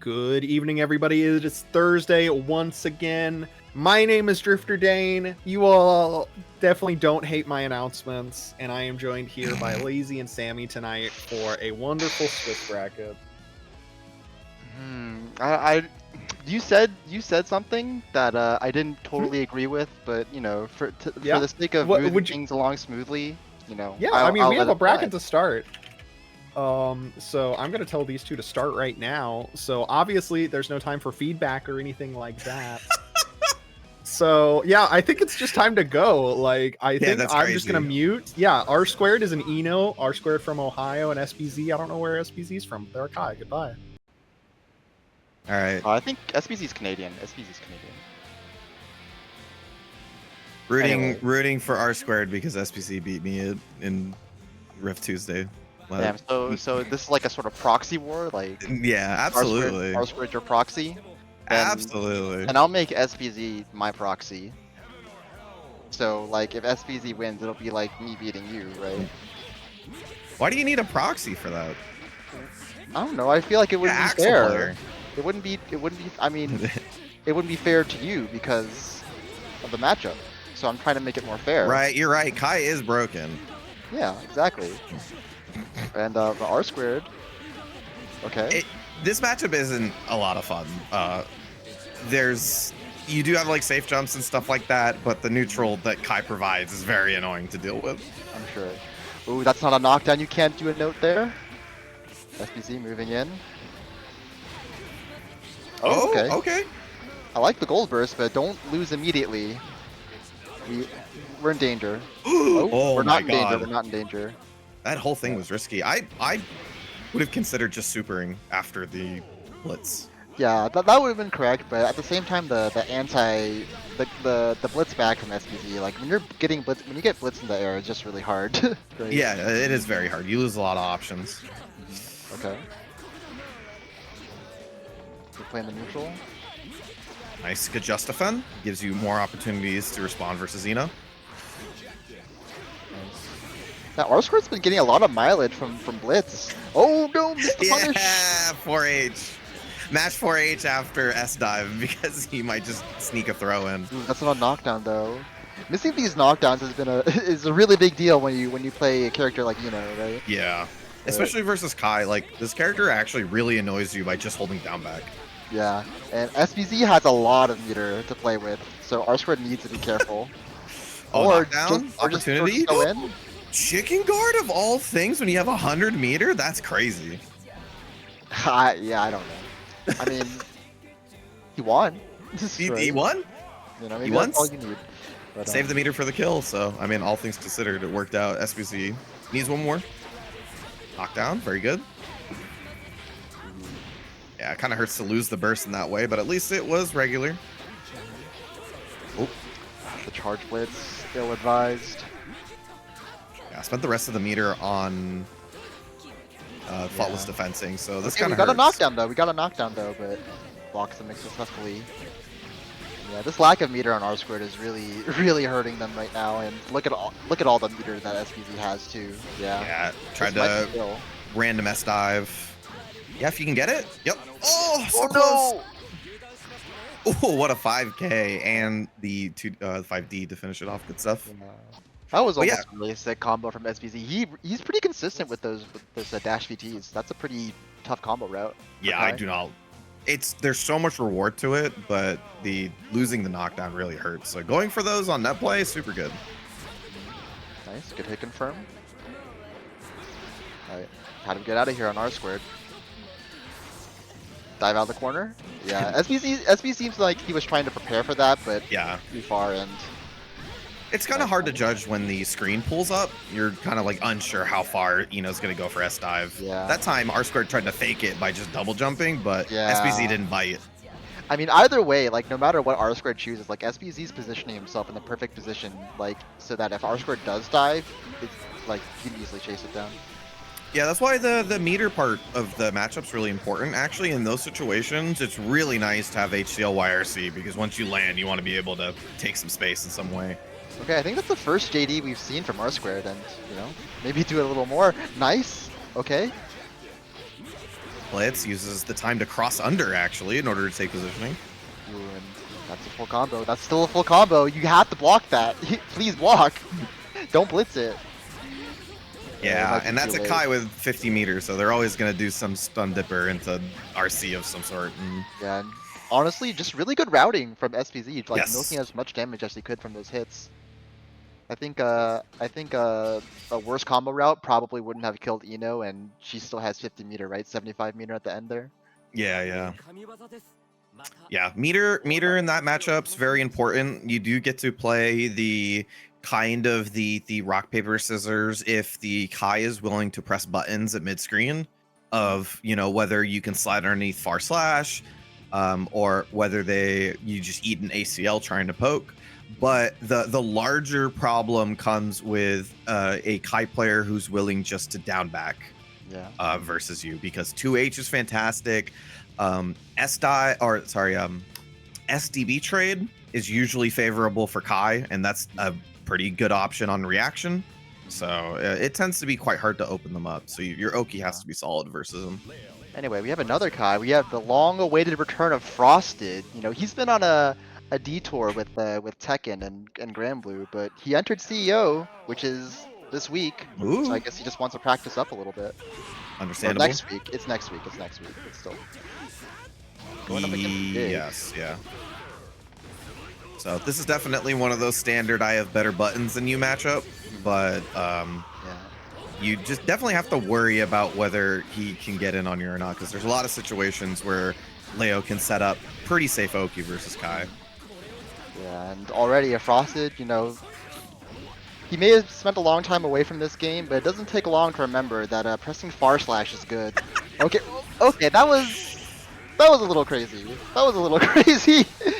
Good evening, everybody. It is Thursday once again. My name is Drifter Dane. You all definitely don't hate my announcements, and I am joined here by Lazy and Sammy tonight for a wonderful Swiss bracket. You said something that I didn't totally agree with, but you know, for the sake of moving things along smoothly, you know. Yeah, I mean, we have a bracket to start. So I'm gonna tell these two to start right now. So obviously there's no time for feedback or anything like that. So yeah, I think it's just time to go. Like I think I'm just gonna mute. Yeah, Xrd is an Eno, Xrd from Ohio, and SBZ. I don't know where SBZ's from. They're Kai. Goodbye. All right. I think SBZ's Canadian. SBZ's Canadian. Rooting for Xrd because SBC beat me in Rift Tuesday. Damn, so this is like a sort of proxy war, like yeah, absolutely. Xrd your proxy. Absolutely. And I'll make SBZ my proxy. So like if SBZ wins, it'll be like me beating you, right? Why do you need a proxy for that? I don't know. I feel like it wouldn't be fair. Player. It wouldn't be. I mean, it wouldn't be fair to you because of the matchup. So I'm trying to make it more fair. Right. You're right. Kai is broken. Yeah. Exactly. And the Xrd. Okay. This matchup isn't a lot of fun. You do have like safe jumps and stuff like that, but the neutral that Kai provides is very annoying to deal with. I'm sure. Ooh, that's not a knockdown. You can't do a note there. SBC moving in. Oh, okay. I like the gold burst, but don't lose immediately. We're in danger. We're not in danger. We're not in danger. That whole thing was risky. I would have considered just supering after the blitz. Yeah, that would have been correct, but at the same time, the blitz back from SBZ, like when you're getting blitz, when you get blitz in the air, it's just really hard. Right? Yeah, it is very hard. You lose a lot of options. Okay. We're playing the neutral. Nice, good just defend. Gives you more opportunities to respond versus Xeno. Now Xrd's been getting a lot of mileage from blitz. Oh no, missed the punish. Yeah, 4H. Match 4H after S dive because he might just sneak a throw in. Ooh, that's not a knockdown though. Missing these knockdowns has been is a really big deal when you play a character like right? Yeah, especially versus Kai. Like this character actually really annoys you by just holding down back. Yeah, and SBZ has a lot of meter to play with, so Xrd needs to be careful. Or down opportunity. Just go in. Chicken guard of all things when you have 100 meter? That's crazy. Yeah, I don't know. I mean, he won. He won? You know, maybe that's all you need. But, save the meter for the kill, so I mean, all things considered, it worked out. SBC needs one more. Knockdown, very good. Yeah, it kind of hurts to lose the burst in that way, but at least it was regular. Oh, the charge blitz, ill-advised. Yeah, I spent the rest of the meter on faultless defensing, so this kind of hurts. We got a knockdown though, but blocks them successfully. Yeah, this lack of meter on Xrd is really hurting them right now, and look at all the meter that SBZ has too. Yeah, tried to random S dive. Yeah, if you can get it. Yep. Oh, so close. No! Oh, what a 5K and the 5D to finish it off. Good stuff. Yeah. That was almost a really sick combo from SBZ. He's pretty consistent with those dash VTs. That's a pretty tough combo route. Yeah, I do not. There's so much reward to it, but losing the knockdown really hurts. So going for those on net play is super good. Nice, good hit confirm. All right, how do we get out of here on Xrd? Dive out the corner. Yeah, SB seems like he was trying to prepare for that, but too far and. It's kind of hard to judge when the screen pulls up. You're kind of like unsure how far Eno's going to go for S dive. Yeah. That time Xrd tried to fake it by just double jumping, but SBZ didn't bite. I mean, either way, like no matter what Xrd chooses, like SBZ's positioning himself in the perfect position, like so that if Xrd does dive, it's like he can easily chase it down. Yeah, that's why the meter part of the matchup's really important. Actually, in those situations, it's really nice to have HCL YRC because once you land, you want to be able to take some space in some way. Okay, I think that's the first JD we've seen from Xrd, and maybe do it a little more. Nice. Okay. Blitz uses the time to cross under actually in order to take positioning. Ooh, and that's a full combo. That's still a full combo. You have to block that. Please block. Don't blitz it. Yeah, and that's a Kai with 50 meters, so they're always going to do some stun dipper into RC of some sort. And... yeah, and honestly, just really good routing from SPZ, like yes. milking as much damage as he could from those hits. I think a worse combo route probably wouldn't have killed Ino, and she still has 50 meter, right? 75 meter at the end there. Yeah. Yeah, meter in that matchup's very important. You do get to play the kind of the rock paper scissors if the Kai is willing to press buttons at mid screen of, you know, whether you can slide underneath far slash or whether you just eat an ACL trying to poke. But the larger problem comes with a Kai player who's willing just to down back versus you, because 2H is fantastic. SDB trade is usually favorable for Kai, and that's a pretty good option on reaction. So it tends to be quite hard to open them up. So your Oki has to be solid versus them. Anyway, we have another Kai. We have the long-awaited return of Frosted. You know, he's been on a detour with Tekken and Granblue, but he entered CEO, which is this week. Ooh. So I guess he just wants to practice up a little bit. Understandable. Or next week. It's next week. It's still going up against Big. Yes, yeah. So this is definitely one of those standard I have better buttons than you matchup, but you just definitely have to worry about whether he can get in on you or not, because there's a lot of situations where Leo can set up pretty safe Oki versus Kai. Yeah, and already a Frosted, you know, he may have spent a long time away from this game, but it doesn't take long to remember that pressing far slash is good. Okay, that was a little crazy.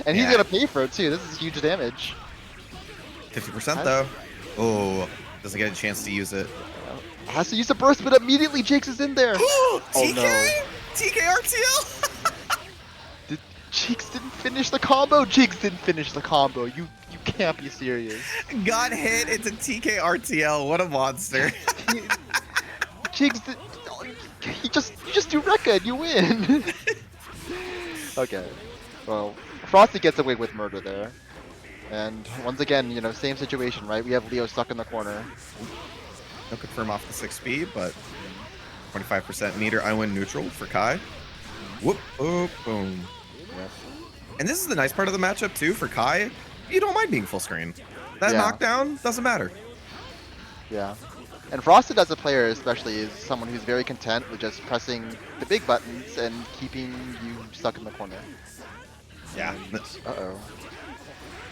And he's gonna pay for it too. This is huge damage. 50% though. Oh, doesn't get a chance to use it. Has to use the burst, but immediately Jigs is in there. TK? Oh no. TK RTL? Jigs didn't finish the combo. You can't be serious. Got hit into TK RTL. What a monster. Jigs, you just do Rekka and you win. Okay. Well, Frosty gets away with murder there. And once again, you know, same situation, right? We have Leo stuck in the corner. No confirm off the 6 speed, but 25% meter. I win neutral for Kai. Whoop, boop, boom. Yes. And this is the nice part of the matchup too for Kai. You don't mind being full screen. That knockdown doesn't matter. Yeah. And Frosted as a player especially is someone who's very content with just pressing the big buttons and keeping you stuck in the corner. Yeah. Uh-oh.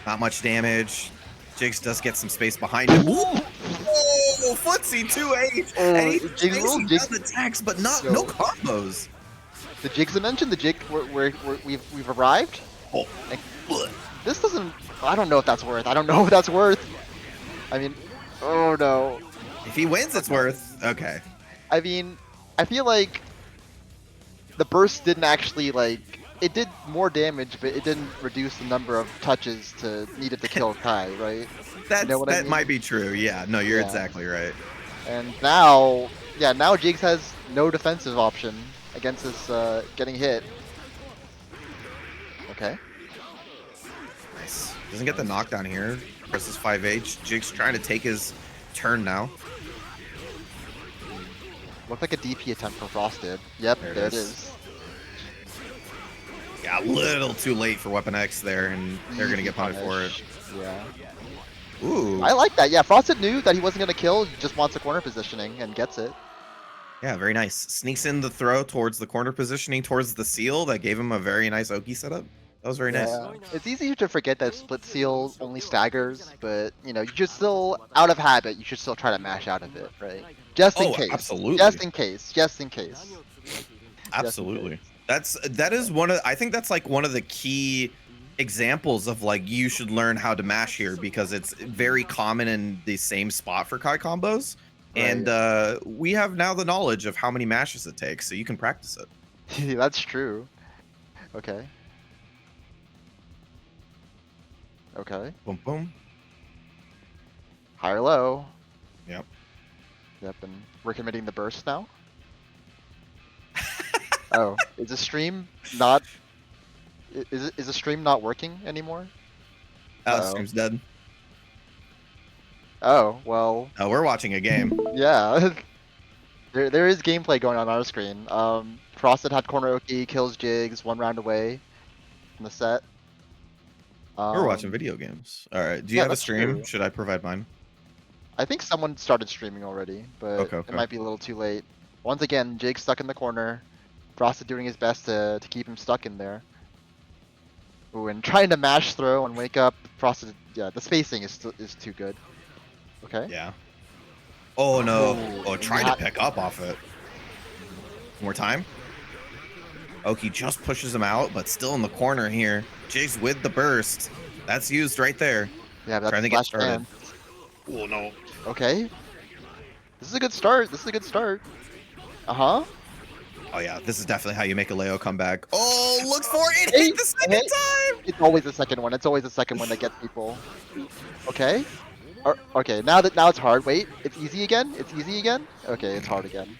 Not much damage. Jigs does get some space behind him. Oh, footsie 2H. And he's facing down attacks, but no combos. The Jigs I mentioned, the Jig where we've arrived. Oh. Like, this doesn't. I don't know if that's worth. I mean, oh no. If he wins, it's worth. Okay. I mean, I feel like the burst didn't actually it did more damage, but it didn't reduce the number of touches needed to kill Kai, right? That might be true. Yeah. No, you're exactly right. And now Jigs has no defensive option against this getting hit. Okay. Nice. Doesn't get the knockdown here. Versus 5H. Jigs trying to take his turn now. Looked like a DP attempt for Frosted. Yep, there it is. Yeah, a little too late for Weapon X there, and they're going to get punished for it. Yeah. Ooh. I like that. Yeah, Frosted knew that he wasn't going to kill. He just wants the corner positioning and gets it. Yeah, very nice. Sneaks in the throw towards the corner positioning, towards the seal. That gave him a very nice Oki setup. That was very nice. It's easy to forget that split seal only staggers, but you know, you just still, out of habit, you should still try to mash out of it, right? Just in case. Absolutely. Just in case. Absolutely. That is one of, I think that's like one of the key examples of like you should learn how to mash here, because it's very common in the same spot for Kai combos. Right. And we have now the knowledge of how many mashes it takes, so you can practice it. That's true. Okay. Boom, boom. High or low. Yep. And we're committing the burst now. Oh, is the stream not? Is the stream not working anymore? Oh, stream's dead. Oh well. Oh, we're watching a game. Yeah. There is gameplay going on our screen. Frosted had corner Oki, kills Jigs, 1 round away in the set. We're watching video games. All right. Do you have a stream? True. Should I provide mine? I think someone started streaming already, but it might be a little too late. Once again, Jigs stuck in the corner. Frosted doing his best to keep him stuck in there. Ooh, and trying to mash throw and wake up. Frosted, yeah, the spacing is too good. Okay. Yeah. Oh no! Ooh, Oh, tried to pick up off it. More time. Oki just pushes him out, but still in the corner here. Jigs with the burst. That's used right there. Yeah, but trying to get started. Oh no. Okay. This is a good start. This is a good start. Uh-huh. Oh yeah, this is definitely how you make a Leo comeback. Oh, looks for it. Hit the second time. It's always the second one. It's always the second one that gets people. Okay. Okay, now it's hard. Wait, it's easy again? It's easy again? Okay, it's hard again.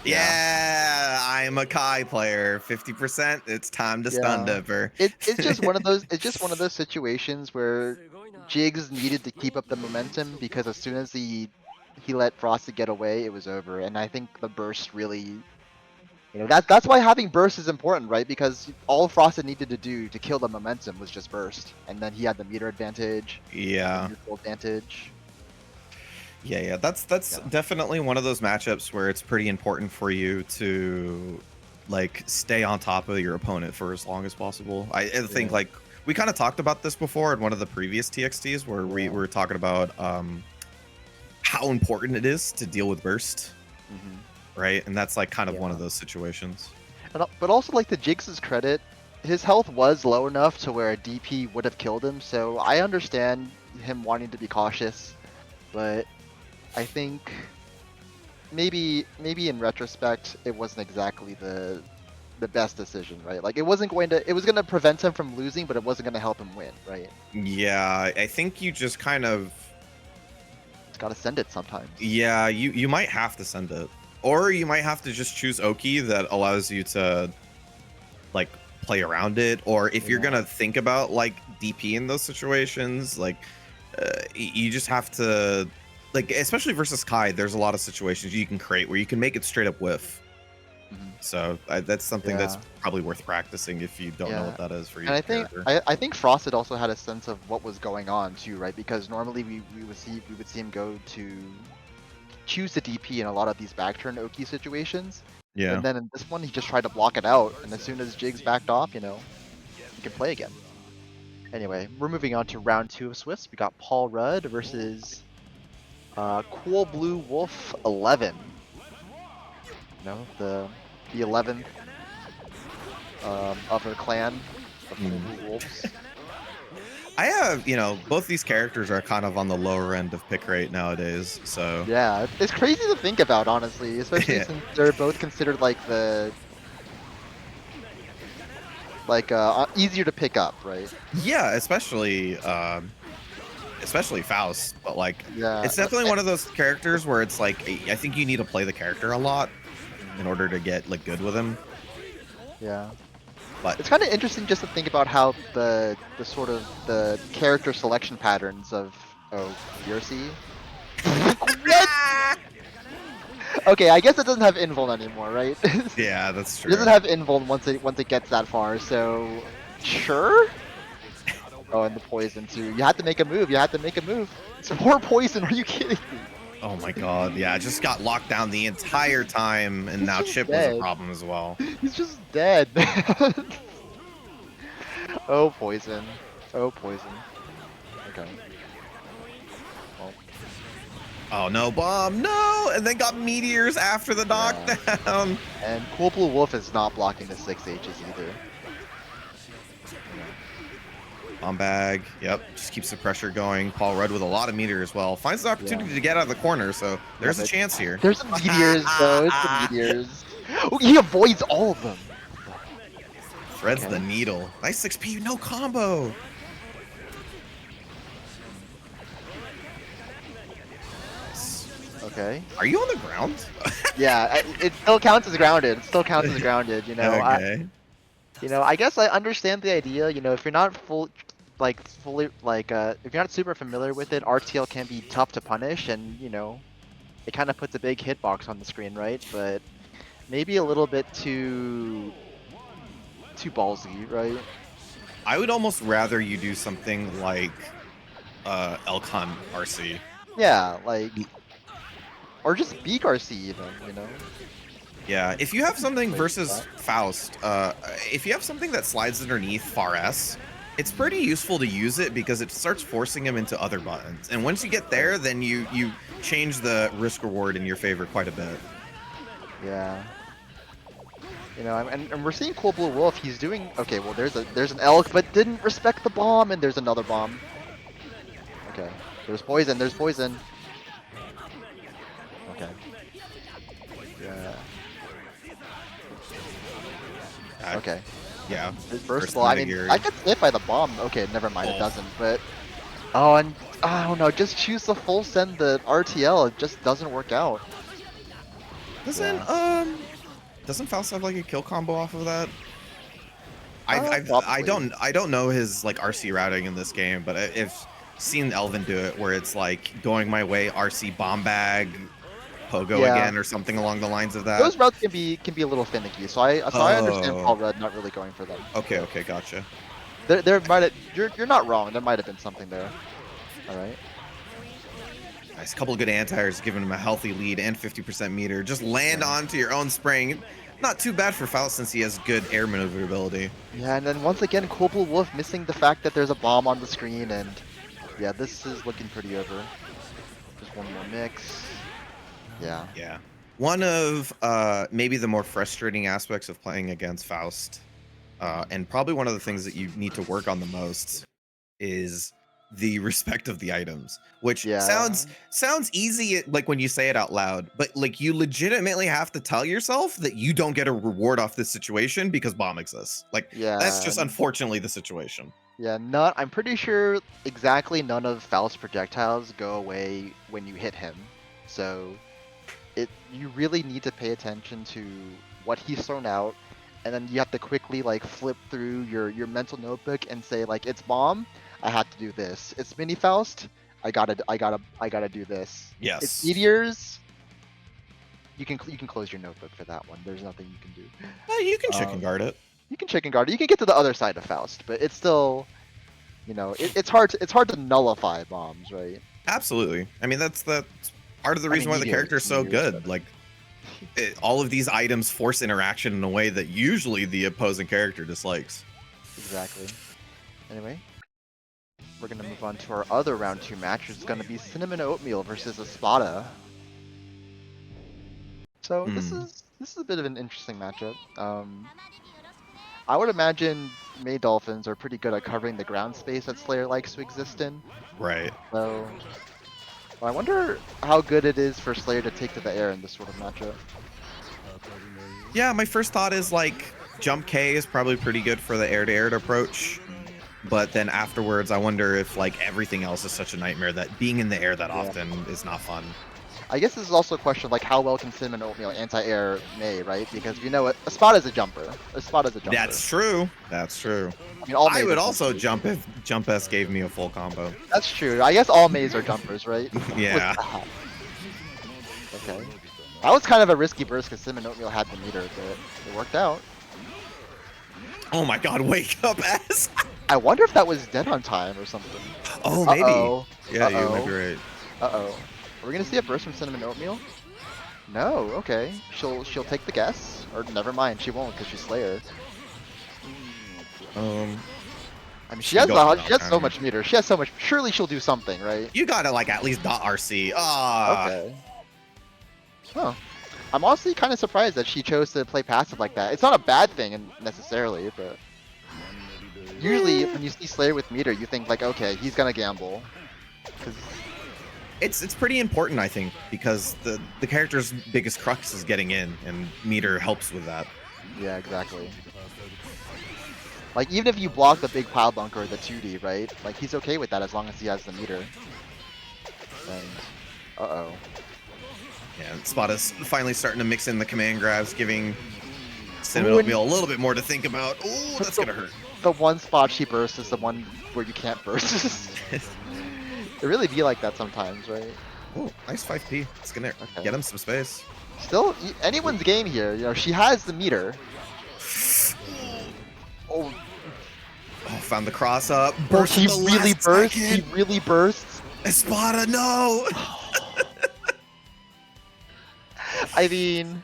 Yeah, I'm a Kai player. 50%. It's time to stun dipper. It's just one of those situations where Jigs needed to keep up the momentum because as soon as he let Frosted get away, it was over. And I think the burst really, that's why having burst is important, right? Because all Frosted needed to do to kill the momentum was just burst, and then he had the meter advantage. Yeah. Neutral advantage. Yeah. That's definitely one of those matchups where it's pretty important for you to like stay on top of your opponent for as long as possible. I think like we kind of talked about this before in one of the previous TXTs where we were talking about how important it is to deal with burst. Right, and that's like kind of one of those situations. But also, like, to Jigs' credit, his health was low enough to where a DP would have killed him. So I understand him wanting to be cautious, but I think maybe in retrospect, it wasn't exactly the best decision, right? Like, it was gonna prevent him from losing, but it wasn't gonna help him win, right? Yeah, I think you just kind of gotta send it sometimes. Yeah, you might have to send it. Or you might have to just choose Oki that allows you to like play around it. Or if you're gonna think about like DP in those situations, like you just have to like, especially versus Kai, there's a lot of situations you can create where you can make it straight up whiff. So that's something that's probably worth practicing if you don't know what that is for you. And I think Frosted also had a sense of what was going on too, right? Because normally we would see him go to choose the DP in a lot of these back turn Oki situations. Yeah. And then in this one, he just tried to block it out, and as soon as Jigs backed off, he can play again. Anyway, we're moving on to round 2 of Swiss. We got Paul Rudd versus Cool Blue Wolf 11. The 11th of her clan of Cool Blue Wolves. I have, both these characters are kind of on the lower end of pick rate nowadays, so... Yeah, it's crazy to think about, honestly, especially since they're both considered like easier to pick up, right? Yeah, especially Faust, but like, it's definitely one of those characters where it's like, I think you need to play the character a lot in order to get like good with him. Yeah. But it's kind of interesting just to think about how the sort of the character selection patterns of Yersi. Okay, I guess it doesn't have invuln anymore, right? Yeah, that's true. It doesn't have invuln once it gets that far, so sure. Oh, and the poison too. You had to make a move. It's more poison. Are you kidding me? Oh my god, yeah, I just got locked down the entire time, and now Chip was a problem as well. He's just dead. Oh, poison. Okay. Well. Oh no, bomb, no! And then got meteors after the knockdown. And Cool Blue Wolf is not blocking the 6 H's either. Bomb bag, yep, just keeps the pressure going. Paul Rudd with a lot of meteor as well. Finds the opportunity to get out of the corner, so there's a chance here. There's some meteors, though. It's some meteors. Oh, he avoids all of them. Threads the needle. Nice 6P, no combo. Nice. Okay. Are you on the ground? Yeah, it still counts as grounded. It still counts as grounded. You know, Okay. I guess I understand the idea. You know, if you're not fully if you're not super familiar with it, RTL can be tough to punish, and you know, it kind of puts a big hitbox on the screen, right? But maybe a little bit too ballsy, right? I would almost rather you do something like Elcon RC. Yeah, like, or just Beak RC even, you know? Yeah, if you have something Like versus that. Faust, if you have something that slides underneath far S, it's pretty useful to use it because it starts forcing him into other buttons. And once you get there, then you change the risk reward in your favor quite a bit. Yeah. You know, and we're seeing Cool Blue Wolf. He's doing okay. Well, there's an elk, but didn't respect the bomb, and there's another bomb. Okay, there's poison. There's poison. Okay. Yeah. Okay. Yeah. First of all, I mean, I get hit by the bomb. Okay, never mind. It doesn't. But oh, and I don't know. Just choose the full send the RTL. It just doesn't work out. Doesn't Faust have like a kill combo off of that? I don't know his like RC routing in this game, but I've seen Elvin do it where it's like going my way RC bomb bag, pogo again, or something along the lines of that. Those routes can be a little finicky, so I understand Paul Rudd not really going for them. Okay, gotcha. You're not wrong. There might have been something there. All right. Nice, couple of good anti-airs, giving him a healthy lead and 50% meter. Just land onto your own spring. Not too bad for Faust since he has good air maneuverability. Yeah, and then once again, Cool Blue Wolf missing the fact that there's a bomb on the screen, and yeah, this is looking pretty over. Just one more mix. Yeah. Yeah. One of maybe the more frustrating aspects of playing against Faust, and probably one of the things that you need to work on the most, is the respect of the items, which sounds easy like when you say it out loud, but like you legitimately have to tell yourself that you don't get a reward off this situation because bomb exists. Like that's just unfortunately the situation. Yeah, I'm pretty sure exactly none of Faust's projectiles go away when you hit him. So you really need to pay attention to what he's thrown out, and then you have to quickly like flip through your mental notebook and say like, it's bomb, I have to do this. It's Mini Faust, I gotta do this. Yes. It's meteors. You can close your notebook for that one. There's nothing you can do. You can chicken guard it. You can chicken guard it. You can get to the other side of Faust, but it's still, you know, it's hard to nullify bombs, right? Absolutely. I mean, that's part of the reason why the character is so good. Like, all of these items force interaction in a way that usually the opposing character dislikes. Exactly. Anyway, we're gonna move on to our other round 2 match, which is gonna be Cinnamon Oatmeal versus Espada. So this is a bit of an interesting matchup. I would imagine May Dolphins are pretty good at covering the ground space that Slayer likes to exist in. Right. So I wonder how good it is for Slayer to take to the air in this sort of matchup. Yeah, my first thought is like jump K is probably pretty good for the air-to-air approach. But then afterwards, I wonder if like everything else is such a nightmare that being in the air that often is not fun. I guess this is also a question of like how well can Cinnamon Oatmeal anti-air May, right? Because you know a spot is a jumper. A spot is a jumper. That's true. That's true. I mean, I would also jump if Jump S gave me a full combo. That's true. I guess all Mays are jumpers, right? Yeah. Okay. That was kind of a risky burst because Cinnamon Oatmeal had the meter, but it worked out. Oh my god, wake up, S! I wonder if that was dead on time or something. Oh, maybe. Yeah, you might be right. Uh-oh. Are we gonna see a burst from Cinnamon Oatmeal? No, okay. She'll take the guess. Or never mind, she won't because she's Slayer. I mean, she has so much meter. She has so much. Surely she'll do something, right? You gotta like at least dot RC. Ah. Okay. Huh. I'm honestly kind of surprised that she chose to play passive like that. It's not a bad thing necessarily, but usually when you see Slayer with meter, you think like, okay, he's gonna gamble. Because it's pretty important, I think, because the character's biggest crux is getting in, and meter helps with that. Yeah, exactly. Like, even if you block the big pile bunker or the 2D, right? Like, he's okay with that as long as he has the meter. And, uh-oh. Yeah, Spada's finally starting to mix in the command grabs, giving Cinnamon Oatmeal a little bit more to think about. Oh, that's gonna hurt. The one spot she bursts is the one where you can't burst. It really be like that sometimes, right? Oh, nice 5P. It's gonna get him some space. Still, anyone's game here. You know, she has the meter. Oh, found the cross up. Burst he really bursts. He really bursts. Espada, no! I mean,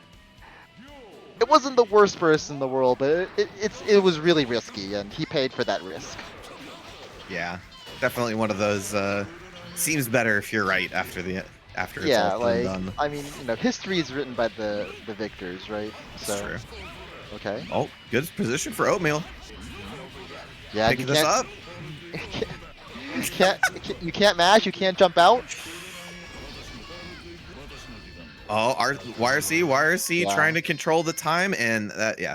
it wasn't the worst burst in the world, but it was really risky, and he paid for that risk. Yeah, definitely one of those. Seems better if you're right after it's all done. I mean, you know, history is written by the victors, right? That's true. Okay. Oh, good position for Oatmeal. Yeah, picking this up. You can't mash. You can't jump out. Oh, YRC trying to control the time, and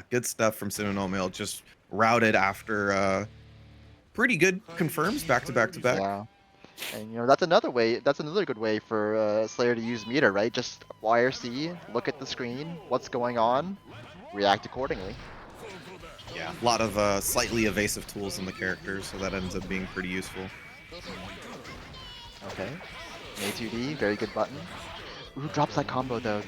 good stuff from Cinnamon Oatmeal. Just routed after pretty good confirms back to back. Yeah, and you know that's another way. That's another good way for Slayer to use meter, right? Just YRC, look at the screen, what's going on, react accordingly. Yeah, a lot of slightly evasive tools in the character, so that ends up being pretty useful. Okay, A2D, very good button. Who drops that combo though?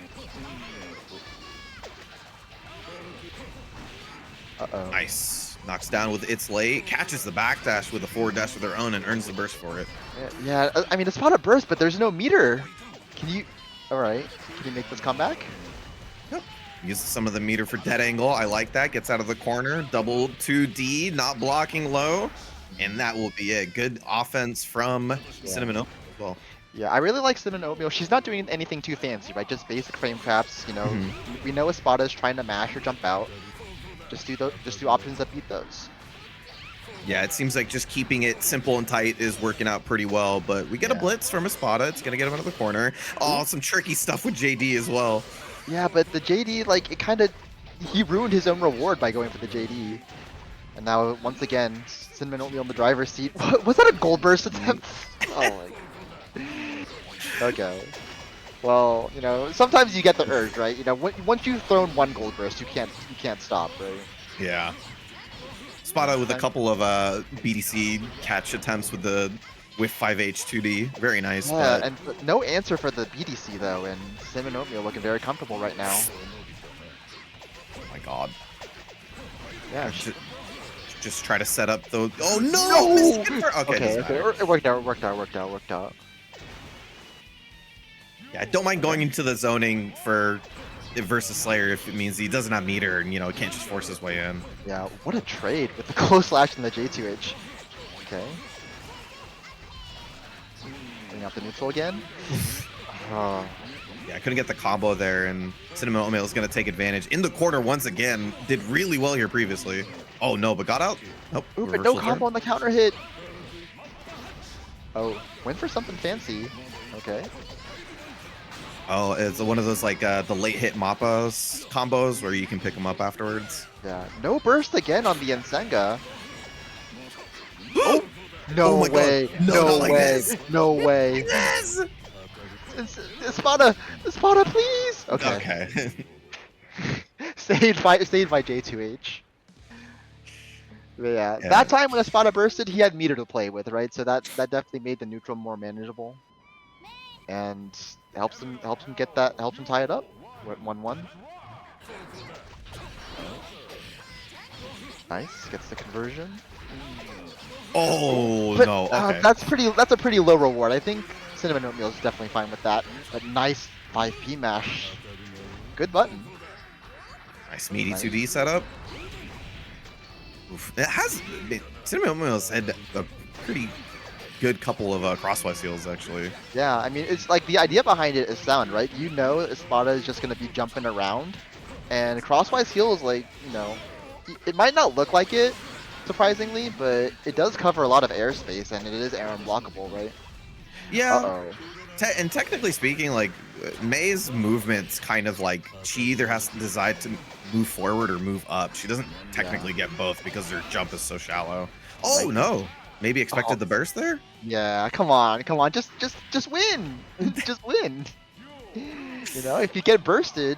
Uh-oh. Nice. Knocks down with its late, catches the backdash with a forward dash of their own, and earns the burst for it. Yeah, I mean, it's not a burst, but there's no meter. Can you... Alright, can you make this comeback? Yep. Uses some of the meter for dead angle. I like that. Gets out of the corner. Double 2D, not blocking low. And that will be it. Good offense from Cinnamon Oatmeal as well. Yeah, I really like Cinnamon Oatmeal. She's not doing anything too fancy, right? Just basic frame traps, you know. We know Espada is trying to mash or jump out. Just do options that beat those. Yeah, it seems like just keeping it simple and tight is working out pretty well, but we get a blitz from Espada. It's going to get him out of the corner. Oh, some tricky stuff with JD as well. Yeah, but the JD, like, it kind of... He ruined his own reward by going for the JD. And now, once again, Cinnamon Oatmeal in the driver's seat. Was that a gold burst attempt? Oh my god. Okay. Well, you know, sometimes you get the urge, right? You know, once you've thrown one gold burst, you can't stop, right? Yeah. Espada with a couple of BDC catch attempts with the with 5H 2D. Very nice. Yeah, and no answer for the BDC though, and Cinnamon Oatmeal looking very comfortable right now. Oh my god. Yeah. Just try to set up those. Oh no! Okay. It worked out. Yeah, I don't mind going into the zoning for versus Slayer if it means he doesn't have meter and, you know, can't just force his way in. Yeah, what a trade with the close slash and the J2H. Okay. Bring out the neutral again. Yeah, I couldn't get the combo there, and Cinnamon Oatmeal is going to take advantage. In the corner once again. Did really well here previously. Oh, no, but got out. Nope. Ooh, but no combo on the counter hit. Oh, went for something fancy. Okay. Oh, it's one of those, like, the late hit Mappas combos where you can pick them up afterwards. Yeah, no burst again on the Ensenga. Oh, no way. God. No way. No way. Yes! Espada, please. Okay. Saved by J2H. Yeah, that time when Espada bursted, he had meter to play with, right? So that definitely made the neutral more manageable. And helps him tie it up. We're at 1-1. Nice, gets the conversion. Oh, but, no. Okay. That's a pretty low reward. I think Cinnamon Oatmeal is definitely fine with that. But nice 5P mash. Good button. Nice meaty 2D setup. Oof. Cinnamon Oatmeal's had a pretty good couple of crosswise heals, actually. Yeah, I mean, it's like the idea behind it is sound, right? You know Espada is just going to be jumping around. And crosswise heal is like, you know, it might not look like it, surprisingly, but it does cover a lot of airspace, and it is air unblockable, right? Yeah. And technically speaking, like, May's movement's kind of like, she either has to decide to move forward or move up. She doesn't technically get both because her jump is so shallow. Oh, like, no. Maybe expected the burst there? Yeah, come on. Just win. Just win. You know, if you get bursted,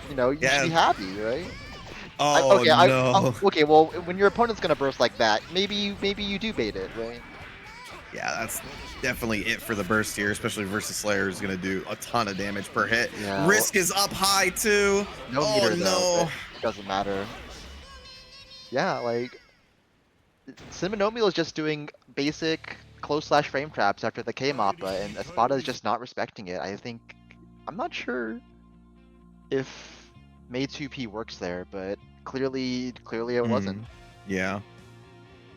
you know, you should be happy, right? Oh no. Okay, well, when your opponent's gonna burst like that, maybe you do bait it, right? Yeah, that's definitely it for the burst here, especially versus Slayer, is gonna do a ton of damage per hit. Yeah, Risk is up high too. no Oh meter though, no. but it doesn't matter. Yeah, like Cinnamon is just doing basic close slash frame traps after the K Mappa, and Espada is just not respecting it. I'm not sure if May 2P works there, but clearly it wasn't. Yeah.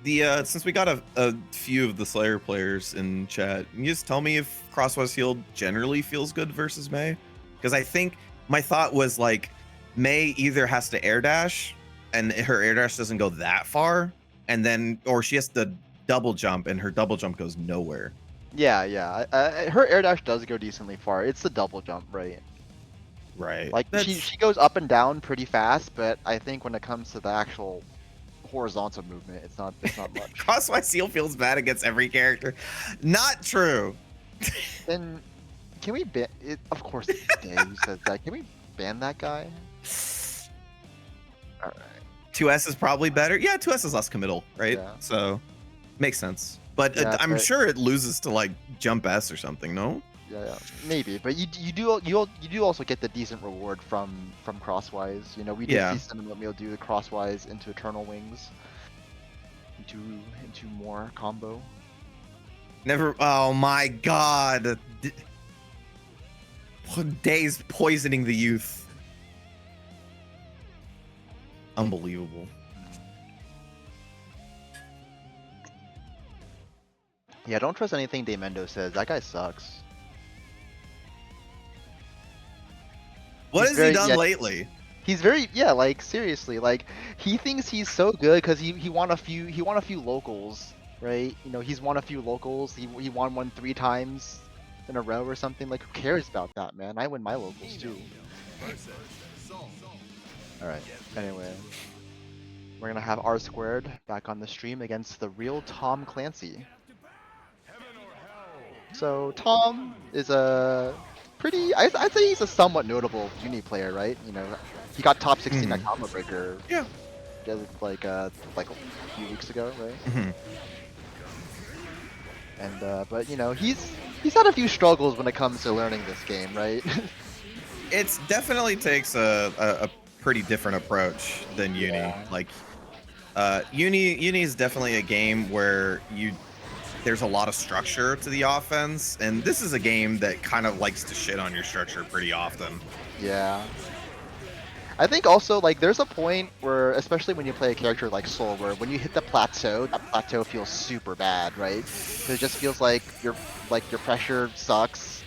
The since we got a few of the Slayer players in chat, can you just tell me if Crosswise Healed generally feels good versus May? Because I think my thought was like May either has to air dash and her air dash doesn't go that far, and then or she has to double jump and her double jump goes nowhere. Yeah. Her air dash does go decently far. It's the double jump, right? Right. Like she goes up and down pretty fast, but I think when it comes to the actual horizontal movement, it's not much. Crosswise Seal feels bad against every character. Not true. Then can we ban it? Of course it's Day who says that. Can we ban that guy? Alright. 2S is probably better. Yeah, 2S is less committal, right? Yeah. So makes sense. But Yeah, I'm sure it loses to like Jump S or something, no? Yeah, maybe, but you do also get the decent reward from Crosswise. You know, we did see Cinnamon do the Crosswise into Eternal Wings, into more combo. Never. Oh my God. Day's poisoning the youth. Unbelievable. Yeah, don't trust anything Daymendo says. That guy sucks. What has he done lately? He's very like seriously, like he thinks he's so good because he won a few locals, right? You know, he's won a few locals. He won one 3 times in a row or something. Like, who cares about that, man? I win my locals too. All right. Anyway, we're gonna have Xrd back on the stream against the real Tom Clancy. So Tom is a pretty, I'd say he's a somewhat notable uni player, right? You know, he got top 16 at Combo Breaker. Yeah. Like a few weeks ago, right? And but you know, he's had a few struggles when it comes to learning this game, right? It definitely takes a pretty different approach than uni. Yeah. Like uni is definitely a game where there's a lot of structure to the offense, and this is a game that kind of likes to shit on your structure pretty often. Yeah. I think also, like, there's a point where, especially when you play a character like Soul, where when you hit the plateau, that plateau feels super bad, right? 'Cause it just feels like your pressure sucks.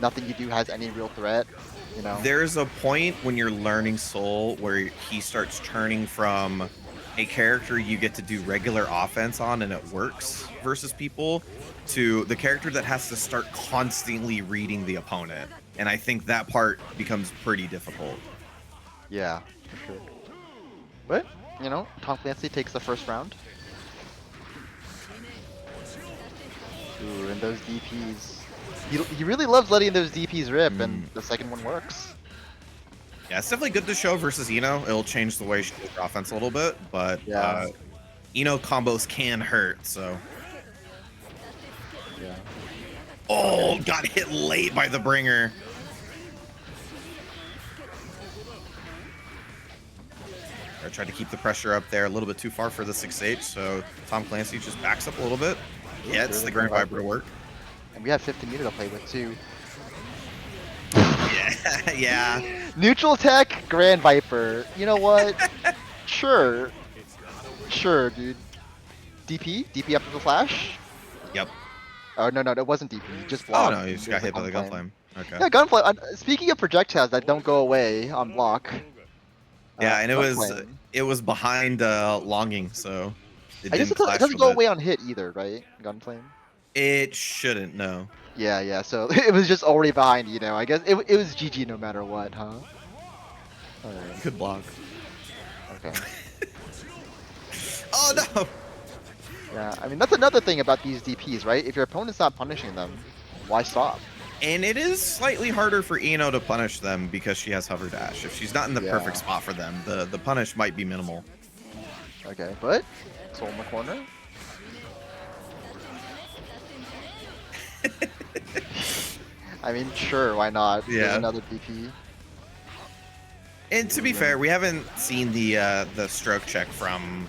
Nothing you do has any real threat, you know? There's a point when you're learning Soul where he starts turning from a character you get to do regular offense on and it works versus people to the character that has to start constantly reading the opponent. And I think that part becomes pretty difficult. Yeah, for sure. But, you know, Tom Clancy takes the first round. Ooh, and those DPs. He really loves letting those DPs rip, and the second one works. Yeah, it's definitely good to show versus Eno. It'll change the way she does her offense a little bit, but Eno combos can hurt, so. Yeah. Oh, got hit late by the bringer. I tried to keep the pressure up there a little bit too far for the 6H, so Tom Clancy just backs up a little bit. Gets the Grand Viper to work. And we have 50 meter to play with too. Yeah. Neutral tech, Grand Viper. You know what? Sure, dude. DP after the flash? Yep. Oh no, it wasn't DP. Just blocked. Oh no, he just got hit by the gunflame. Okay. Yeah, gunflame. Speaking of projectiles that don't go away on block. Yeah, and it was behind Longing, so I guess it doesn't go away on hit either, right? Gunflame. It shouldn't, no. Yeah. So it was just already behind, you know. I guess it was GG no matter what, huh? Good block. Okay. Oh no! Yeah, I mean that's another thing about these DPs, right? If your opponent's not punishing them, why stop? And it is slightly harder for Ino to punish them because she has hover dash. If she's not in the perfect spot for them, the punish might be minimal. Okay, but Soul in the corner. I mean, sure, why not? Yeah. There's another DP. And to be fair, we haven't seen the stroke check from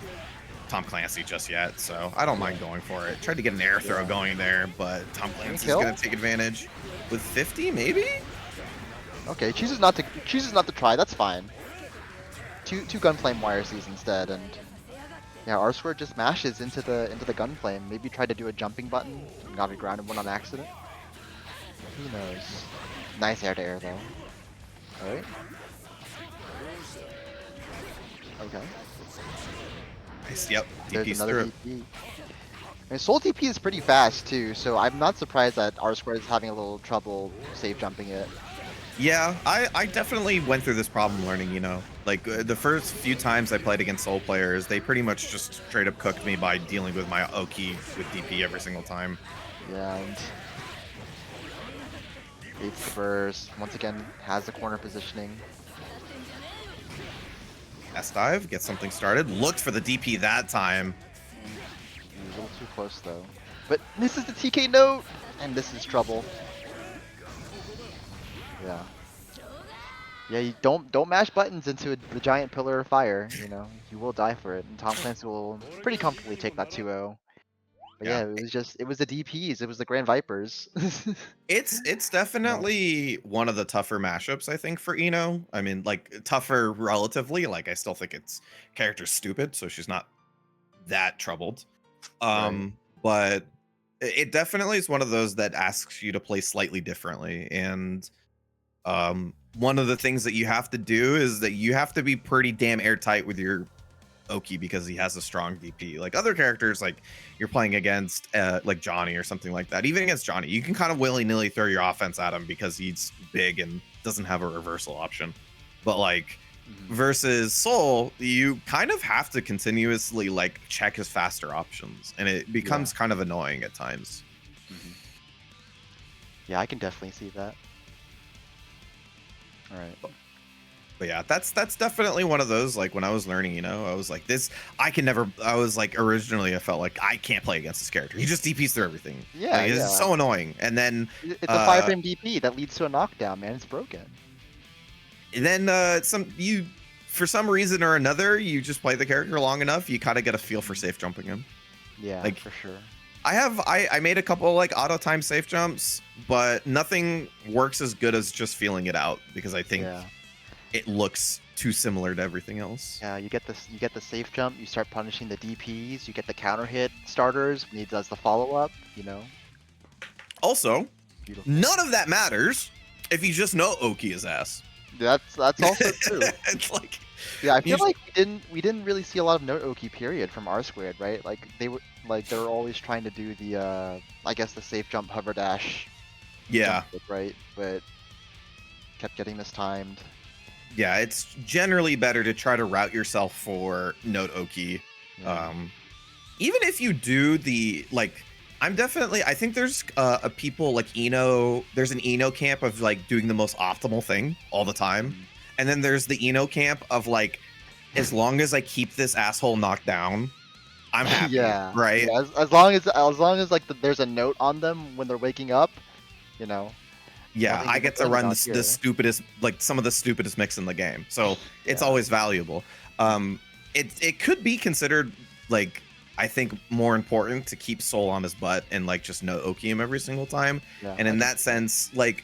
Tom Clancy just yet, so I don't mind going for it. Tried to get an air throw going there, but Tom Clancy's gonna take advantage with 50, maybe. Okay, chooses not to try. That's fine. Two gunflame YRCs instead, and yeah, Xrd just mashes into the gunflame. Maybe try to do a jumping button. Got a grounded one on accident. Who knows? Nice air to air though. All right. Okay. Nice. Yep. There's DP's another through. DP. And Soul DP is pretty fast too, so I'm not surprised that Xrd is having a little trouble safe jumping it. Yeah, I definitely went through this problem learning, you know. Like, the first few times I played against Soul players, they pretty much just straight up cooked me by dealing with my Oki with DP every single time. Yeah, and Gates the burst, once again, has the corner positioning. S-dive, get something started. Looked for the DP that time. He's a little too close though. But this is the TK note, and this is trouble. Yeah. Yeah, you don't mash buttons into the giant pillar of fire, you know. You will die for it, and Tom Clancy will pretty comfortably take that 2-0. But yeah, it was the DPs, it was the Grand Vipers. It's definitely one of the tougher mashups, I think, for Ino. I mean, like, tougher relatively. Like, I still think it's character's stupid, so she's not that troubled. But it definitely is one of those that asks you to play slightly differently. And one of the things that you have to do is that you have to be pretty damn airtight with your Oki because he has a strong DP. Like other characters, like you're playing against like Johnny or something like that. Even against Johnny, you can kind of willy-nilly throw your offense at him because he's big and doesn't have a reversal option. But like versus Soul, you kind of have to continuously like check his faster options, and it becomes kind of annoying at times. Yeah, I can definitely see that. All right. But yeah, that's definitely one of those, like when I was learning, you know, I was like, I was like, originally I felt like I can't play against this character. He just DPs through everything. Yeah, like, it's so annoying. And then it's a 5-frame DP that leads to a knockdown, man. It's broken. And then for some reason or another, you just play the character long enough, you kind of get a feel for safe jumping him. Yeah, like, for sure. I made a couple like auto time safe jumps, but nothing works as good as just feeling it out because I think it looks too similar to everything else. Yeah, you get the safe jump, you start punishing the DPs, you get the counter hit starters when he does the follow up, you know. Also, none of that matters if you just know Oki his ass. That's also true. It's like, yeah, I feel like we didn't really see a lot of note Oki period from Xrd, right? Like they were always trying to do the I guess the safe jump hover dash. Yeah. Right, but kept getting mistimed. Yeah, it's generally better to try to route yourself for note Oki. Even if you do the like, I think there's a people like Ino. There's an Ino camp of like doing the most optimal thing all the time, and then there's the Ino camp of like, as long as I keep this asshole knocked down, I'm happy. Right. Yeah, as long as like there's a note on them when they're waking up, you know. Yeah, I get to run the stupidest, like some of the stupidest mix in the game, so it's always valuable. It could be considered like, I think, more important to keep Soul on his butt and like just no Oki him every single time. And in that sense, like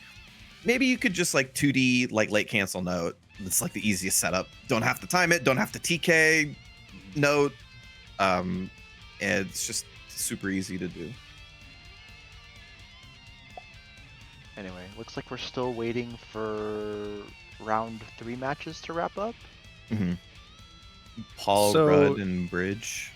maybe you could just like 2D like late cancel note. It's like the easiest setup. Don't have to time it. Don't have to TK note. It's just super easy to do. Anyway, looks like we're still waiting for round 3 matches to wrap up. Paul, Rudd, and Bridge.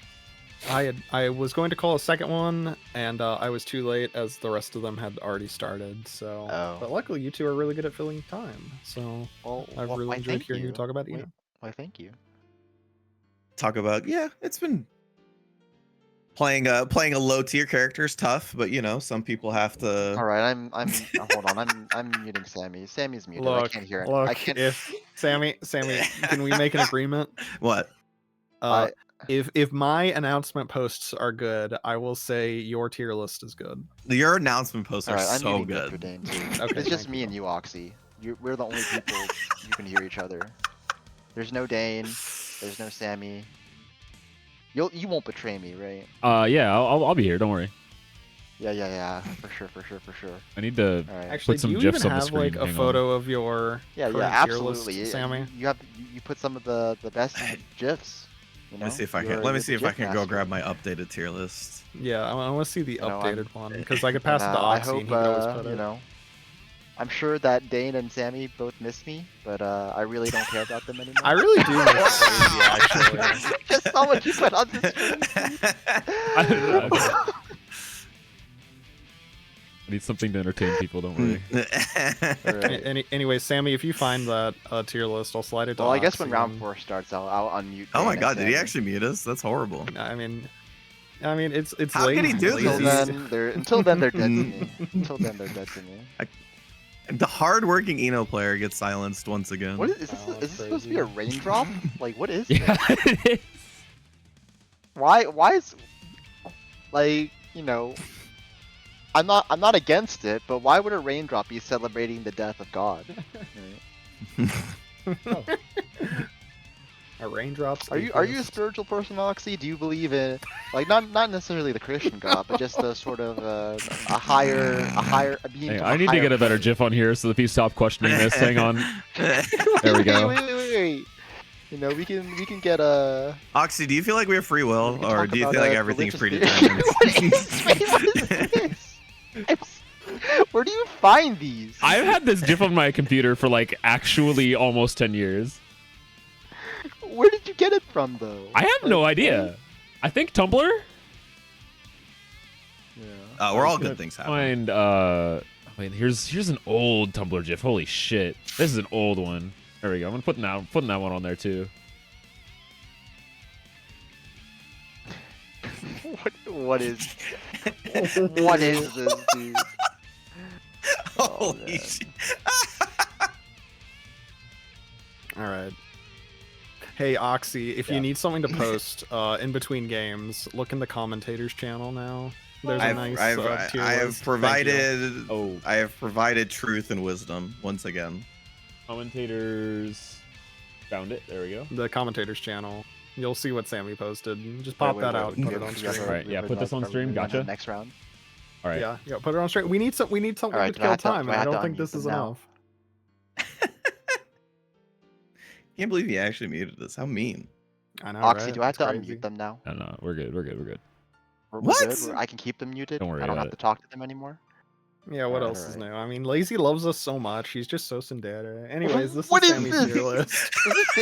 I was going to call a second one, and I was too late as the rest of them had already started. So, but luckily you two are really good at filling time. So I've really enjoyed hearing you talk about Ino. Why, thank you. Talk about it's been Playing a low tier character is tough, but you know, some people have to. All right, hold on. I'm muting Sammy. Sammy's muted. I Look, can't hear it. look. I can't. If Sammy, can we make an agreement? What? Uh, if my announcement posts are good, I will say your tier list is good. Your announcement posts are All right, I'm so muting good. Dane too. Okay, It's just thank me you. and you, Oxy. We're the only people who can hear each other. There's no Dane. There's no Sammy. You won't betray me, right? Yeah, I'll be here. Don't worry. Yeah. For sure. I need to All right. Actually, put some do you GIFs even on the have screen. like a Hang photo of your Yeah, current tier absolutely. list, Sammy? You put some of the best GIFs. You know? Let me see if I You're- can. Let me you're see the if I GIF can go master. grab my updated tier list. Yeah, I want to see the You know, I'm- updated one because I could pass it And, to I Oxy hope and he could always put you it. know. I'm sure that Dane and Sammy both miss me, but I really don't care about them anymore. I really do miss Lazy, actually. Just saw what you put on the screen. I need something to entertain people. Don't worry. Alright. Anyway, Sammy, if you find that tier list, I'll slide it to Well, I guess when Oxy round and- 4 starts, I'll unmute. Oh Dane my and god, did he Sammy. actually mute us? That's horrible. I mean, it's How lazy. could he do Until this? then, they're dead to me. Until then, they're dead to me. The hardworking Eno player gets silenced once again. What is this? Oh, Is that's this supposed to be a crazy. raindrop? Like, what is Yeah, this? it is. Why is like, you know, I'm not against it, but why would a raindrop be celebrating the death of God? Right? A raindrops. Are you a spiritual person, Oxy? Do you believe in like not necessarily the Christian God, but just the sort of a being? Hey, from I a need to higher get a better plane? GIF on here so that people stop questioning this. Hang on. There we go. Wait. You know, we can get a. Oxy, do you feel like we have free will, we can or talk do you about feel like a everything's religious predetermined? what is this? Where do you find these? I've had this GIF on my computer for like actually almost 10 years. Where did you get it from, though? I have no idea. I think Tumblr. Yeah. We're all I'm gonna good things happen. Find wait, here's an old Tumblr GIF. Holy shit, this is an old one. There we go. I'm putting that one on there too. What is this, dude? Holy man. shit. All right. Hey Oxy, if Yeah. you need something to post in between games, look in the commentators channel now. There's a nice tier I have list. Thank you. provided. Oh, I have provided truth and wisdom once again. commentators found it. There we go. The commentators channel. You'll see what Sammy posted. Just pop that out and put it on yeah, stream. Alright, yeah, put this on stream, gotcha. Next round. All right. Yeah, put it on stream. We need something Alright, to do I kill have to- time, do I and I have to don't think unmute this is them now? enough. Can't believe he actually muted us. How mean. I know, Oxy, right? do I have It's to crazy. unmute them now? No, we're good. We're good. We're What? good? I can keep them muted. Don't worry I don't about have it. to talk to them anymore. Yeah, what Alright, else is alright. new? I mean, Lazy loves us so much. He's just so tsundere. Anyways, this What is is Sammy's this? tier list.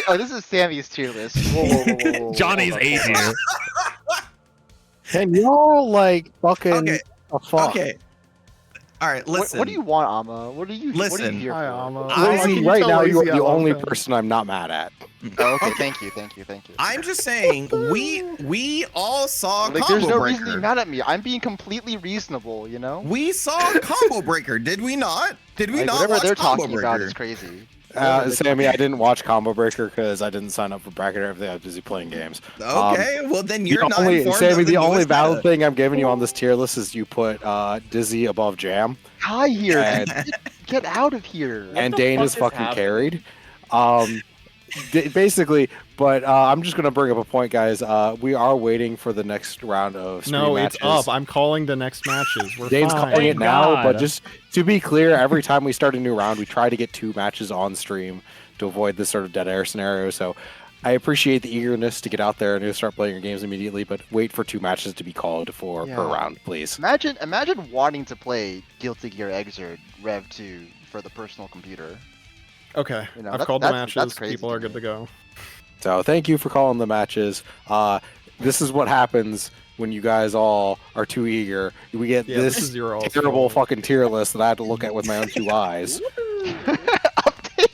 This is Sammy's tier list. Whoa. Johnny's Hold on, A hold on. tier. Can y'all like fucking Okay. a fuck? Okay. All right. Listen. What do you want, Amma? What are you Listen. here Hi, for? Amma. I- Can Lazy, you right tell now Lazy you're I the love only him? person I'm not mad at. Oh, okay, Okay. thank you. I'm just saying we all saw Like, Combo there's no reason to Breaker. be mad at me. I'm being completely reasonable, you know? We saw Combo Breaker, did we not? Did we Like, not whatever watch they're Combo talking Breaker? about is crazy. Whatever they're Sammy, I didn't watch Combo Breaker because I didn't sign up for bracket or everything. I was busy playing games. Okay, well then you're not only, informed Sammy, of the only newest valid meta. thing I'm giving you on this tier list is you put Dizzy above Jam, Hi here. And- Get out of here. and the Dane fuck is is fucking happening? carried. Basically, but I'm just gonna bring up a point, guys. We are waiting for the next round of stream No, matches. it's up. I'm calling the next matches. We're Dane's fine. calling it Thank now, God. but just to be clear, every time we start a new round, we try to get 2 matches on stream to avoid this sort of dead air scenario. So I appreciate the eagerness to get out there and to start playing your games immediately, but wait for 2 matches to be called for per Yeah. round, please. Imagine wanting to play Guilty Gear Xrd Rev 2 for the personal computer. Okay, You know, I've that's- called the that's matches. crazy People to are good me. to go. So thank you for calling the matches. This is what happens when you guys all are too eager. We get Yeah, this this is your all terrible fucking tier list that I had to look at with my own 2 eyes. Update.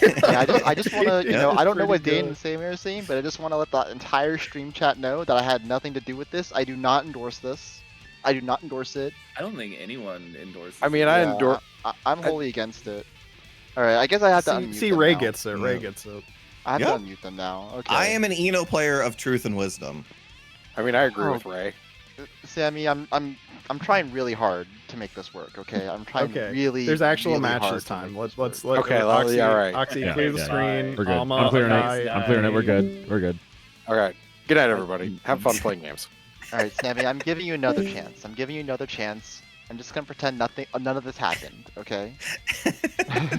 Yeah, I just want to, you Yeah, know, it's I don't know what pretty Dane good. and Samir are saying, but I just want to let the entire stream chat know that I had nothing to do with this. I do not endorse this. I do not endorse it. I don't think anyone endorses. I mean, it. I Yeah, endorse. I'm wholly against it. All right, I guess I have to unmute See, them Ray now. gets it. Ray Yeah. gets it. I have Yeah. to unmute them now. Okay. I am an Eno player of truth and wisdom. I mean, I agree Oh. with Ray. Sammy, I'm trying really hard to make this work. Okay, I'm trying Okay. really. There's actual really match hard this to make time. this Let's work. let Okay, Oxy, yeah, right. Oxy, Yeah, clear the yeah. screen. We're good. Alma, I'm clearing Akai, it. I'm clearing it. We're good. We're good. All right. Good night, everybody. Have fun playing games. All right, Sammy, I'm giving you another chance. I'm giving you another chance. I'm just gonna pretend none of this happened. Okay.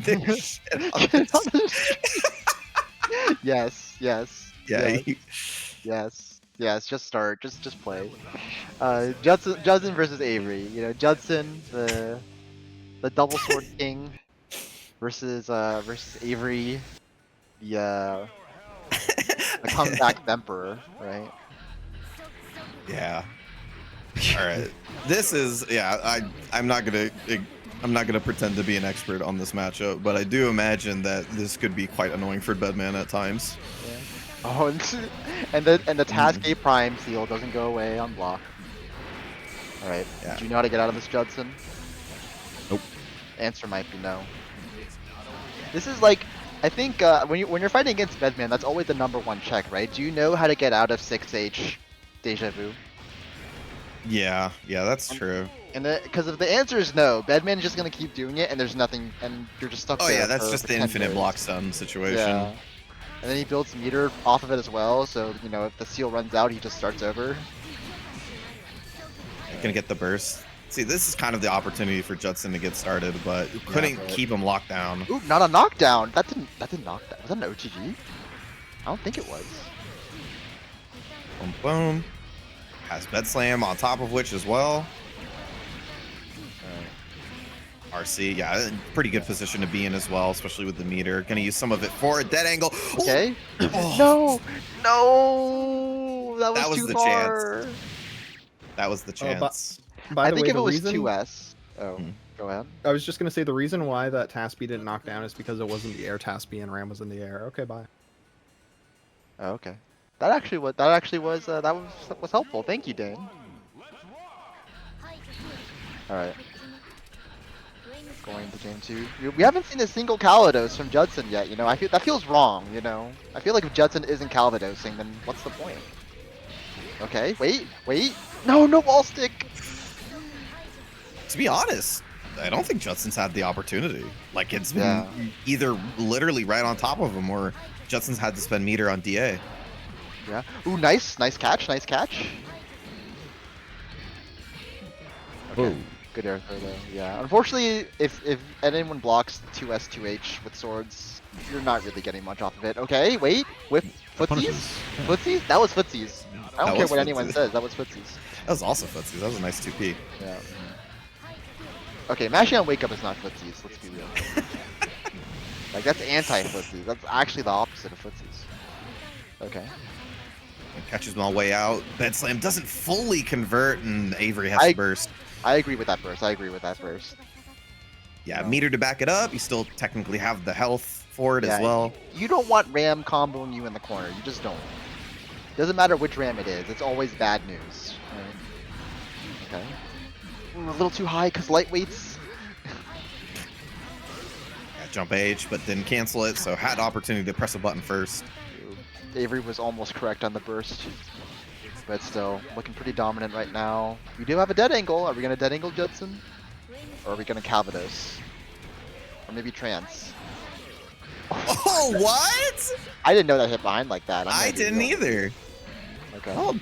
There's shit on Get this. on the stream. Yes. Yeah, Yes. Just start. Just play. Judson versus Avery. You know, Judson, the double sword king, versus Avery, the comeback emperor, right? yeah. All right. This is I'm not gonna pretend to be an expert on this matchup, but I do imagine that this could be quite annoying for Bedman at times. Oh, and the task A prime seal doesn't go away on block. All right. Yeah. Do you know how to get out of this, Judson? Nope. Answer might be no. This is like, I think when you're fighting against Bedman, that's always the #1 check, right? Do you know how to get out of 6H Deja Vu? Yeah, that's true. And because if the answer is no, Bedman's just gonna keep doing it, and there's nothing, and you're just stuck. Oh there yeah, that's for just the 10 infinite days. block stun situation. Yeah. And then he builds meter off of it as well, so you know if the seal runs out, he just starts over. Gonna get the burst. See, this is kind of the opportunity for Judson to get started, but couldn't but- keep him locked down. Ooh, not a knockdown. That didn't knock down. Was that an OTG? I don't think it was. Boom, boom. Has bed slam on top of which as well. RC, yeah, pretty good position to be in as well, especially with the meter. Gonna use some of it for a dead angle. Ooh! Okay. Oh, No, that That was too the far. that was the chance. By I the think way, if the it was reason 2S. Oh, Hmm. go ahead. I was just gonna say the reason why that Taspy didn't knock down is because it wasn't the air Taspy and Ram was in the air. Okay, bye. Oh, okay. That actually was helpful. Thank you, Dane. All right. Going to game 2. We haven't seen a single Calvados from Judson yet. You know, I feel that feels wrong. You know, I feel like if Judson isn't Calvadosing, then what's the point? Okay, wait. No wall stick. To be honest, I don't think Judson's had the opportunity. Like, it's been Yeah. either literally right on top of him or Judson's had to spend meter on DA. Yeah. Ooh, nice catch. Whoa. Good air throw though. Yeah. Unfortunately, if anyone blocks 2S 2H with swords, you're not really getting much off of it. Okay, wait. Whip footsies? Punishes. Footsies? That was footsies. I That don't care was what anyone footsies. says. That was footsies. That was also footsies. That was a nice 2P. Yeah. Okay, mashing on wake up is not footsies. Let's be real. Like that's anti-footsies. That's actually the opposite of footsies. Okay. And catches him all the way out. Bed slam doesn't fully convert, and Avery has I- to burst. I agree with that burst. Yeah, meter to back it up. You still technically have the health for it as Yeah. well. You don't want Ram comboing you in the corner. You just don't. Doesn't matter which Ram it is. It's always bad news. Right? Okay. Ooh, a little too high because lightweights. Yeah, jump H, but didn't cancel it, so had opportunity to press a button first. Avery was almost correct on the burst. But still, looking pretty dominant right now. We do have a dead angle. Are we going to dead angle Judson? Or are we going to Calvados? Or maybe Trance? Oh, what? I didn't know that hit behind like that. I didn't either. Okay. Oh,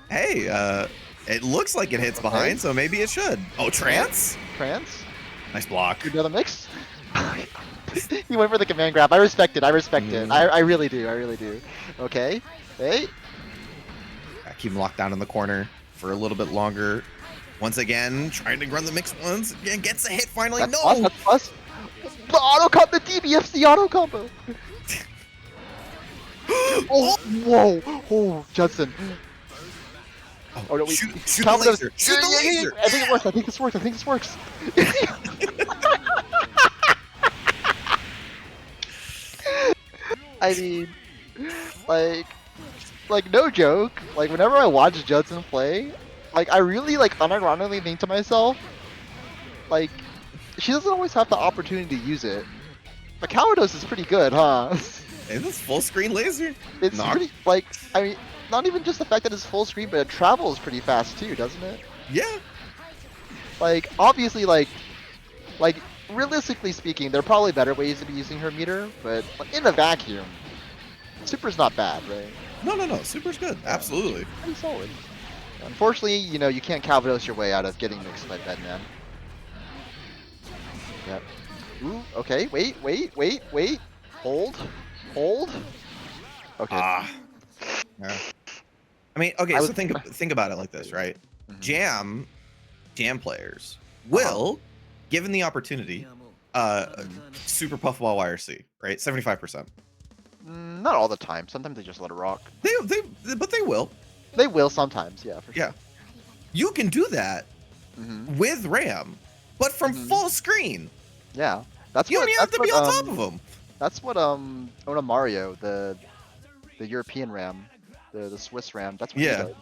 hey, it looks like it hits behind, so maybe it should. Oh, trance? Trance? Nice block. Good another mix? He went for the command grab. I respect it. I really do. Okay. Hey. Yeah, keep him locked down in the corner for a little bit longer. Once again, trying to run the mix once again, gets a hit finally. That's No! plus, that's plus. The auto combo, the DBFC auto combo. Oh, whoa. Oh, Judson. Oh, no, shoot the Calvados. laser! Shoot the Yeah. laser! I think it works. I think this works. I mean, like, no joke. Like, whenever I watch Judson play, like, I really, like, unironically think to myself, like, she doesn't always have the opportunity to use it. But Kawados is pretty good, huh? Is this full screen laser? It's pretty, like, I mean, not even just the fact that it's full screen, but it travels pretty fast too, doesn't it? Yeah. Like, obviously, like, realistically speaking, there are probably better ways to be using her meter, but like, in a vacuum, Super's not bad, right? No. Super's good. Absolutely. Pretty solid. Unfortunately, you know, you can't Calvados your way out of getting mixed by Bedman. Yep. Ooh, okay, wait. Hold. Okay. Yeah. I mean, okay, I so was- think about it like this, right? Mhm. Jam players will, given the opportunity, super puffball YRC, right? 75%. Not all the time. Sometimes they just let it rock. But they will. They will sometimes, yeah, for sure. Yeah. You can do that Mhm. with RAM, but from Mhm. full screen. Yeah. That's You what, don't even have that's to be what, on top of them. That's what Ona Mario, the European RAM, the Swiss RAM. That's what Yeah. he does.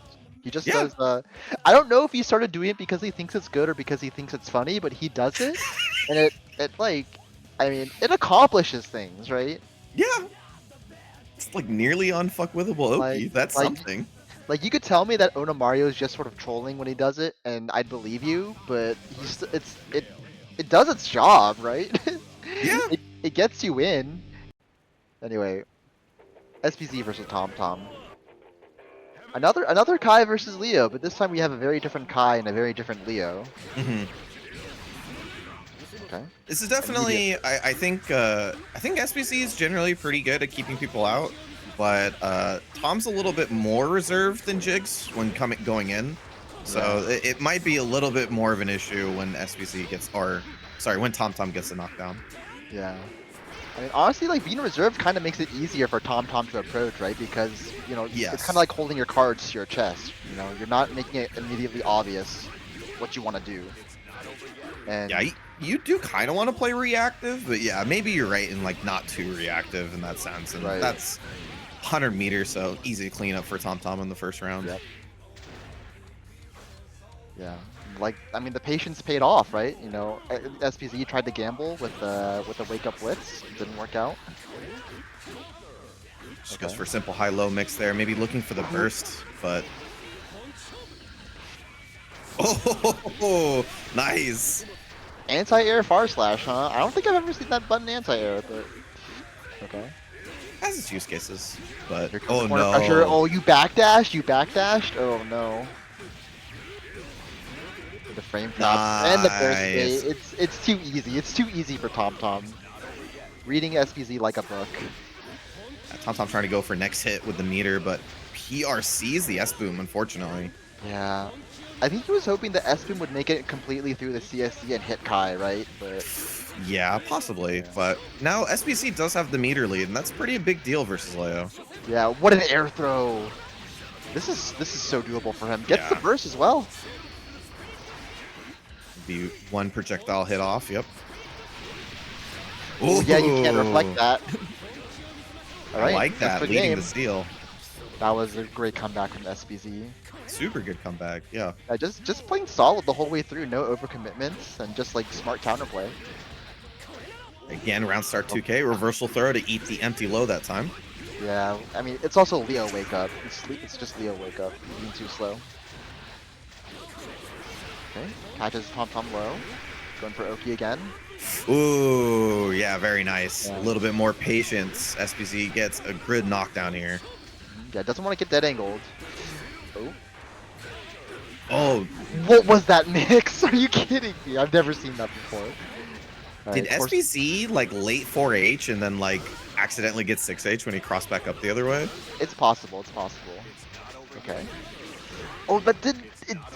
He just Yeah. does. I don't know if he started doing it because he thinks it's good or because he thinks it's funny, but he does it, and it like, I mean, it accomplishes things, right? Yeah. It's like nearly unfuckwithable Oki. Like- That's like- something. Like you could tell me that Ona Mario is just sort of trolling when he does it, and I'd believe you, but it does its job, right? Yeah. It gets you in. Anyway, SPZ versus TomTom. Another Kai versus Leo, but this time we have a very different Kai and a very different Leo. hmm Okay. This is definitely, I think SBC is generally pretty good at keeping people out, but Tom's a little bit more reserved than Jigs when going in, so it might be a little bit more of an issue when SBC gets, when TomTom gets a knockdown. Yeah. I mean, honestly, like being reserved kind of makes it easier for TomTom to approach, right? Because you know, Yes. it's kind of like holding your cards to your chest. You know, you're not making it immediately obvious what you want to do. And Yeah, you do kind of want to play reactive, but yeah, maybe you're right in like not too reactive in that sense, and Right. that's 100 meters, so easy to clean up for TomTom in the first round. Yep. Yeah, like I mean, the patience paid off, right? You know, SPZ tried to gamble with a wake up blitz, didn't work out. Just goes Okay. for simple high-low mix there, maybe looking for the burst, but oh, nice. Anti-air far slash, huh? I don't think I've ever seen that button anti-air, but okay. Has its use cases, but Here comes oh corner no. pressure. Oh, you backdashed? You backdashed? Oh no. The frame drop and the burst Nice. bait. It's too easy. It's too easy for TomTom. Reading SPZ like a book. TomTom trying to go for next hit with the meter, but PRC's the S-boom, unfortunately. Yeah. I think he was hoping the S-boom would make it completely through the CSC and hit Kai, right? But Yeah, possibly, but now SBC does have the meter lead, and that's pretty a big deal versus Leo. yeah, what an air throw. This is so doable for him. Gets the Yeah. burst as well. Be one projectile hit off, yep. Oh yeah, you can't Ooh. reflect that. All I right, like that's that, the leading game. the steal. That was a great comeback from SPZ. Super good comeback, yeah. Just playing solid the whole way through, no overcommitments, and just like smart counterplay. Again, round start 2K, reversal throw to eat the empty low that time. Yeah, I mean it's also Leo wake up. It's just Leo wake up. Being too slow. Okay, catches TomTom low. Going for Oki again. Ooh, yeah, very nice. Yeah. A little bit more patience. SBC gets a grid knockdown here. Yeah, doesn't want to get dead angled. Oh. Oh, What was that mix? Are you kidding me? I've never seen that before. did Alright, of course- SBC like late 4H and then like accidentally get 6H when he crossed back up the other way? It's possible. It's possible. Okay. Oh, but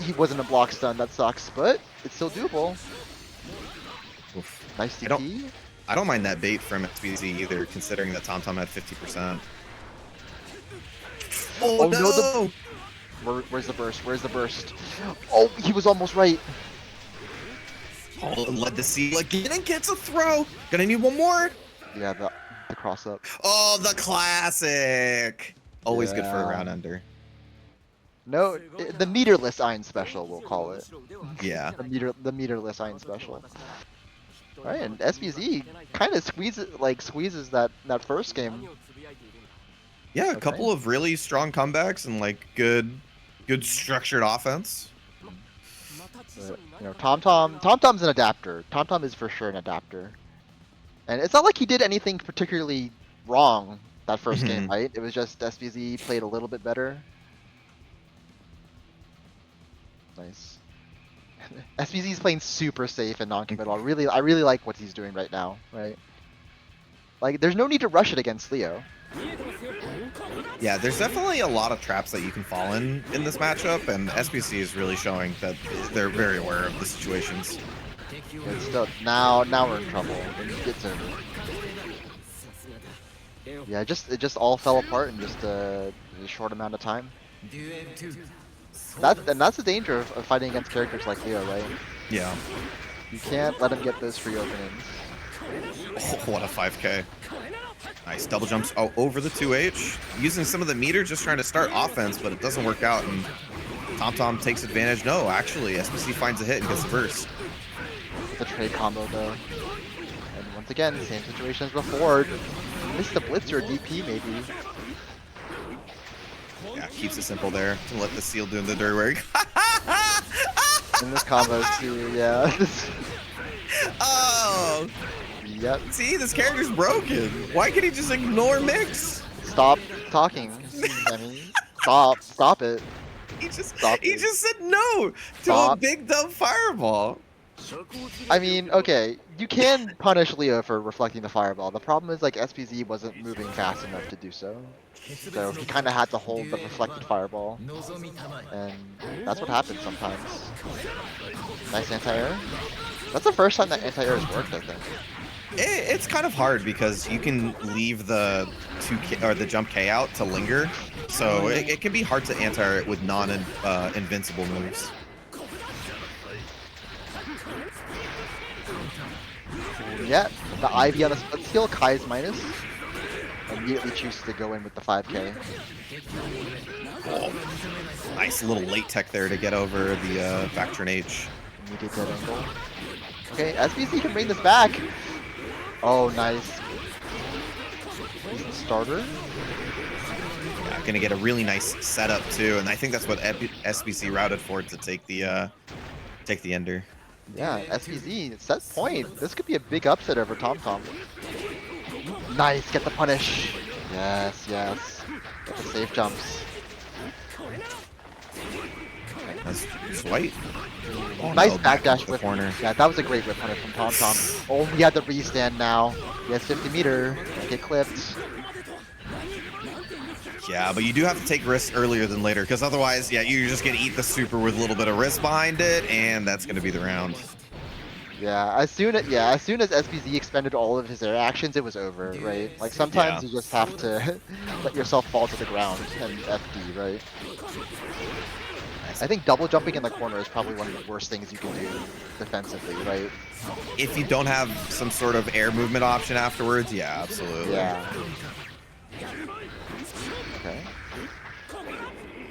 he wasn't a block stun. That sucks, but it's still doable. Oof. Nice I don't- DP. I don't mind that bait from SBC either, considering that TomTom had 50%. Oh, Oh, no, the- Where's the burst? Where's the burst? Oh, he was almost right. Oh, led the seal again and gets a throw. Gonna need one more. Yeah, the cross up. Oh, the classic. Always good for a Yeah. round under. No, the meterless Iron Special, we'll call it. Yeah. The meterless Iron Special. Alright, and SBZ kind of squeezes that first game. Yeah, a Okay. couple of really strong comebacks and like good structured offense. But, you know, TomTom's an adapter. TomTom is for sure an adapter. And it's not like he did anything particularly wrong that first game, right? It was just SBZ played a little bit better. Nice. SBZ is playing super safe and non-committal. I really like what he's doing right now, right? Like, there's no need to rush it against Leo. Yeah, there's definitely a lot of traps that you can fall in this matchup, and SBC is really showing that they're very aware of the situations. But still, now we're in trouble. It's over. Yeah, it just all fell apart in just a short amount of time. That's the danger of fighting against characters like Leo, right? Yeah. You can't let him get those free openings. Oh, what a 5K. Nice double jumps over the 2H. Using some of the meter, just trying to start offense, but it doesn't work out. And TomTom takes advantage. No, actually, SBC finds a hit and gets the burst. The trade combo, though. And once again, same situation as before. Missed the blitz or DP, maybe. Yeah, keeps it simple there to let the seal do the dirty work. In this combo, too, yeah. Oh! Yep. See, this character's broken. Why can't he just ignore Mix? Stop talking. I mean, stop it. He just Stop he it. just said no to a Stop. big dumb fireball. I mean, okay, you can punish Leo for reflecting the fireball. The problem is, like, SPZ wasn't moving fast enough to do so. So he kind of had to hold the reflected fireball. And that's what happens sometimes. Nice anti-air. That's the first time that anti-air has worked, I think. It's kind of hard because you can leave the 2K or the jump K out to linger, so it can be hard to anti it with non-invincible moves. Yeah, the Ivy on a split skill, Kai's minus. Immediately chooses to go in with the 5K. Oh, nice little late tech there to get over the Factorin H. Immediate dead angle. Okay, SBC can bring this back. Oh, nice. Starter. Yeah, gonna get a really nice setup too, and I think that's what SBC routed for to take the ender. Yeah, SBZ, set point. This could be a big upset over TomTom. Nice, get the punish. Yes, yes. Get the safe jumps. That's swipe. Oh, Nice no, back backdash into the with corner. Yeah, that was a great whip punish from TomTom. Oh, he had the restand now. He has 50 meter. Get clipped. Yeah, but you do have to take risks earlier than later, because otherwise, yeah, you're just gonna eat the super with a little bit of risk behind it, and that's gonna be the round. Yeah, as soon as SBZ expended all of his air actions, it was over, right? Like sometimes Yeah. you just have to let yourself fall to the ground and FD, right? I think double jumping in the corner is probably one of the worst things you can do defensively, right? If you don't have some sort of air movement option afterwards, yeah, absolutely. Yeah. Okay.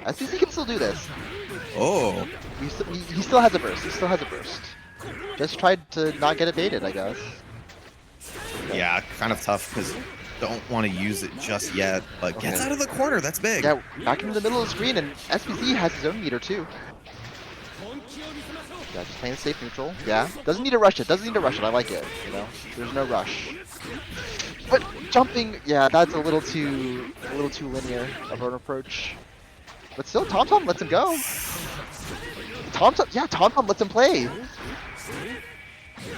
SBZ can still do this. Oh, He still has a burst. He still has a burst. Just tried to not get it baited, I guess. yeah, kind of tough because don't want to use it just yet, but Okay. gets out of the corner. That's big. Yeah, back into the middle of the screen, and SBZ has his own meter too. Yeah, just playing safe neutral. Yeah, doesn't need to rush it. Doesn't need to rush it. I like it. You know, there's no rush. But jumping, yeah, that's a little too linear of an approach. But still, TomTom lets him go. TomTom lets him play.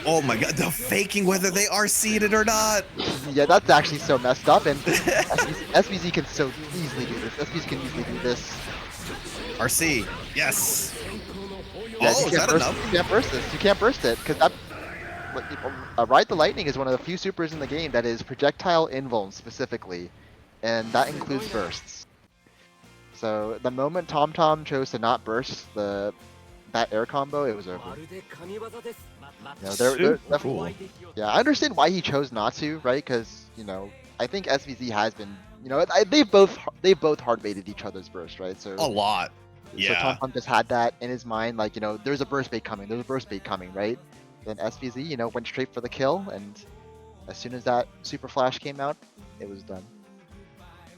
Oh my god, the faking whether they are seated or not. Yeah, that's actually so messed up, and SBZ can so easily do this. SBZ can easily do this. RC, yes. Yeah, Oh, is that enough? You can't burst this. You can't burst it, because that... Ride the Lightning is one of the few supers in the game that is projectile invuln specifically, and that includes bursts. So the moment TomTom chose to not burst that air combo, it was over. You know, Super cool. yeah, I understand why he chose not to, right? Because, you know, I think SVZ has been, you know, they both hard baited each other's burst, right? So A lot. So Yeah. Tom just had that in his mind, like, you know, there's a burst bait coming, right? Then SVZ, you know, went straight for the kill, and as soon as that super flash came out, it was done.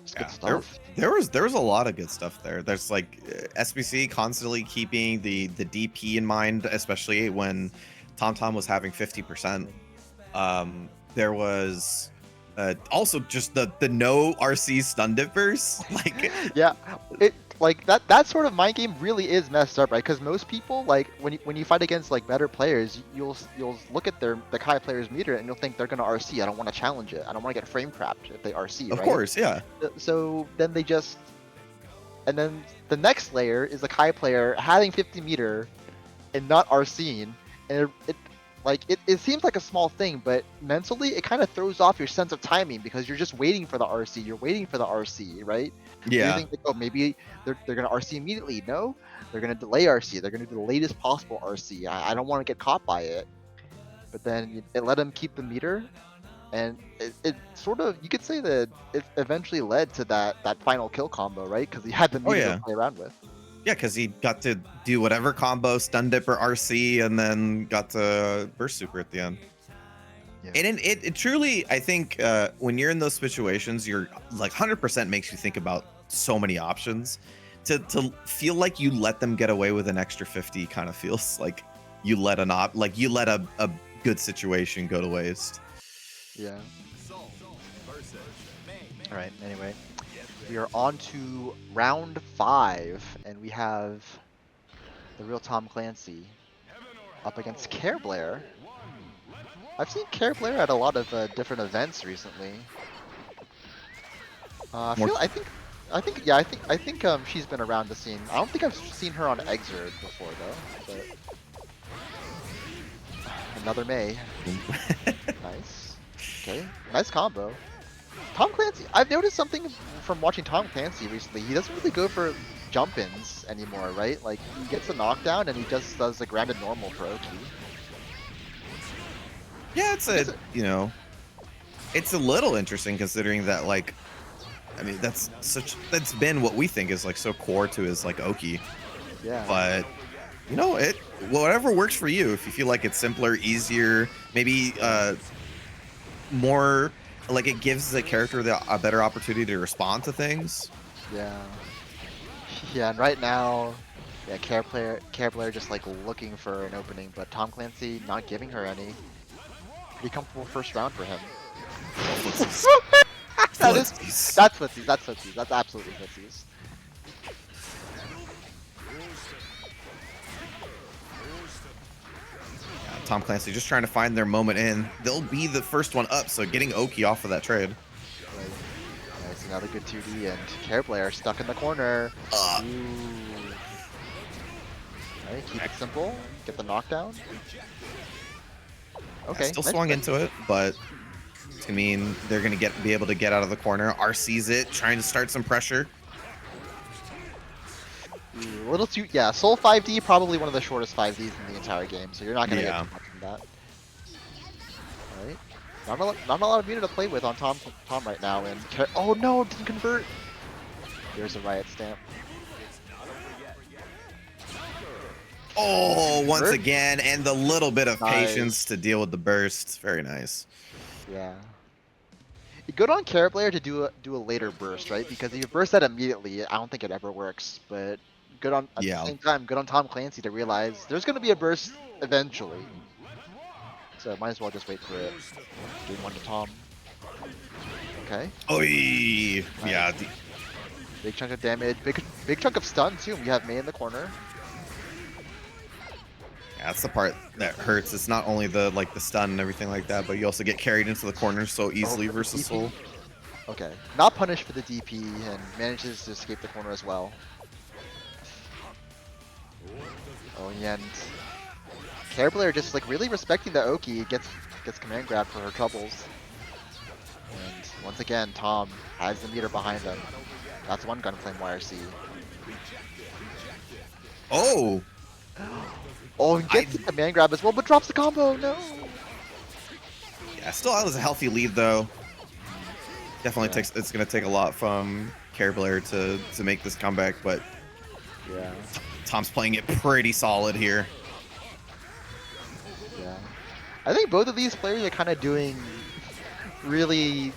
It's good stuff. There was a lot of good stuff there. There's like SBC constantly keeping the DP in mind, especially when TomTom was having 50%. There was also just the no RC stun dip burst. Like Yeah, it like that sort of mind game really is messed up, right? Because most people, like, when you fight against like better players, you'll look at the Kai player's meter and you'll think they're gonna RC. I don't want to challenge it. I don't want to get frame trapped if they RC. Of right? course, yeah. So then they just, and then the next layer is the Kai player having 50 meter and not RCing, and it seems like a small thing, but mentally it kind of throws off your sense of timing because you're just waiting for the RC. You're waiting for the RC, right? Yeah. You think like, oh, maybe they're gonna RC immediately. No, they're gonna delay RC. They're gonna do the latest possible RC. I don't want to get caught by it. But then it let him keep the meter, and it sort of, you could say that it eventually led to that final kill combo, right? Because he had the meter to play around with. Yeah, because he got to do whatever combo, stun dip or RC, and then got to burst super at the end. Yeah. And it truly, I think, when you're in those situations, you're like 100% makes you think about so many options. To feel like you let them get away with an extra 50 kind of feels like you let a good situation go to waste. Yeah. All right. Anyway, we are on to round 5, and we have the real Tom Clancy up against Care Blair. I've seen Care Blair at a lot of different events recently. I think she's been around the scene. I don't think I've seen her on Xrd before though. But another May. Nice. Okay, nice combo. Tom Clancy, I've noticed something from watching Tom Clancy recently. He doesn't really go for jump-ins anymore, right? Like, he gets a knockdown and he just does the grounded normal for Oki. Yeah, it's a little interesting considering that, like, I mean, that's been what we think is like so core to his like Oki. Yeah. But you know, whatever works for you. If you feel like it's simpler, easier, maybe more like it gives the character a better opportunity to respond to things. Yeah. Yeah, and right now, yeah, Care Blair just like looking for an opening, but Tom Clancy not giving her any. Pretty comfortable first round for him. That's footsies. That's absolutely footsies. Yeah, Tom Clancy just trying to find their moment in. They'll be the first one up, so getting Oki off of that trade. Right. Nice, another good 2D, and Care Blair stuck in the corner. Alright, keep it simple. Get the knockdown. Okay. Yeah, still swung into it, but it's gonna mean they're gonna be able to get out of the corner. RC's it, trying to start some pressure. A little too, yeah. Soul 5D, probably one of the shortest 5Ds in the entire game, so you're not gonna get too much from that. Alright, not a lot of meter to play with on Tom right now, and oh no, didn't convert. There's a riot stamp. Oh, once again, and the little bit of patience to deal with the burst. Very nice. Yeah. Good on Care Blair to do a later burst, right? Because if you burst that immediately, I don't think it ever works. But good on at the same time, good on Tom Clancy to realize there's going to be a burst eventually. So might as well just wait for it. Game 1 to Tom. Okay. Oy! Nice. Yeah. Big chunk of damage. Big chunk of stun too. We have May in the corner. That's the part that hurts. It's not only the stun and everything like that, but you also get carried into the corner so easily versus Soul. Okay, not punished for the DP and manages to escape the corner as well. Oh, and Care Blair just like really respecting the Oki, gets command grab for her troubles. And once again, Tom has the meter behind him. That's one Gunflame YRC. Oh! Oh, and gets the command grab as well, but drops the combo. No. Yeah, still has a healthy lead though. Definitely takes. It's gonna take a lot from Care Blair to make this comeback, but Yeah. Tom's playing it pretty solid here. Yeah. I think both of these players are kind of doing really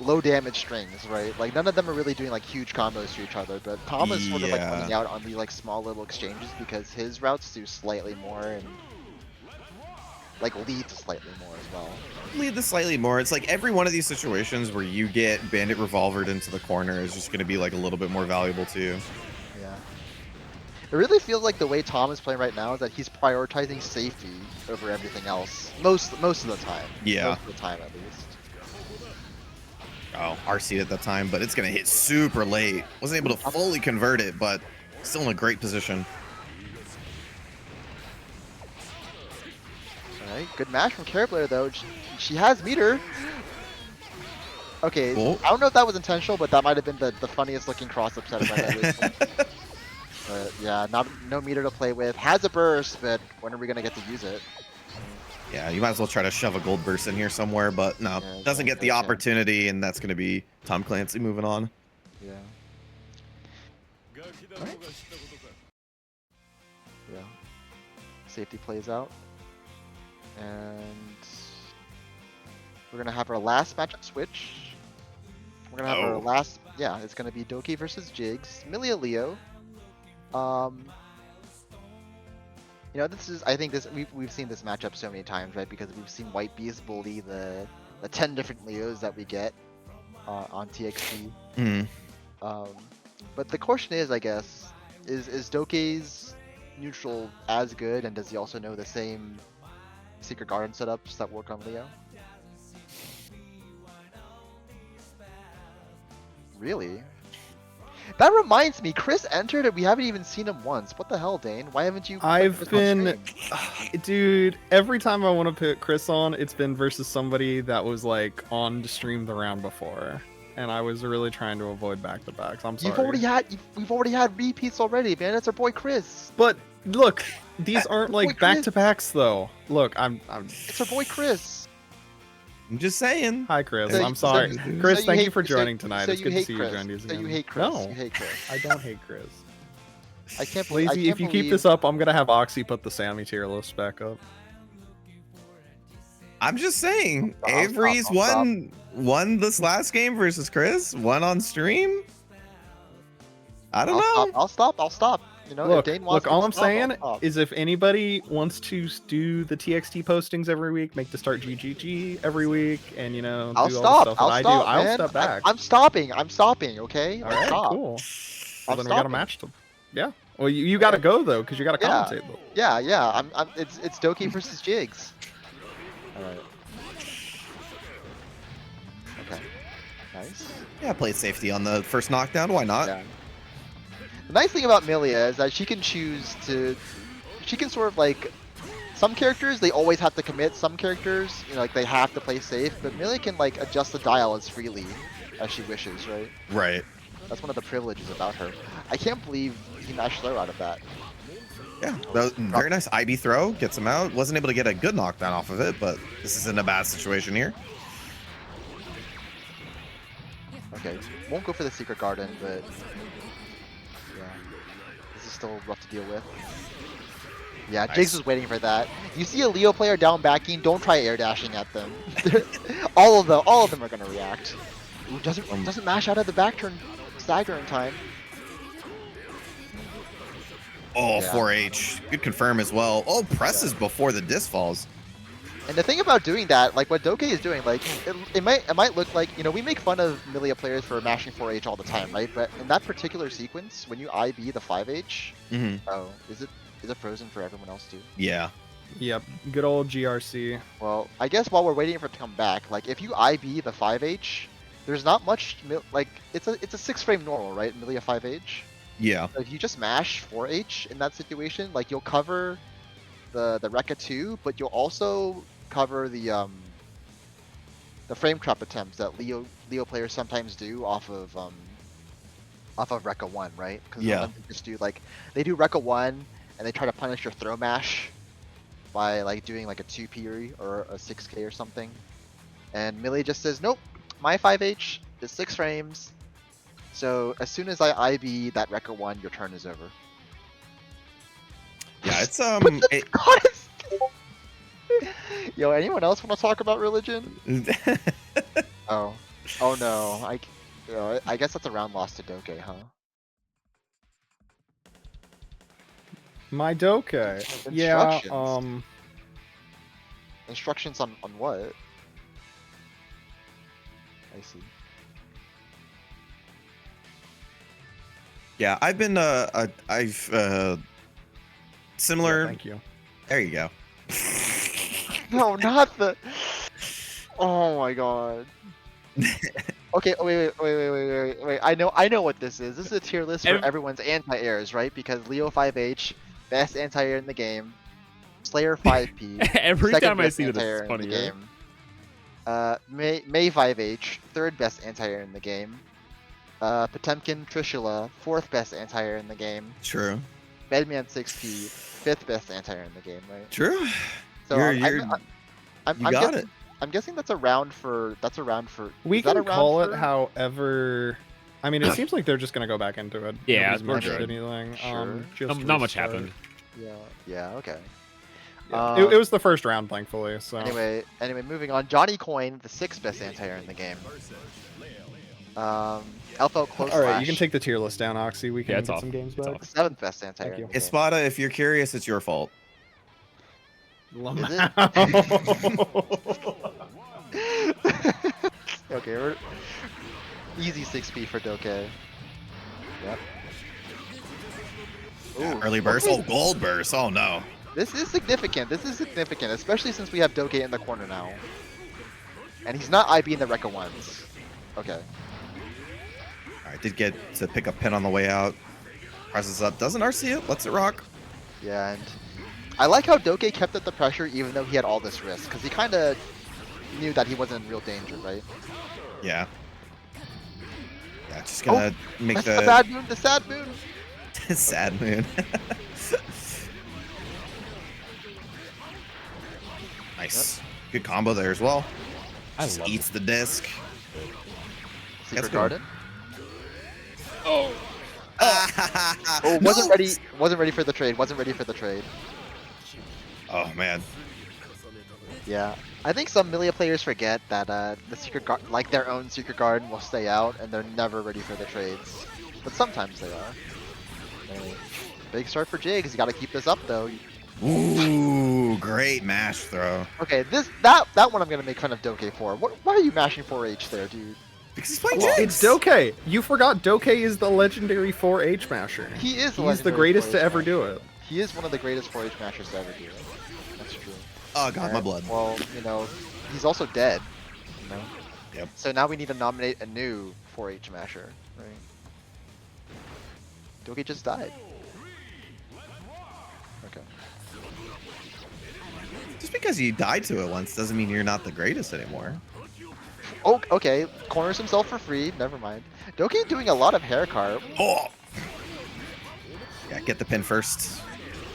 low damage strings, right? Like none of them are really doing like huge combos to each other, but Tom is sort of like Yeah. winning out on the like small little exchanges because his routes do slightly more and like lead to slightly more as well. Lead this slightly more. It's like every one of these situations where you get Bandit revolvered into the corner is just gonna be like a little bit more valuable too. Yeah. It really feels like the way Tom is playing right now is that he's prioritizing safety over everything else. Most of the time. Yeah. Most of the time at least. Oh, RC'd at that time, but it's gonna hit super late. Wasn't able to fully convert it, but still in a great position. Alright, good match from Care Blair though. She has meter. Okay, Cool. I don't know if that was intentional, but that might have been the funniest looking cross upset I've ever seen. But yeah, no meter to play with. Has a burst, but when are we gonna get to use it? Yeah, you might as well try to shove a gold burst in here somewhere, but no, Yeah, doesn't get the okay. opportunity, and that's gonna be Tom Clancy moving on. Yeah. Yeah. Safety plays out. And we're gonna have our last matchup switch. We're gonna have our last, yeah, it's gonna be Doki versus Jigs, Milia Leo. You know, I think we've seen this matchup so many times, right? Because we've seen White Beast bully the 10 different Leos that we get on TXT. But the question is, I guess, is Doke's neutral as good, and does he also know the same Secret Garden setups that work on Leo? Really? That reminds me, Chris entered and we haven't even seen him once. What the hell, Dane? Why haven't you? I've been, dude, every time I want to put Chris on, it's been versus somebody that was like on to stream the round before. And I was really trying to avoid back-to-backs. I'm sorry. We've already had repeats already, man. That's our boy Chris. But look, these aren't like back-to-backs though. Look, It's our boy Chris. I'm just saying. Hi, Chris. So I'm sorry. Chris, so thank hate- you for so- joining tonight. so It's you good to hate see Chris. you, Grandies. So you hate Chris. No, You hate Chris. I don't hate Chris. I can't believe. Lazy, if you keep this up, I'm gonna have Oxy put the Sammy tier list back up. I'm just saying. I'll Avery's stop. won this last game versus Chris. Won on stream. I don't know. I'll stop. You know, Look, if Dane wants look. All to I'm stop, saying I'll stop. is, if anybody wants to do the TXT postings every week, make the start GGG every week, and do I'll all stop. the stuff that I'll I stop, do, I'll man. step back. I'm stopping. Okay. All Like, right, stop. cool. I'm Well, then we gotta stopping. match them. Yeah. Well, you gotta go though, because you gotta Yeah. commentate though. Yeah. It's Doki versus Jigs. All right. Okay. Nice. Yeah, played safety on the first knockdown. Why not? Yeah. The nice thing about Milia is that she can choose to. She can sort of like. Some characters they always have to commit. Some characters, like they have to play safe. But Milia can like adjust the dial as freely as she wishes, right? Right. That's one of the privileges about her. I can't believe he mashed throw out of that. Yeah. That was very nice. IB throw gets him out. Wasn't able to get a good knockdown off of it, but this isn't a bad situation here. Okay, won't go for the Secret Garden, but yeah, this is still rough to deal with. Yeah, Nice. Jigs was waiting for that. You see a Leo player down backing, don't try air dashing at them. all of them are gonna react. Ooh, doesn't mash out of the back turn stagger in time. Oh, Yeah. 4H. Good confirm as well. Oh, presses before the disc falls. And the thing about doing that, like what Doke is doing, like it might look like, we make fun of Milia players for mashing 4H all the time, right? But in that particular sequence, when you IB the 5H, oh, is it frozen for everyone else too? Yeah. Yep. Good old GRC. Well, I guess while we're waiting for it to come back, like if you IB the 5H, there's not much like it's a 6-frame normal, right? Milia 5H. Yeah. So if you just mash 4H in that situation, like you'll cover the Rekka 2, but you'll also cover the frame trap attempts that Leo players sometimes do off of Rekka 1, right? Because Yeah. they just do they do Rekka 1 and they try to punish your throw mash by like doing like a 2P or a 6K or something. And Millie just says, nope, my 5H, is 6 frames. So as soon as I IB that record 1, your turn is over. Yeah, it's Yo, anyone else want to talk about religion? Oh no, I guess that's a round lost to Doke, huh? My Doke. Yeah. Instructions. Instructions on what? I see. Yeah, I've been similar. Yeah, thank you. There you go. No, not the. Oh my god. Okay, wait. I know what this is. This is a tier list for everyone's anti-airs, right? Because Leo 5H, best anti-air in the game. Slayer 5P. Every second time I best see this, anti-air it's in funny. the Right? game. May 5H, third best anti-air in the game. Potemkin Trishula, fourth best anti-air in the game. True. Bedman 6P, fifth best anti-air in the game, right? True. So You got it. I'm guessing that's a round for. We is that a can round call for- it however. I mean, it seems like they're just gonna go back into it. Yeah, Nobody's we're mentioned good. anything. Sure. Just Not much restart. happened. Yeah. Okay. Yeah. It was the first round, thankfully. So Anyway, moving on. Johnny Coin, the sixth best anti-air in the game. Elfo Close all right, Slash, you can take the tier list down, Oxy. We can Yeah, it's get off. some games It's back. off. seventh best anti-air. Thank you. in the game. Espada, if you're curious, it's your fault. Okay, we're easy 6P for Doke. Yep. Ooh, Early burst. Oh, gold burst. Oh no. This is significant. Especially since we have Doke in the corner now. And he's not IB in the Rekka ones. Okay. All right, did get to pick a pin on the way out. Presses up. Doesn't RC it. Lets it rock. Yeah, and I like how Doke kept up the pressure even though he had all this risk. Because he kind of knew that he wasn't in real danger, right? Yeah. Yeah, just gonna make That's the bad moon, the sad moon. sad moon. Nice. Good combo there as well. I Just love eats the disc. Secret good. Garden. Oh, Wasn't no! ready. Wasn't ready for the trade. Oh man. Yeah, I think some Melee players forget that like their own Secret Garden will stay out and they're never ready for the trades. But sometimes they are. Anyway, big start for Jigs. You got to keep this up though. Ooh, great mash throw. Okay, that one I'm gonna make fun of Doke for. Why are you mashing 4H there, dude? Because he's playing Well, Jigs. it's Doke. You forgot Doke is the legendary 4H masher. He is. He's the legendary greatest 4H to ever masher. do it. He is one of the greatest 4H mashers to ever do it. That's true. Oh god, my Alright, blood. Well, he's also dead. Yep. So now we need to nominate a new 4H masher, right? Doke just died. Okay. Just because you died to it once doesn't mean you're not the greatest anymore. Oh, okay. Corners himself for free. Never mind. Doke doing a lot of hair carp. Oh. Yeah, get the pin first.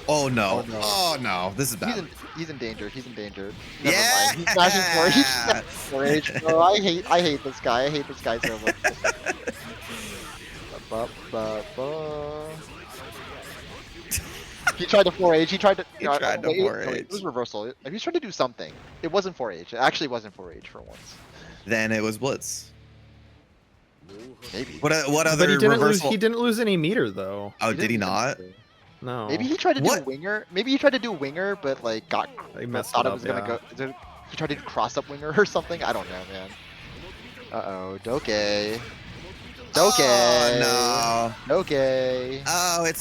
Oh no. Oh, no. Oh no. This is bad. He's in danger. Never Yeah! mind. He's smashing 4H. Oh, I hate this guy. I hate this guy so much. He tried to 4H. He tried to. He tried to 4H. It was reversal. He tried to do something. It wasn't 4H. It actually wasn't 4H for once. Then it was Blitz. Maybe. What But other he didn't reversal? he didn't lose any meter though. Oh, did he not? No. Maybe he tried to What? do winger. Maybe he tried to do winger, but like They messed thought it it was up, gonna yeah. go. He tried to do cross up winger or something. I don't know, man. Uh-oh, Doke. Oh no. Doke. Oh, it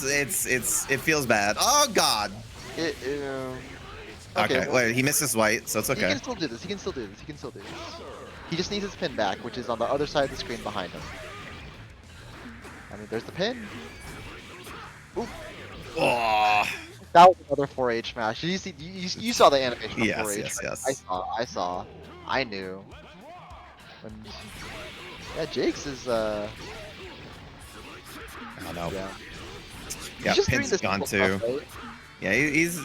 feels bad. Oh god. Okay, well, wait, he missed his white, so it's He okay. can still do this. He just needs his pin back, which is on the other side of the screen behind him. I mean, there's the pin. Ooh, Oh. that was another 4H smash. You saw the animation of Yes, 4H. yes, right? yes. I saw. I knew. And, yeah, Jake's is I don't know. yeah. Yeah, He's just doing pin's this gone simple too. stuff, right? Yeah, he's.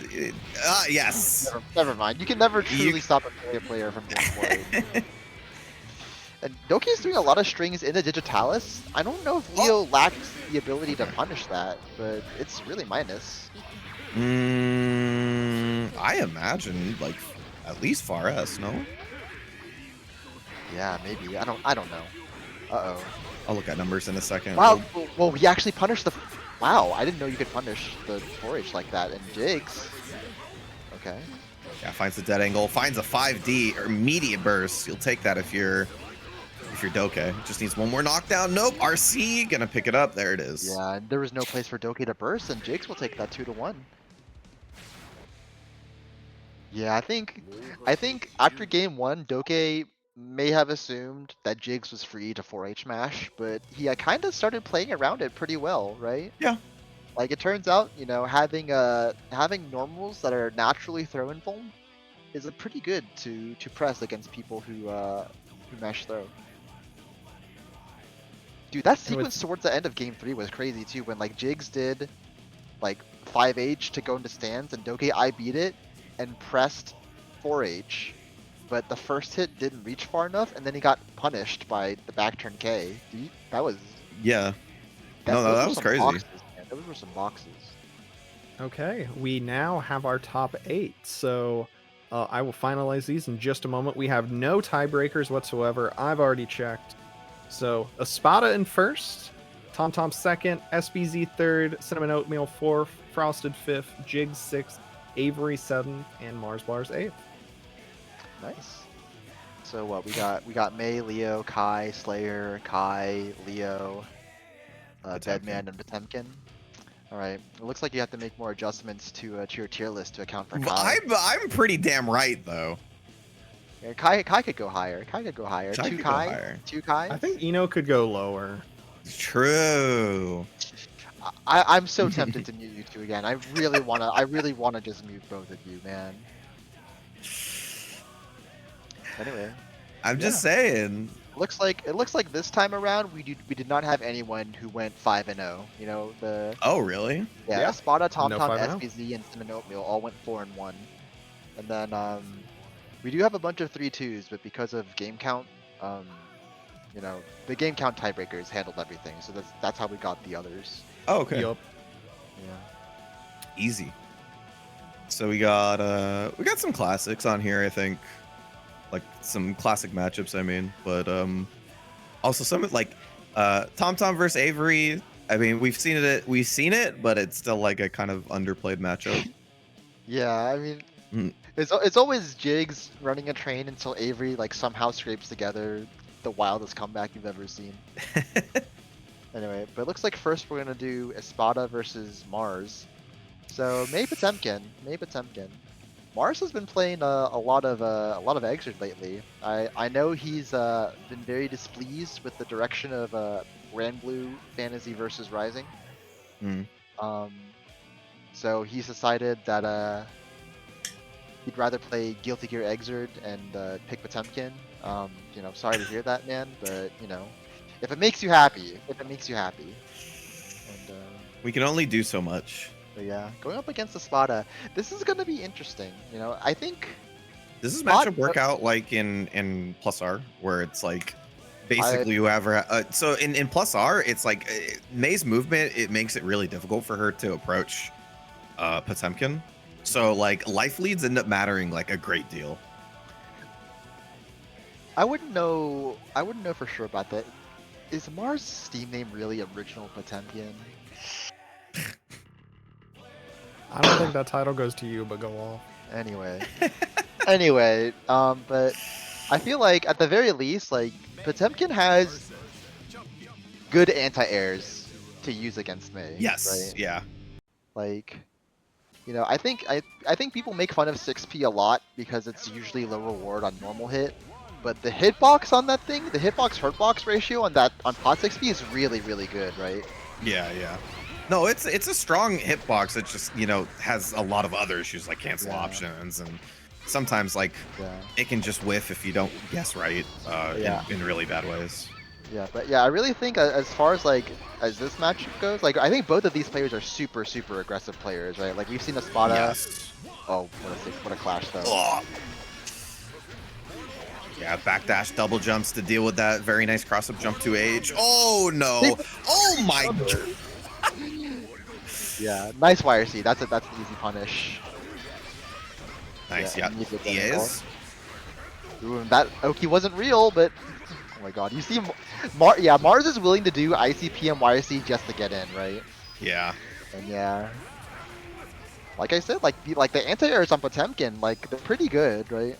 Yes. Never mind. You can never truly stop a player from doing 4H. And Doki's doing a lot of strings in the Digitalis. I don't know if Leo lacks the ability to punish that, but it's really minus. I imagine like at least far S, no? Yeah, maybe. I don't know. Uh-oh. I'll look at numbers in a second. Wow, well, he actually punished the... Wow, I didn't know you could punish the 4H like that in Jigs. Okay. Yeah, finds the dead angle, finds a 5D or immediate burst. You'll take that if you're Doke. Just needs one more knockdown. Nope, RC gonna pick it up. There it is. Yeah, and there was no place for Doke to burst, and Jigs will take that 2-1. Yeah, I think after game 1, Doke may have assumed that Jigs was free to 4H mash, but he kind of started playing around it pretty well, right? Yeah. Like it turns out, you know, having normals that are naturally throw-in foam is a pretty good to press against people who mash throw. Dude, that sequence towards the end of game 3 was crazy too, when like Jigs did like 5H to go into stands and Doke I beat it and pressed 4H, but the first hit didn't reach far enough, and then he got punished by the back turn K. That was... Yeah. That was crazy. Boxes, man. Those were some boxes. Okay, we now have our top 8, so I will finalize these in just a moment. We have no tiebreakers whatsoever. I've already checked. So, Espada in first, TomTom second, SBZ third, Cinnamon Oatmeal fourth, Frosted fifth, Jigs sixth, Avery seventh, and Mars Bars eighth. Nice. So what we got May, Leo, Kai, Slayer, Kai, Leo, Deadman, and Potemkin. All right. It looks like you have to make more adjustments to your tier list to account for Kai. I'm pretty damn right though. Yeah, Kai could go higher. Kai could go higher. Kai Two could go Kai. higher. Two Kai. I think Eno could go lower. True. I'm so tempted to mute you two again. I really wanna just mute both of you, man. Anyway. I'm just saying. It looks like this time around we did not have anyone who went 5-0. You know the. Oh really? Yeah. Yeah. Espada, TomTom, No 5-0. SBZ, and Cinnamon Oatmeal all went 4-1. And then we do have a bunch of 3-2s, but because of game count, you know, the game count tiebreakers handled everything. So that's how we got the others. Oh, okay. Yup. Yeah. Easy. So we got some classics on here, I think. Like some classic matchups, I mean, but also some like TomTom versus Avery. I mean, we've seen it, but it's still like a kind of underplayed matchup. Yeah, I mean, it's always Jigs running a train until Avery like somehow scrapes together the wildest comeback you've ever seen. Anyway, but it looks like first we're gonna do Espada versus Mars. So May Potemkin. Mars has been playing a lot of Xrd lately. I know he's been very displeased with the direction of Granblue Fantasy versus Rising. So he's decided that he'd rather play Guilty Gear Xrd and pick Potemkin. You know, sorry to hear that, man, but you know, if it makes you happy. And We can only do so much. but yeah, going up against Espada, this is gonna be interesting. You know, I think Does this matchup work out like in Plus R, where it's like basically whoever? So in Plus R, it's like May's movement. It makes it really difficult for her to approach Potemkin. So like life leads end up mattering like a great deal. I wouldn't know for sure about that. Is Mars' Steam name really Original Potemkin? I don't think that title goes to you, but go off. Anyway, but I feel like at the very least, like Potemkin has good anti-airs to use against me. Yes. Right? Yeah. Like, you know, I think people make fun of 6P a lot because it's usually low reward on normal hit, but the hitbox on that thing, the hitbox hurtbox ratio on pot 6P is really good, right? Yeah. No, it's a strong hitbox. It just, you know, has a lot of other issues like cancel options, and sometimes like it can just whiff if you don't guess right in really bad ways. Yeah, but yeah, I really think as far as like as this matchup goes, like I think both of these players are super aggressive players, right? Like we've seen Espada. Yes. Oh, what a clash though. Oh. Yeah, backdash double jumps to deal with that very nice cross-up jump to H. Oh no! Oh my god! Yeah, nice YRC. That's an easy punish. Nice, Yeah, yeah. immediate He technical. is. Ooh, and that Oki wasn't real, but oh my god, you see, Mars is willing to do ICP and YRC just to get in, right? Yeah. And yeah, like I said, like the anti-airs on Potemkin, like they're pretty good, right?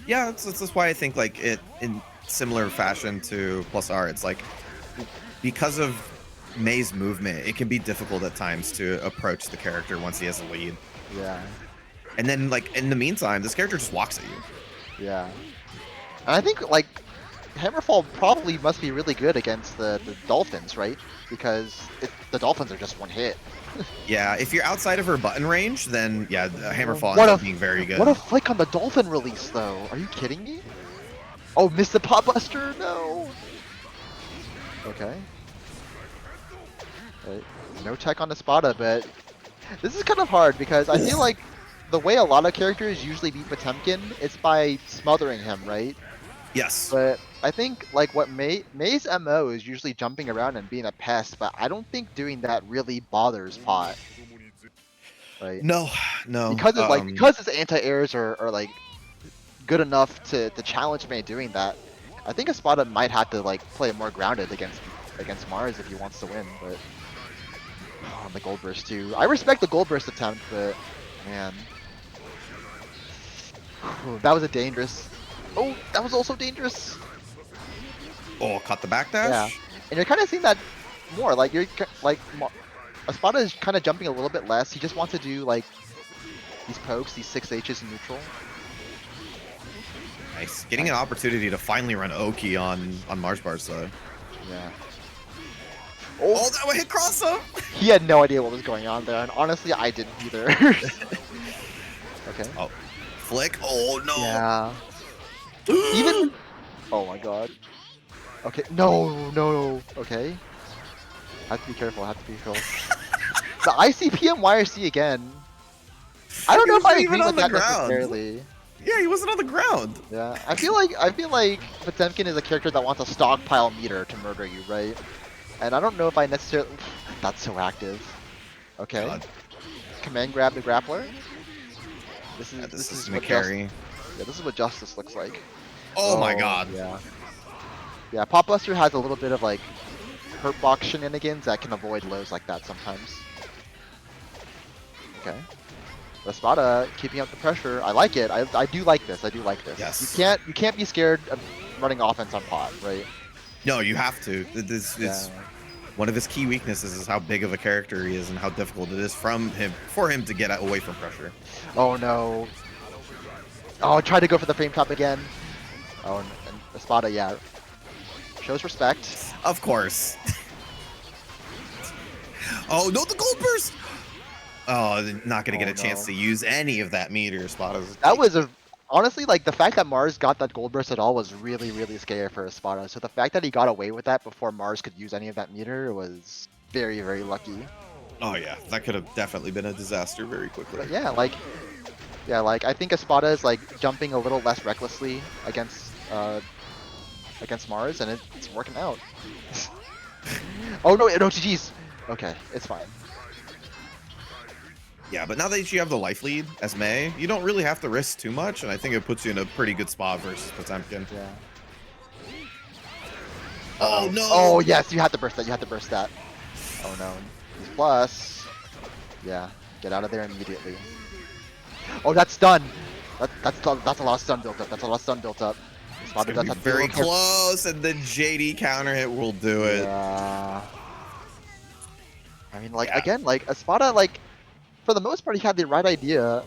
Yeah, that's why I think like it in similar fashion to Plus R. It's like because of May's movement, it can be difficult at times to approach the character once he has a lead. Yeah, And then like in the meantime, this character just walks at you. yeah. And I think like Hammerfall probably must be really good against the Dolphins, right? Because the Dolphins are just one hit. Yeah, if you're outside of her button range, then yeah, the Hammerfall What ends a- up being very good. What a flick on the Dolphin release, though. Are you kidding me? Oh, missed the Pop Buster? No. Okay. No tech on Espada, but this is kind of hard because I feel like the way a lot of characters usually beat Potemkin is by smothering him, right? Yes. But I think like what May's MO is usually jumping around and being a pest, but I don't think doing that really bothers Pot. Right? No, no. Because it's because his anti-airs are like good enough to challenge May doing that. I think Espada might have to like play more grounded against Mars if he wants to win, but the gold burst too. I respect the gold burst attempt, but man. That was a dangerous. Oh, that was also dangerous. Oh, caught the backdash. Yeah, and you're kind of seeing that more. Like you're like Espada is kind of jumping a little bit less. He just wants to do like these pokes, these 6Hs in neutral. Nice. Getting an opportunity to finally run Oki on Mars bars though. Yeah. Oh, that would hit cross up. He had no idea what was going on there, and honestly, I didn't either. Okay. Oh, flick. Oh no. Yeah. Even. Oh my god. Okay. No. Okay. Have to be careful. Have to be careful. The ICP and YRC again. I don't know if I agree with that necessarily. Yeah, he wasn't on the ground. Yeah. I feel like Potemkin is a character that wants a stockpile meter to murder you, right? And I don't know if I necessarily. That's so active. Okay. God. Command grab the grappler. This is what carry. this is what justice looks like. Oh my god. Yeah. Yeah, Pop Buster has a little bit of like hurt box shenanigans that can avoid lows like that sometimes. Okay. Espada keeping up the pressure. I like it. I do like this. I do like this. Yes. You can't be scared of running offense on Pot, right? No, you have to. This is one of his key weaknesses is how big of a character he is and how difficult it is for him to get away from pressure. Oh no. Oh, try to go for the frame trap again. Oh, and Espada, yeah. Shows respect. Of course. Oh no, the gold burst! Oh, not gonna get a chance to use any of that meter Espada. That was honestly, like, the fact that Mars got that gold burst at all was really, really scary for Espada. So the fact that he got away with that before Mars could use any of that meter was very, very lucky. Oh yeah, that could have definitely been a disaster very quickly. But yeah, like I think Espada is like jumping a little less recklessly against Mars, and it's working out. Oh no, GG's. Okay, it's fine. Yeah, but now that you have the life lead as May, you don't really have to risk too much, and I think it puts you in a pretty good spot versus Potemkin. Yeah. Oh no! Oh yes, you have to burst that. You have to burst that. Oh no. He's plus. Yeah. Get out of there immediately. Oh, that's stun. That's a lot of stun built up. That's a lot of stun built up. It's gonna be very close, and the JD counter hit will do it. Yeah. I mean, like again, like Espada, like for the most part, he had the right idea.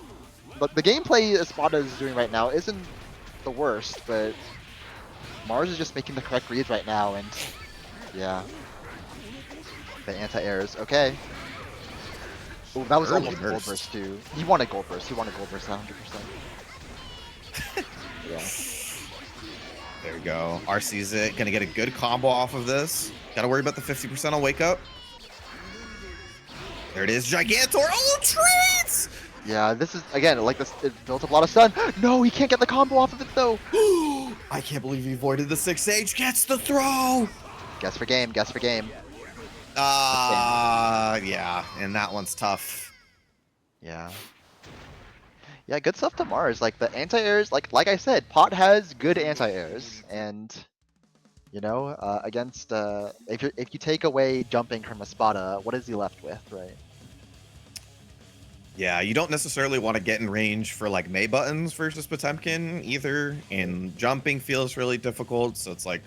But the gameplay Espada is doing right now isn't the worst, but Mars is just making the correct reads right now, and yeah, the anti-airs. Okay. Oh, that was almost a gold burst too. He wanted gold burst. He wanted gold burst 100%. Yeah. There we go. RC's it. Gonna get a good combo off of this. Gotta worry about the 50% on wake up. There it is. Gigantor. Oh, trades! Yeah, this is, again, like this, it built up a lot of stun. No, he can't get the combo off of it though. I can't believe he avoided the 6H. Gets the throw. Guess for game. Guess for game. Yeah, and that one's tough. Yeah. Yeah, good stuff to Mars. Like the anti-airs, like I said, Pot has good anti-airs, and you know, against if you take away jumping from Espada, what is he left with, right? Yeah, you don't necessarily want to get in range for like Mei buttons versus Potemkin either, and jumping feels really difficult, so it's like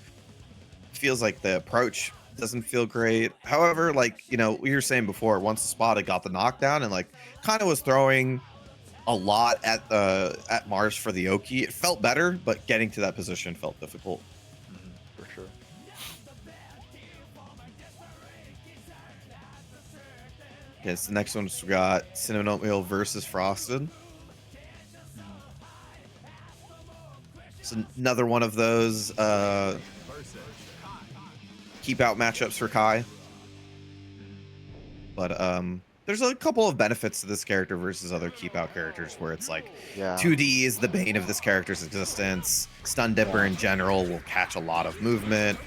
feels like the approach doesn't feel great. However, like, you know, we were saying before, once Espada got the knockdown and like kind of was throwing a lot at Mars for the Oki, it felt better, but getting to that position felt difficult. For sure. Okay, so the next one's we got Cinnamon Oatmeal versus Frosted. It's another one of those keep out matchups for Kai. But there's a couple of benefits to this character versus other keep out characters where it's like 2D is the bane of this character's existence. Stun Dipper in general will catch a lot of movement.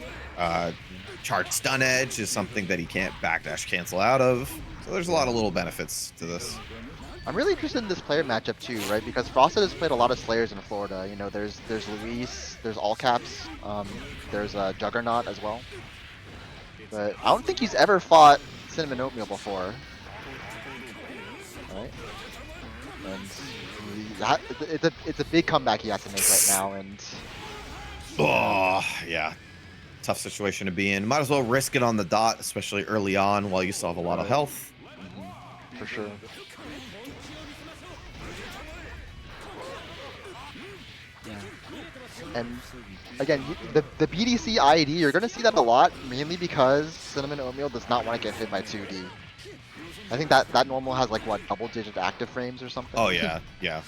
Charged Stun Edge is something that he can't backdash cancel out of. So there's a lot of little benefits to this. I'm really interested in this player matchup too, right? Because Frosted has played a lot of Slayers in Florida. You know, there's Luis, there's All Caps, there's Juggernaut as well. But I don't think he's ever fought Cinnamon Oatmeal before. Right? And it's a big comeback he has to make right now, and oh yeah, tough situation to be in. Might as well risk it on the dot, especially early on while you still have a lot of health. For sure. Yeah. And again, the BDC IED, you're going to see that a lot, mainly because Cinnamon Oatmeal does not want to get hit by 2D. I think that normal has like, what, double-digit active frames or something? Oh yeah, yeah.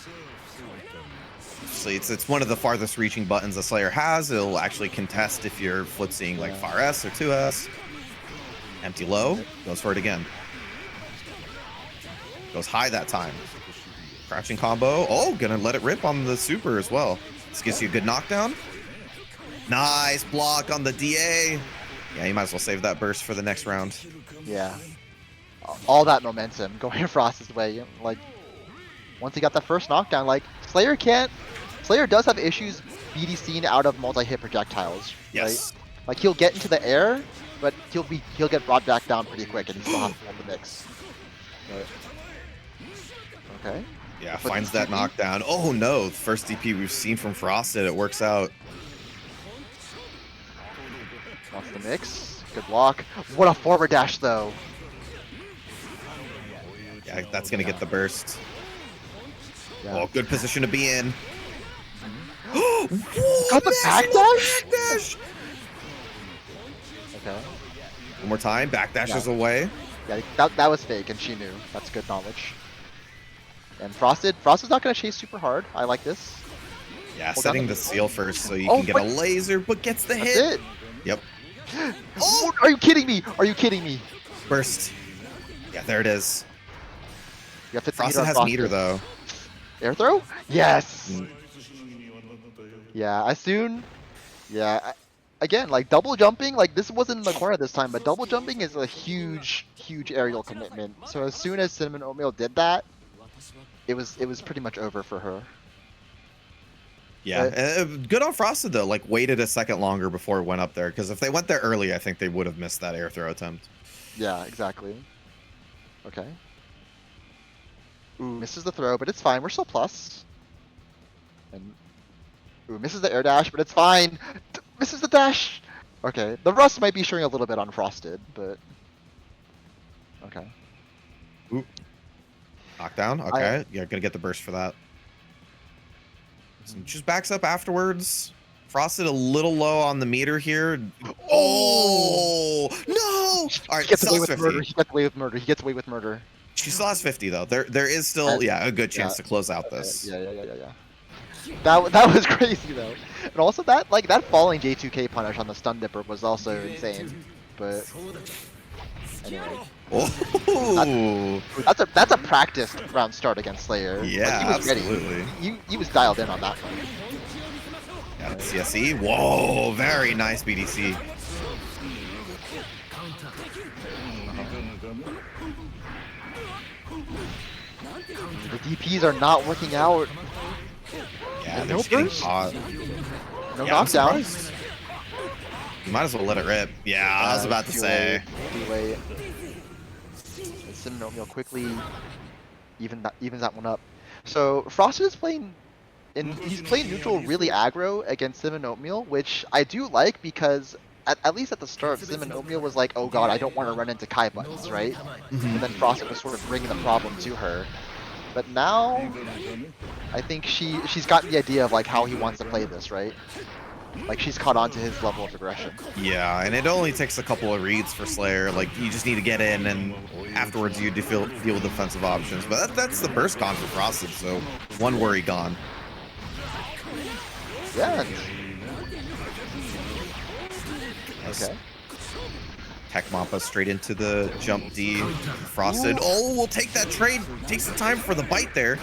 So it's one of the farthest reaching buttons the Slayer has. It'll actually contest if you're flitzing like far S or 2S. Empty low, goes for it again. Goes high that time. Crouching combo. Oh, gonna let it rip on the super as well. This gives you a good knockdown. Nice block on the DA. Yeah, you might as well save that burst for the next round. Yeah. All that momentum going Frost's way. Like, once he got that first knockdown, like, Slayer does have issues BDCing out of multi-hit projectiles. Yes. Right? Like, he'll get into the air, but he'll get brought back down pretty quick, and he still has to hold the mix. But, okay. Yeah, finds that knockdown. Oh no, first DP we've seen from Frosted. It works out. Wants the mix. Good block. What a forward dash, though. Yeah, that's gonna get the burst. Yeah. Oh, good position to be in. Got the backdash? Okay. One more time. Backdashes away. Yeah, that was fake, and she knew. That's good knowledge. And Frosted's not gonna chase super hard. I like this. Yeah, setting the seal first so you can get a laser, but gets the hit. That's it. Yep. Oh, are you kidding me? Are you kidding me? Burst. Yeah, there it is. You have to Frosted has meter though. Air throw? Yes. Mm. Yeah, yeah. Again, like double jumping, like this wasn't in the corner this time, but double jumping is a huge aerial commitment. So as soon as Cinnamon Oatmeal did that, it was pretty much over for her. Yeah, good on Frosted though. Like waited a second longer before it went up there, because if they went there early, I think they would have missed that air throw attempt. Yeah, exactly. Okay. Ooh, misses the throw, but it's fine. We're still plus. And ooh, misses the air dash, but it's fine. Misses the dash. Okay, the rust might be showing a little bit on Frosted, but okay. Ooh. Knockdown. Okay, yeah, gonna get the burst for that. So just backs up afterwards. Frosted a little low on the meter here. Oh no! All right, he gets away with murder. He gets away with murder. He gets away with murder. She still has 50 though. There is still a good chance to close out this. Yeah. That was crazy though. And also that falling J2K punish on the stun dipper was also insane. But anyway. Oh. That's a practiced round start against Slayer. Yeah, like, he was absolutely. Ready. He was dialed in on that one. Yeah, CSE. Whoa, very nice BDC. The DPs are not working out. Yeah, And they're no just getting burst? caught. No Yeah, I'm knockdown. surprised. You might as well let it rip. Yeah, I was about to Too say. late, too late. Cinnamon quickly evens that one up. So Frosted is playing, he's playing neutral really aggro against Cinnamon Oatmeal, which I do like because at least at the start, Cinnamon Oatmeal was like, oh god, I don't want to run into Kai buttons, right? And then Frosted was sort of bringing the problem to her. But now, I think she's gotten the idea of like how he wants to play this, right? Like she's caught on to his level of aggression. Yeah, and it only takes a couple of reads for Slayer. Like you just need to get in, and afterwards you deal with defensive options. But that's the burst con for Frosted, so one worry gone. Yeah. Okay. Tech Mappa straight into the jump D. Frosted. Oh, we'll take that trade. Takes the time for the bite there.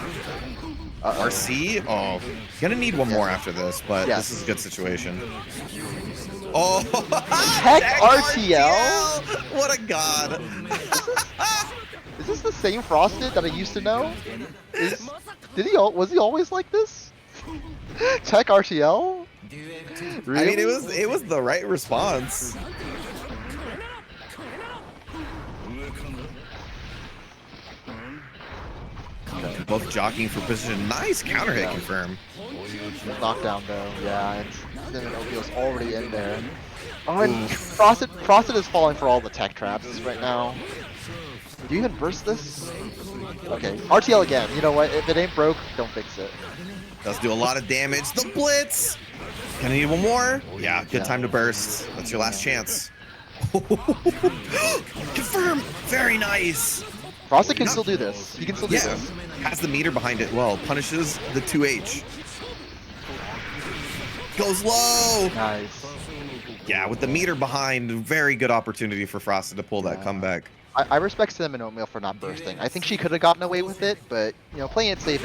RC. Oh, gonna need one more after this, but this is a good situation. Oh, Tech RTL? What a god. Is this the same Frosted that I used to know? Was he always like this? Tech RTL? Really? I mean, it was the right response. Both jockeying for position. Nice counter hit confirm. Knockdown though, yeah, and Cinnamon Oatmeal's already in there. Oh, and Frosted is falling for all the tech traps right now. Do you even burst this? Okay, RTL again. You know what? If it ain't broke, don't fix it. Does do a lot of damage. The blitz. Gonna need one more. Yeah, good time to burst. That's your last chance. Confirm. Very nice. Frosted can still do this. He can still do this. Has the meter behind it well. Punishes the 2H. Goes low. Nice. Yeah, with the meter behind, very good opportunity for Frosted to pull that comeback. I respect Cinnamon Oatmeal for not bursting. I think she could have gotten away with it, but you know, playing it safe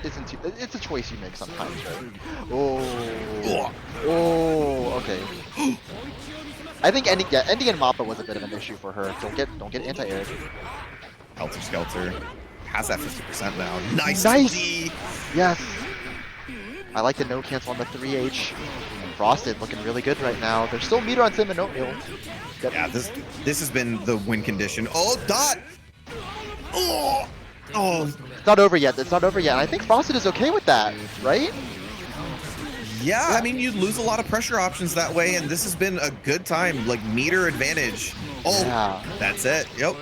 isn't too. It's a choice you make sometimes, right? Oh, okay. I think ending in Mappa was a bit of an issue for her. Don't get anti-air. Helter Skelter has that 50% now. Nice. D. Yes. I like the no cancel on the 3H. Frosted looking really good right now. There's still meter on Cinnamon Oatmeal. Yep. Yeah, this has been the win condition. Oh, dot. Oh. It's not over yet. It's not over yet. And I think Frosted is okay with that, right? Yeah, I mean, you'd lose a lot of pressure options that way, and this has been a good time. Like, meter advantage. Oh, yeah. That's it. Yep.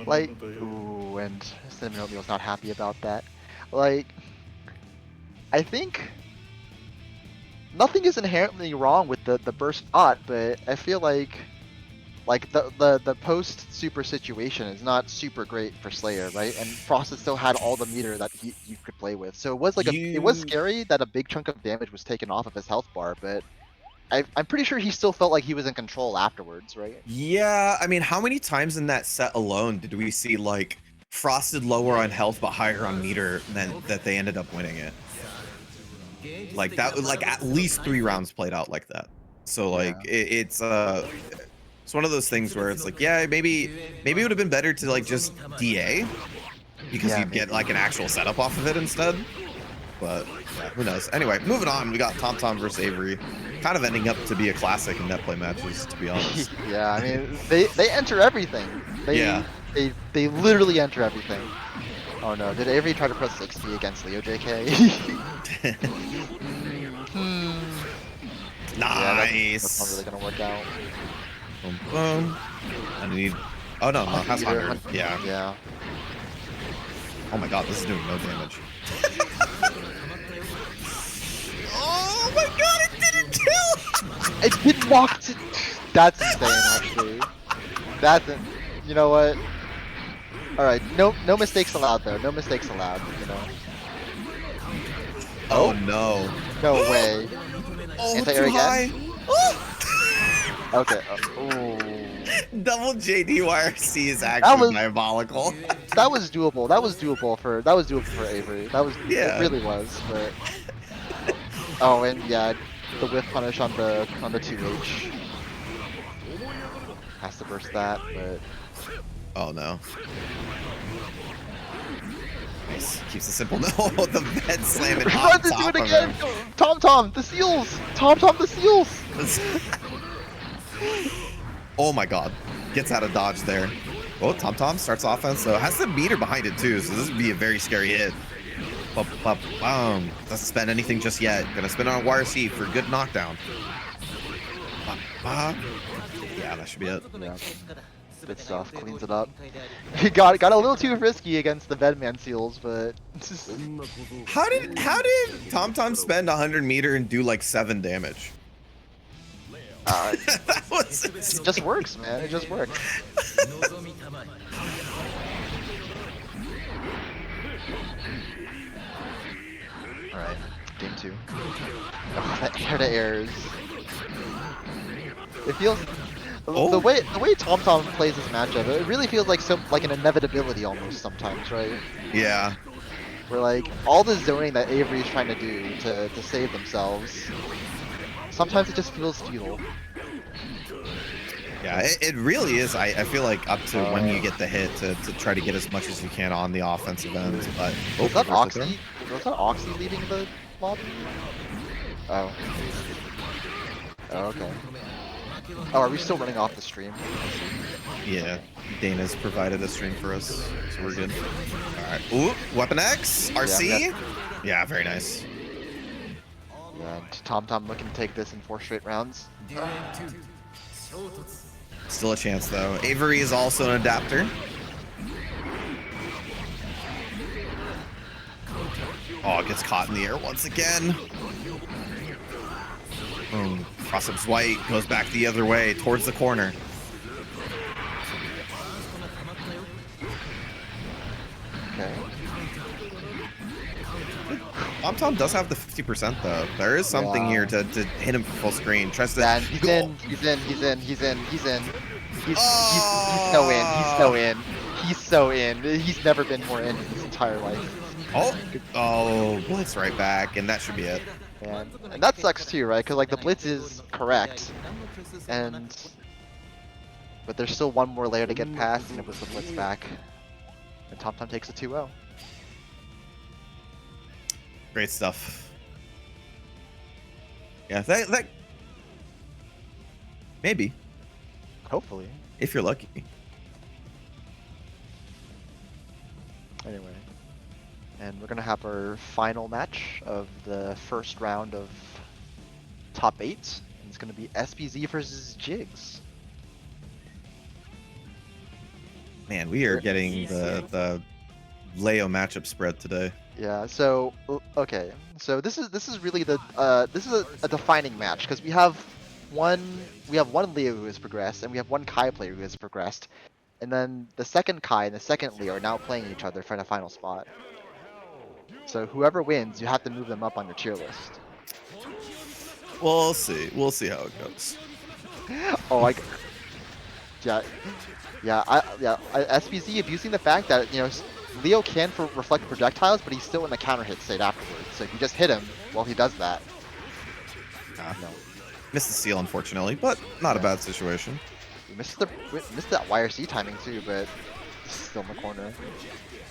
Like, ooh, and Cinnamon Oatmeal's not happy about that. Like, I think nothing is inherently wrong with the burst bot, but I feel like the post super situation is not super great for Slayer, right? And Frosted still had all the meter that you could play with, so it was like it was scary that a big chunk of damage was taken off of his health bar, but I'm pretty sure he still felt like he was in control afterwards, right? Yeah, I mean, how many times in that set alone did we see like Frosted lower on health but higher on meter than that they ended up winning it? Like that, like at least 3 rounds played out like that. So like it's one of those things where it's like, yeah, maybe it would have been better to like just DA because you'd get like an actual setup off of it instead. But yeah, who knows? Anyway, moving on. We got TomTom versus Avery, kind of ending up to be a classic in net play matches, to be honest. Yeah, I mean they enter everything. They literally enter everything. Oh no, did Avery try to press 60 against Leo JK? Nice. Yeah, that's not really gonna work out. Boom, boom. I need. Oh no, has 100. Yeah. Yeah. Oh my god, this is doing no damage. Oh my god, it didn't kill! It did walk to... That's insane, actually. That's... You know what? Alright, no mistakes allowed, though. No mistakes allowed, you know. Oh no. No way. Oh, too high. Okay. Double JDYRC is actually diabolical. That was doable. That was doable for Avery. It really was, but Oh, and yeah, the whiff punish on the 2H. Has to burst that, but Oh no. Nice. Keeps it simple. No, the bed slamming on run to do top it of again! him. Tom, the seals! Tom, the seals! Oh my god. Gets out of dodge there. Oh, Tom starts offense, so has the meter behind it too, so this would be a very scary hit. Boom. Doesn't spend anything just yet. Gonna spin on a YRC for good knockdown. Yeah, that should be it. Yeah. Good stuff, cleans it up. He got a little too risky against the Bedman seals, but How did Tom spend 100 meter and do like 7 damage? That was it just works, man. It just works. Alright, game 2. Oh, that air to airs. It feels the way Tom plays this matchup, it really feels like an inevitability almost sometimes, right? Yeah. Where like all the zoning that Avery is trying to do to save themselves, sometimes it just feels futile. Yeah, it really is. I feel like up to when you get the hit to try to get as much as you can on the offensive end. But was that Oxy? Was that Oxy leaving the lobby? Oh. Oh, okay. Oh, are we still running off the stream? Yeah, Dana's provided a stream for us, so we're good. All right. Ooh, Weapon X, RC. Yeah, very nice. Yeah, Tom looking to take this in 4 straight rounds. Still a chance though. Avery is also an adapter. Oh, gets caught in the air once again. Boom. Cross-up's white, goes back the other way, towards the corner. Okay. Tom does have the 50% though. There is something here to hit him for full screen. Tries to Man, he's in. He's so in. He's never been more in his entire life. Oh, Blitz right back, and that should be it. And that sucks too, right? Because like the Blitz is correct, but there's still one more layer to get past, and it was the Blitz back. And Tom takes a 2-0. Great stuff. Yeah, that maybe, Hopefully. if you're lucky. Anyway. And we're gonna have our final match of the first round of top 8. And it's gonna be SPZ versus Jigs. Man, we are getting the Leo matchup spread today. Yeah, so okay. So this is really the this is a defining match because we have one Leo who has progressed and we have one Kai player who has progressed. And then the second Kai and the second Leo are now playing each other for the final spot. So whoever wins, you have to move them up on your tier list. We'll see. We'll see how it goes. Oh, SPZ abusing the fact that Leo can reflect projectiles, but he's still in the counter hit state afterwards. So if you just hit him while he does that. No. Missed the seal, unfortunately, but not a bad situation. We missed that YRC timing too, but still in the corner.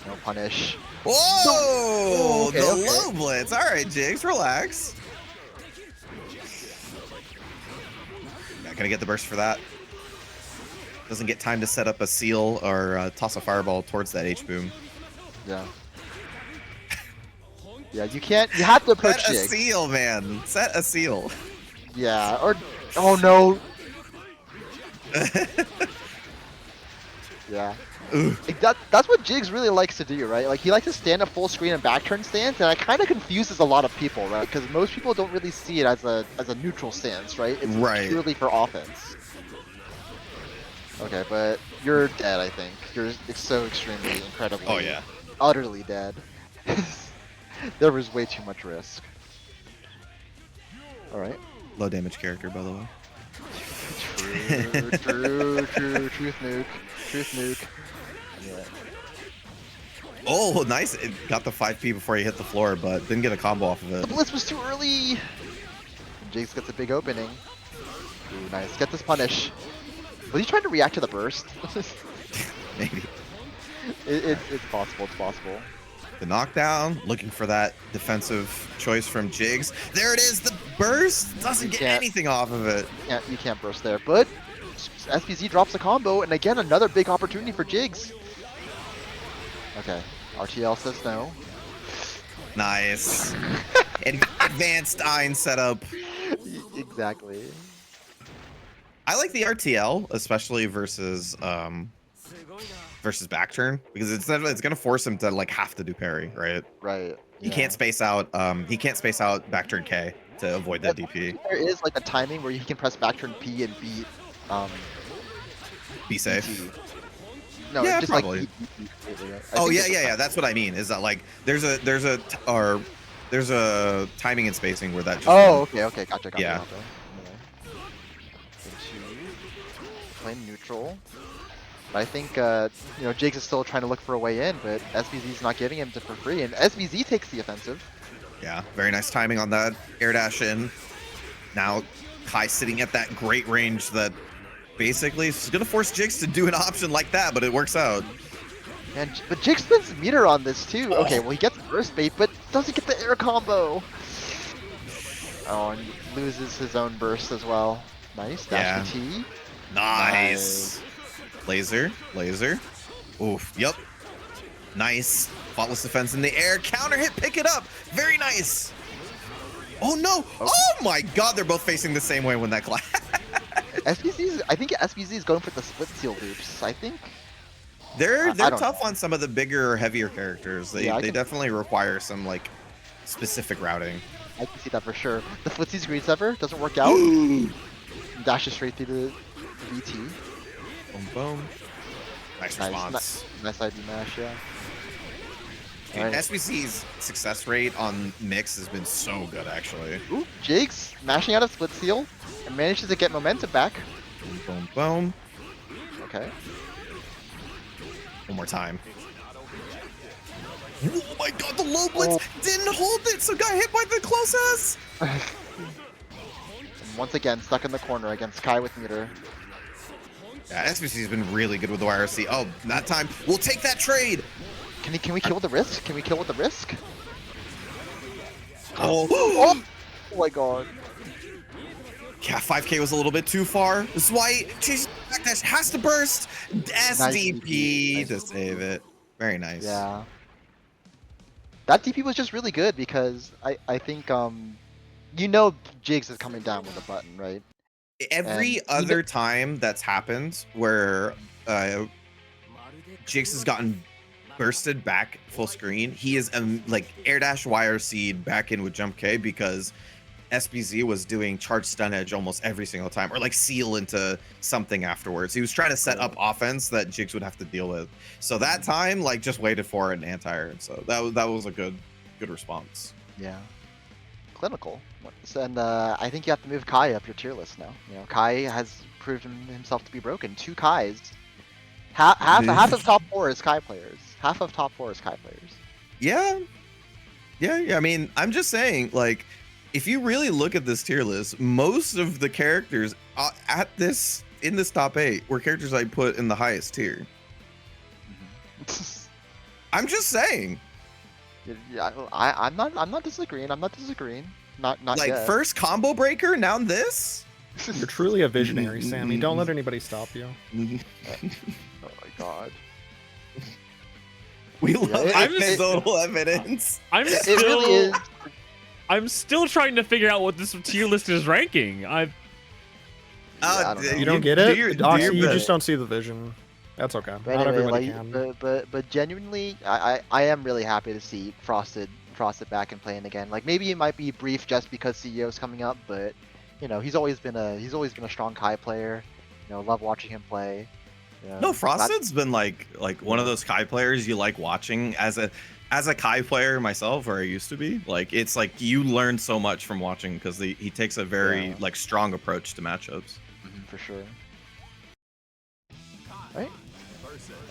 No punish. Whoa! Okay, the low blitz. All right, Jigs, relax. Not gonna get the burst for that. Doesn't get time to set up a seal or toss a fireball towards that H-boom. Yeah. Yeah, you can't. You have to approach Set a Jigs. seal, man. Set a seal. Yeah. Or oh no. Yeah. Like that's what Jigs really likes to do, right? Like he likes to stand up full screen and back turn stance, and it kind of confuses a lot of people, right? Because most people don't really see it as a neutral stance, right? It's purely for offense. Okay, but you're dead, I think. You're so extremely, incredibly, utterly dead. There was way too much risk. Alright. Low damage character, by the way. True. Truth nuke. Yeah. Oh, nice. It got the 5P before he hit the floor, but didn't get a combo off of The it. blitz was too early. Jigs gets a big opening. Ooh, nice. Get this punish. Was he trying to react to the burst? Maybe. It's possible. It's possible. The knockdown, looking for that defensive choice from Jigs. There it is. The burst doesn't get anything off of it. You can't burst there, but SPZ drops a combo, and again another big opportunity for Jigs. Okay, RTL says no. Nice. Advanced Ein setup. Exactly. I like the RTL, especially versus back turn, because it's gonna force him to like have to do parry, right? Right. He can't space out back turn K to avoid that DP. There is like a timing where he can press back turn P and beat Be safe. BT. No, Yeah, just probably. like beat BT completely, right? Oh yeah. That's what I mean. Is that like there's a timing and spacing where that just okay, gotcha. Yeah. Gotcha. Playing neutral. But I think Jigs is still trying to look for a way in, but SBZ's not giving him to for free, and SBZ takes the offensive. Yeah, very nice timing on that air dash in. Now Kai sitting at that great range that basically is gonna force Jigs to do an option like that, but it works out. But Jigs spends meter on this too. Okay, well he gets burst bait, but doesn't get the air combo. Oh, and loses his own burst as well. Nice, dash to T. Nice. Laser. Oof, yep. Nice. Faultless defense in the air. Counter hit, pick it up. Very nice. Oh no. Oh my god, they're both facing the same way when that clash. I think SBZ is going for the split seal loops. I think they're tough on some of the bigger, heavier characters. They definitely require some like specific routing. I can see that for sure. The footsie's grease ever doesn't work out. Dashes straight through the VT. Boom, boom. Nice response. Nice ID mash, yeah. Dude, right. SBC's success rate on mix has been so good, actually. Ooh, Jigs mashing out a split seal and manages to get momentum back. Boom, boom, boom. Okay. One more time. Oh my god, the low blitz didn't hold it, so got hit by the close S. Once again, stuck in the corner against Kai with meter. Yeah, SBC's been really good with the YRC. Oh, that time. We'll take that trade. Can we kill with the risk? Can we kill with the risk? Oh my god. Yeah, 5K was a little bit too far. This is why chasing back dash has to burst. SDP to save it. Very nice. Yeah. That DP was just really good because I think Jigs is coming down with a button, right? Every other time that's happened where Jigs has gotten bursted back full screen, he is like air dash YRC'd back in with jump K because SBZ was doing charge stun edge almost every single time, or like seal into something afterwards. He was trying to set up offense that Jigs would have to deal with. So that time, like, just waited for an anti-air. So that was a good response. Yeah. Clinical. And I think you have to move Kai up your tier list now. You know, Kai has proven himself to be broken. 2 Kais. Half of top 4 is Kai players. Half of top 4 is Kai players. Yeah. I mean, I'm just saying, like, if you really look at this tier list, most of the characters in this top 8 were characters I put in the highest tier. I'm just saying. Yeah, I'm not disagreeing. Not like yet. First combo breaker, now this. You're truly a visionary, Sammy. Don't let anybody stop you. Oh my god. We love anecdotal evidence. It really is. I'm still trying to figure out what this tier list is ranking. You don't get it? Doxy, you just don't see the vision. That's okay. But Not anyway, everybody can. But genuinely, I am really happy to see Frosted back and playing again. Like maybe it might be brief just because CEO's coming up, but you know he's always been a strong Kai player. You know, love watching him play. No, Frosted's been like one of those Kai players you like watching as a Kai player myself, or I used to be. Like it's like you learn so much from watching because he takes a very like strong approach to matchups. For sure. Right.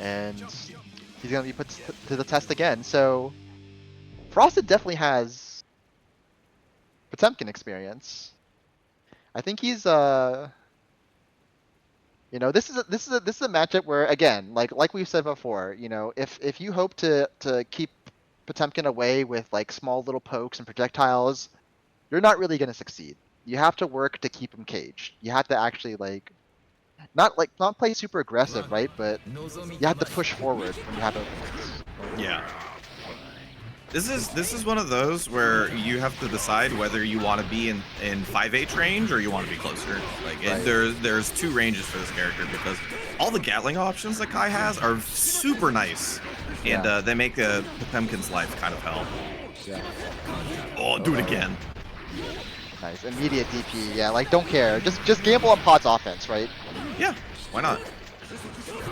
And he's gonna be put to the test again. So Frosted definitely has Potemkin experience. I think he's you know, this is a matchup where, again, like we've said before, you know, if you hope to keep Potemkin away with like small little pokes and projectiles, you're not really gonna succeed. You have to work to keep him caged. You have to actually not play super aggressive, right? But you have to push forward when you have openings. Yeah. This is one of those where you have to decide whether you want to be in 5H range or you want to be closer. Like Right. there's two ranges for this character because all the Gatling options that Kai has are super nice, and Yeah. they make Potemkin's life kind of hell. Yeah. Oh, do it again. Nice. Immediate DP. Yeah, like don't care. Just gamble on Pot's offense, right? Yeah, why not?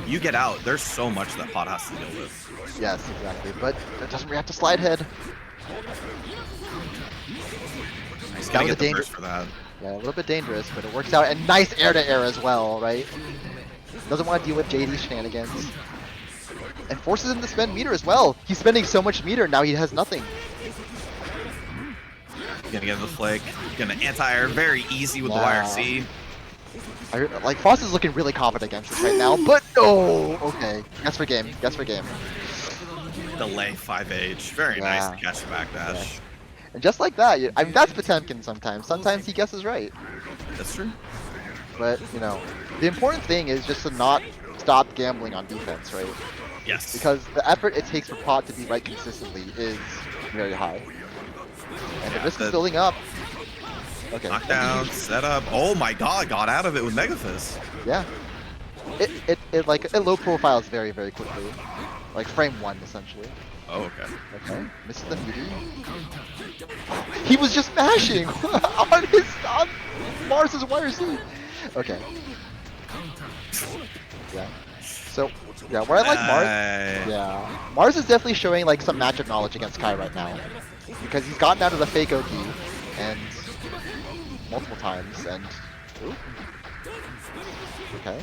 You get out. There's so much that Pot has to deal with. Yes, exactly. But that doesn't react to slide head. He's That gotta was get a the danger- burst for that. Yeah, a little bit dangerous, but it works out. And nice air to air as well, right? Doesn't want to deal with JD's shenanigans. And forces him to spend meter as well. He's spending so much meter, now he has nothing. Gonna get the flick. Gonna anti-air very easy with the Wow. YRC. Like, Frost is looking really confident against this right now, but no! Okay, guess for game, guess for game. Delay 5H. Very nice to Yeah. catch the backdash. And just like that, I mean, that's Potemkin sometimes. Sometimes he guesses right. That's true. But, you know, the important thing is just to not stop gambling on defense, right? Yes. Because the effort it takes for Pot to be right consistently is very high. And the risk is building up. Okay. Knockdown, setup. Oh my god, got out of it with Mega Fist. Yeah. It low profiles very, very quickly. Like frame 1 essentially. Oh, okay. Okay. Misses the beauty. He was just mashing on Mars's YRC. Okay. Yeah. So yeah, where I like Mars. Yeah. Mars is definitely showing like some matchup knowledge against Kai right now. Because he's gotten out of the fake Oki and multiple times and ooh. Okay.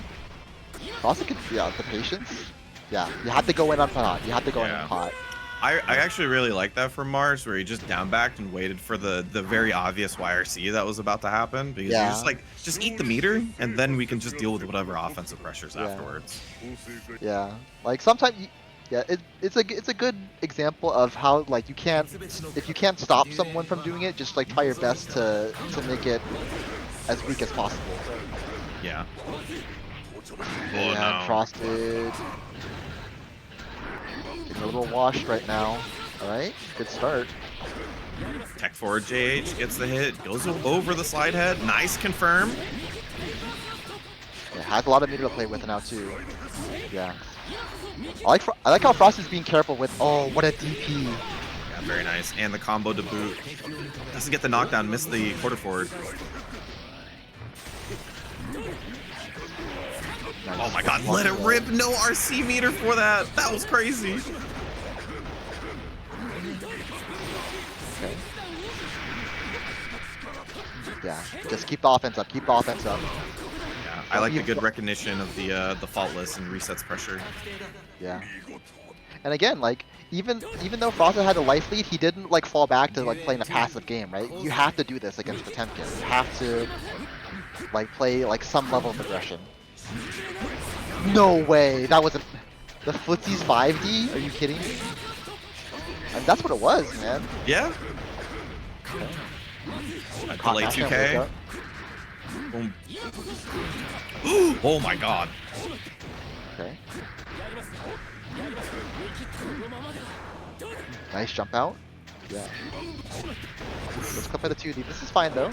Also could the patience. Yeah, you have to go in on Pot. You have to go in on Pot. I actually really like that from Mars, where he just down backed and waited for the very obvious YRC that was about to happen, because you're just like, just eat the meter, and then we can just deal with whatever offensive pressures afterwards. Yeah, like sometimes, it's a good example of how like if you can't stop someone from doing it, just like try your best to make it as weak as possible. Yeah. Oh no. Frosted. Getting a little washed right now. Alright, good start. Tech forward JH gets the hit, goes over the slide head. Nice confirm. Yeah, has a lot of meter to play with now too. Yeah. I like how Frost is being careful with, oh, what a DP. Yeah, very nice. And the combo to boot. Doesn't get the knockdown, missed the quarter forward. Nice. Oh my god, let it rip. No RC meter for that. That was crazy. Okay. Yeah, just keep the offense up. Keep the offense up. Yeah, I like the good recognition of the faultless and resets pressure. Yeah. And again, like even though Frosted had a life lead, he didn't like fall back to like playing a passive game, right? You have to do this against Potemkin. You have to like play like some level of aggression. No way! That was the Footsie's 5D? Are you kidding me? And that's what it was, man. Yeah. Delay 2K. Boom. Oh my god. Okay. Nice jump out. Yeah. Let's clip by the 2D. This is fine though.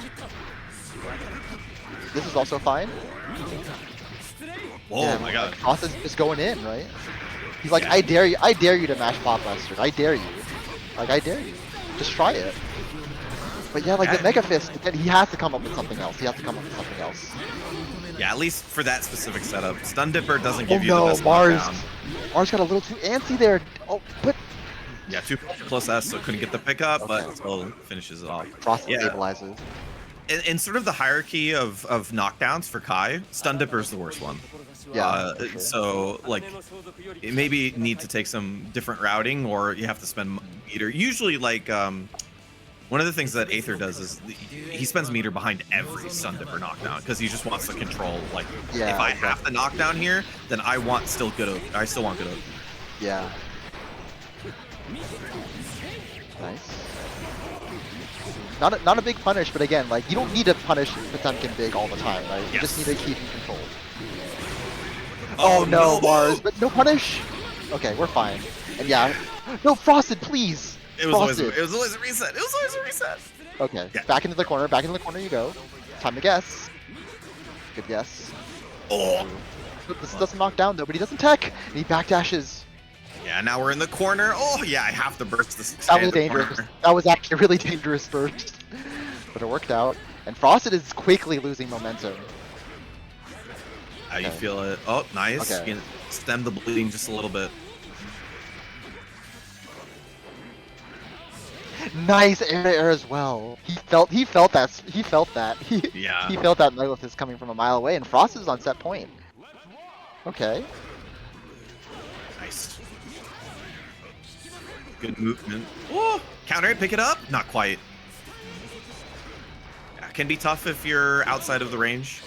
This is also fine. Oh Yeah, my god. Frost is going in, right? He's like, I dare you to mash Pop Mustard. I dare you. Like, I dare you. Just try it. But yeah, like the Mega Fist, again, he has to come up with something else. He has to come up with something else. Yeah, at least for that specific setup. Stun Dipper doesn't give Oh you the no, best Mars. knockdown. Mars got a little too antsy there. Oh, but Yeah, too close S, so couldn't get the pickup, but still finishes it off. Frost Yeah. stabilizes. In sort of the hierarchy of knockdowns for Kai, Stun Dipper is the worst one. Yeah. for sure. So like, it maybe need to take some different routing, or you have to spend meter. Usually, like one of the things that Aether does is he spends meter behind every Sun Dipper knockdown because he just wants to control. Like, Yeah, if I exactly. have to knock down here, then I still want good. Yeah. Nice. Not a big punish, but again, like, you don't need to punish Potemkin big all the time, right? You just need to keep him controlled. Oh no, Mars, but no punish? Okay, we're fine. And yeah, no, Frosted, please! It was always a reset. It was always a reset. Okay, Yeah. back into the corner you go. Time to guess. Good guess. Oh! This doesn't knock down though, but he doesn't tech! And he backdashes. Yeah, now we're in the corner. Oh, yeah, I have to burst this. That was dangerous. That was actually a really dangerous burst. But it worked out. And Frosted is quickly losing momentum. How you feel it? Oh, nice. Okay. You can stem the bleeding just a little bit. Nice air to air as well. He felt that. He felt that Megalith coming from a mile away, and Frost is on set point. Okay. Nice. Good movement. Oh, counter it, pick it up. Not quite. Yeah, can be tough if you're outside of the range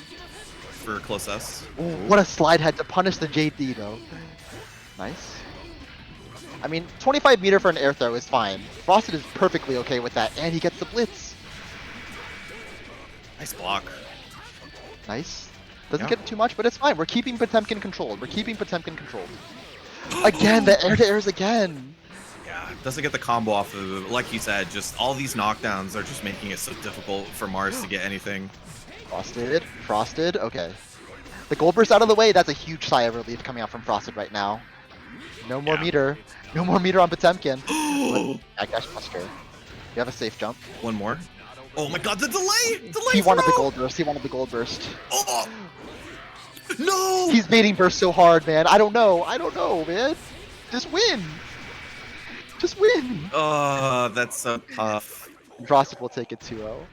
for close S. Ooh, what a slide head to punish the JD though. Nice. I mean, 25 meter for an air throw is fine. Frosted is perfectly okay with that, and he gets the blitz. Nice block. Nice. Doesn't get too much, but it's fine. We're keeping Potemkin controlled. Again, the air to airs again. Yeah, doesn't get the combo off of it. Like you said, just all these knockdowns are just making it so difficult for Mars to get anything. Frosted, okay. The gold burst out of the way, that's a huge sigh of relief coming out from Frosted right now. No more meter. No more meter on Potemkin. Backdash Buster. You have a safe jump. One more. Oh my god, the delay! He wanted the gold burst. Oh! No! He's baiting burst so hard, man. I don't know, man. Just win. That's so tough. Frosted will take it 2-0.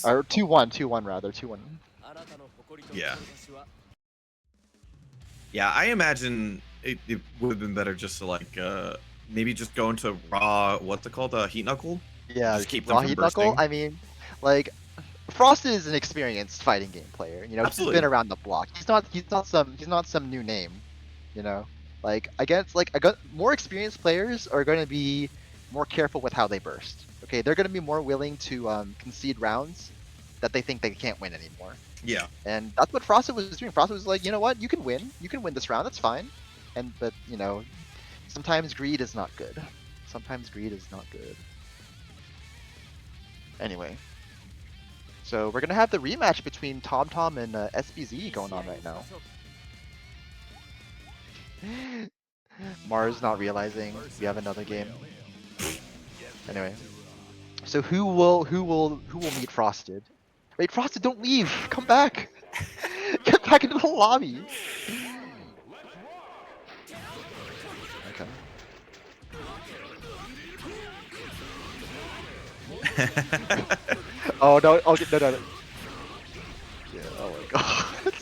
Or 2-1 rather. 2-1. Yeah. Yeah, I imagine it would have been better just to like maybe just go into raw, what's it called, heat knuckle? Yeah, just keep them raw from heat bursting. knuckle. I mean, like, Frosted is an experienced fighting game player. You know, Absolutely. he's been around the block. He's not some new name. You know, like more experienced players are going to be more careful with how they burst. Okay, they're going to be more willing to concede rounds that they think they can't win anymore. Yeah. And that's what Frosted was doing. Frosted was like, you know what, you can win this round, that's fine. But you know, sometimes greed is not good. Anyway, so we're gonna have the rematch between TomTom and SBZ going on right now. Mars not realizing we have another game. Anyway, so who will meet Frosted? Wait, Frosted, don't leave! Come back! Get back into the lobby! Okay. Oh no! Oh no! Yeah. Oh my god.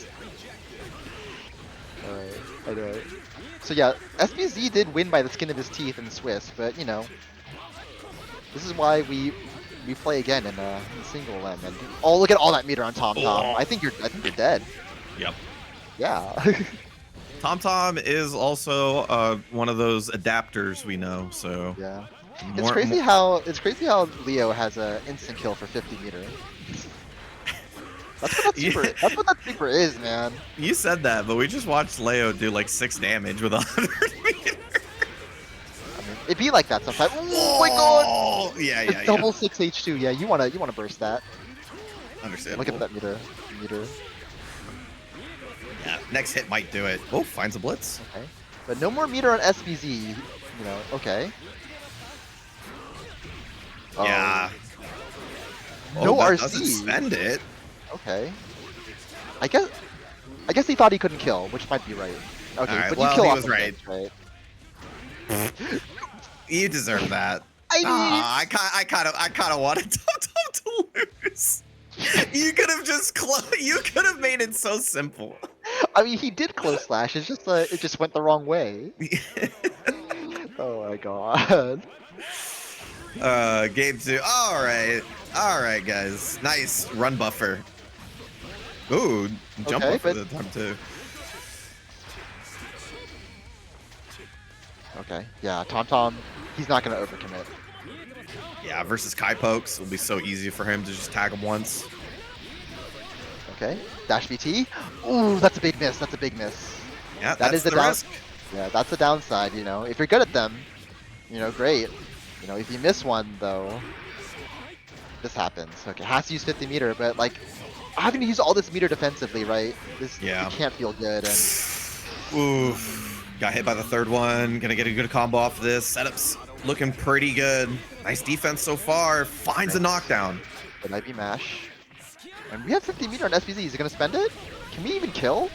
Alright. So yeah, SBZ did win by the skin of his teeth in Swiss, but you know, this is why we play again in single LM. And oh, look at all that meter on TomTom. Oh. I think you're dead. Yep. Yeah. TomTom is also one of those adapters we know, so Yeah. It's crazy how Leo has a instant kill for 50 meter. That's what that super is, man. You said that, but we just watched Leo do like 6 damage with 100 meter. I mean, it'd be like that sometimes. Oh my god! Oh, yeah. Double 6 H2. Yeah, you wanna burst that. Understandable. Look at that meter. Yeah, next hit might do it. Oh, finds a blitz. Okay. But no more meter on SBZ. You know. Okay. Oh. Yeah. No that RC. doesn't spend it. Okay. I guess he thought he couldn't kill, which might be right. Okay, Alright, but well, you kill he off was the right. blitz, right? You deserve that. I I kind of wanted TomTom to lose. You could have just you could have made it so simple. I mean, he did close slash. It's just it just went the wrong way. Oh my god. Game 2. All right, guys. Nice run buffer. Ooh, jump Okay, buffer but- that time too. Okay, yeah, Tom, he's not gonna overcommit. Yeah, versus Kai pokes, it'll be so easy for him to just tag him once. Okay, dash VT. Ooh, that's a big miss. That's a big miss. Yeah, That is that's the down. risk. Yeah, that's the downside. You know, if you're good at them, you know, great. You know, if you miss one though, this happens. Okay, has to use 50 meter, but like, having to use all this meter defensively, right? This Yeah. it can't feel good. And Oof. Got hit by the third one. Gonna get a good combo off of this. Setup's looking pretty good. Nice defense so far. Finds a knockdown. it might be mash. And we have 50 meter on SPZ. Is he gonna spend it? Can we even kill?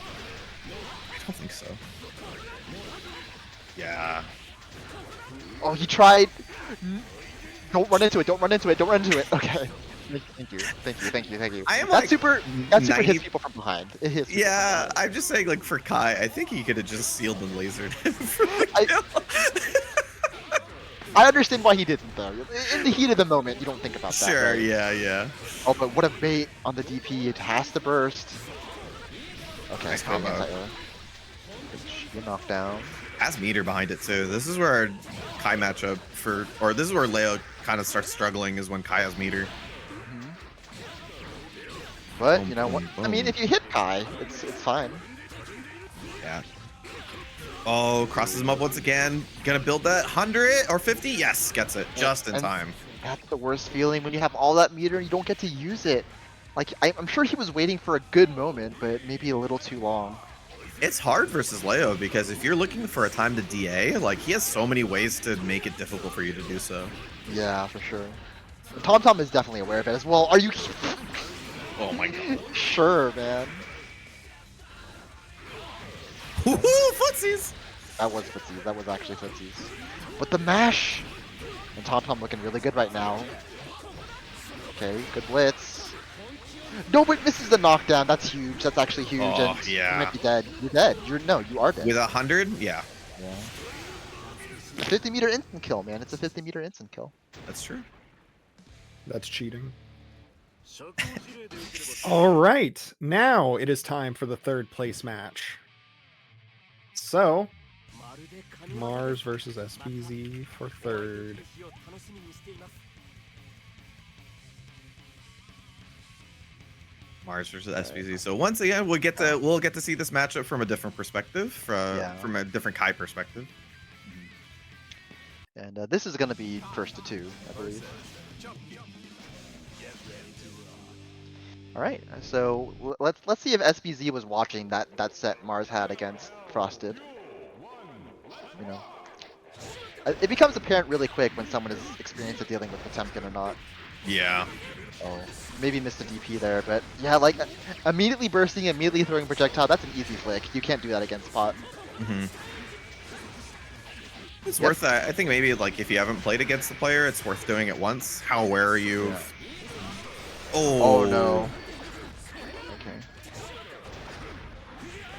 I don't think so. Yeah. Oh, he tried. Don't run into it. Don't run into it. Don't run into it. Okay. Thank you. Thank you. Thank you. Thank you. I am that like super. That super 90 hits people from behind. It hits. people Yeah, from behind. I'm just saying, like, for Kai, I think he could have just sealed and lasered him for the I- kill. I understand why he didn't though. In the heat of the moment, you don't think about that. Sure, right? yeah. Oh, but what a bait on the DP. It has to burst. Okay. Nice great combo. anti-air. Good knockdown. Has meter behind it, too. This is where Kai matchup or this is where Leo kind of starts struggling, is when Kai has meter. But Boom, you know what? boom, I mean, boom. if you hit Kai, it's fine. Yeah. Oh, crosses him up once again. Gonna build that 100 or 50? Yes, gets it just in And- time. That's the worst feeling when you have all that meter and you don't get to use it. Like I'm sure he was waiting for a good moment, but maybe a little too long. It's hard versus Leo because if you're looking for a time to DA, like, he has so many ways to make it difficult for you to do so. Yeah, for sure. Tom is definitely aware of it as well. Are you Oh my god. sure, man? Woohoo, footsies! That was footsies. That was actually footsies. But the mash! And Tom looking really good right now. Okay, good blitz. No, but misses the knockdown. That's huge. That's actually huge. Oh, and yeah. You might be dead. You're dead. You are dead. With 100? Yeah, Yeah. A 50 meter instant kill, man. It's a 50 meter instant kill. that's true. That's cheating. All right, now it is time for the third place match. So, Mars versus SPZ for third. Mars versus SPZ. So once again, we'll get to see this matchup from a different perspective, from a different Kai perspective. And this is going to be first to two, I believe. All right, so let's see if SPZ was watching that set Mars had against Frosted. You know, it becomes apparent really quick when someone is experienced at dealing with Potemkin or not. Yeah. Oh, maybe missed a DP there, but yeah, like immediately bursting, immediately throwing projectile. That's an easy flick. You can't do that against Pot. Mm-hmm. It's Yep. worth that. I think maybe, like, if you haven't played against the player, it's worth doing it once. How aware are you? Yeah. Of... Oh. Oh no. Okay.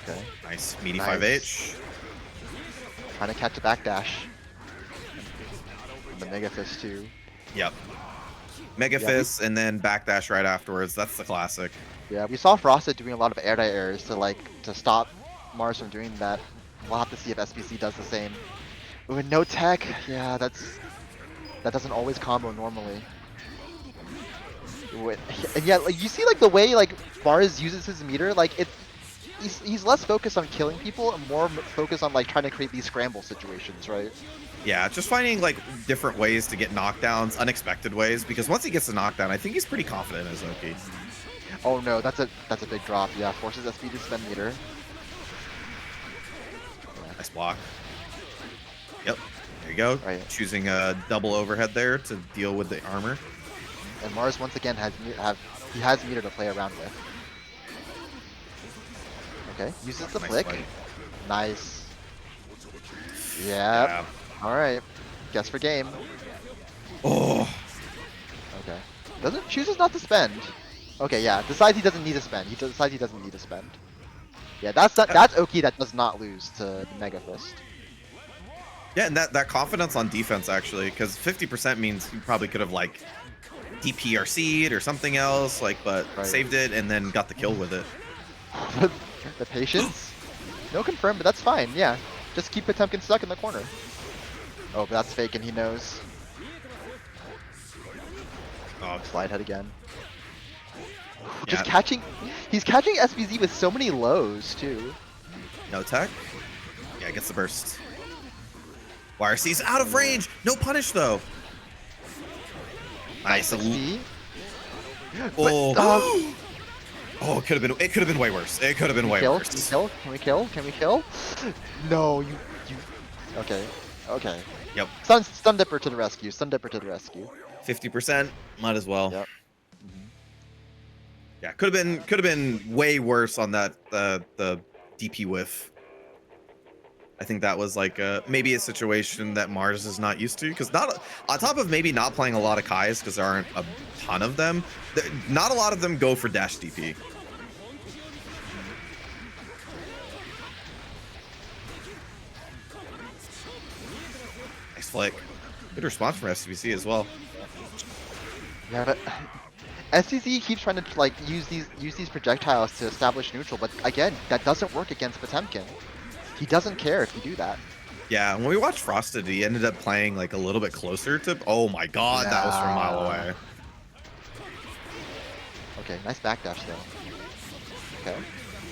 Okay. Nice. Meaty Nice. 5H. Trying to catch a backdash. And the Mega Fist too. Yep. Mega Yeah, Fist and then backdash right afterwards. That's the classic. Yeah, we saw Frosted doing a lot of air die airs to stop Mars from doing that. We'll have to see if SPC does the same. With no tech, yeah, that doesn't always combo normally. And yeah, like you see, like the way like Mars uses his meter, like he's less focused on killing people and more focused on like trying to create these scramble situations, right? Yeah, just finding, like, different ways to get knockdowns, unexpected ways, because once he gets a knockdown, I think he's pretty confident in his Oki. Oh no, that's a big drop. Yeah, forces SP to spend meter. Nice block. Yep. There you go. Right. Choosing a double overhead there to deal with the armor. And Mars once again has meter to play around with. Okay, uses the Nice flick. fight. Nice. Yep. Yeah. All right. Guess for game. Oh. Okay. Chooses not to spend. Okay, yeah. Decides he doesn't need to spend. He decides he doesn't need to spend. Yeah, that's Oki that does not lose to Mega Fist. Yeah, and that confidence on defense actually, because 50% means you probably could have like DPRC'd or something else, like, but Right. saved it and then got the kill with it. The patience? No confirm, but that's fine. Yeah, just keep Potemkin stuck in the corner. Oh, but that's fake, and he knows. Oh, Slide head again. yeah. Just catching. He's catching SBZ with so many lows too. No tech. Yeah, gets the burst. YRC's out of range. No punish though. Nice. XP. Oh. Oh, it could have been way worse. It could have been way Kill? worse. Can we kill? Can we kill? Can we kill? No, you. Okay. Okay. Yep. Stun Dipper to the rescue. Stun Dipper to the rescue. 50%. Might as well. Yep. Yeah, could have been way worse on that the DP whiff. I think that was like maybe a situation that Mars is not used to, because not on top of maybe not playing a lot of Kais because there aren't a ton of them. Not a lot of them go for dash DP. Nice flick. Good response from SVC as well. Yeah, but SCZ keeps trying to like use these projectiles to establish neutral, but again, that doesn't work against Potemkin. He doesn't care if you do that. Yeah, when we watched Frosted, he ended up playing like a little bit closer to. Oh my god, that was from a mile away. Okay, nice backdash though. Okay.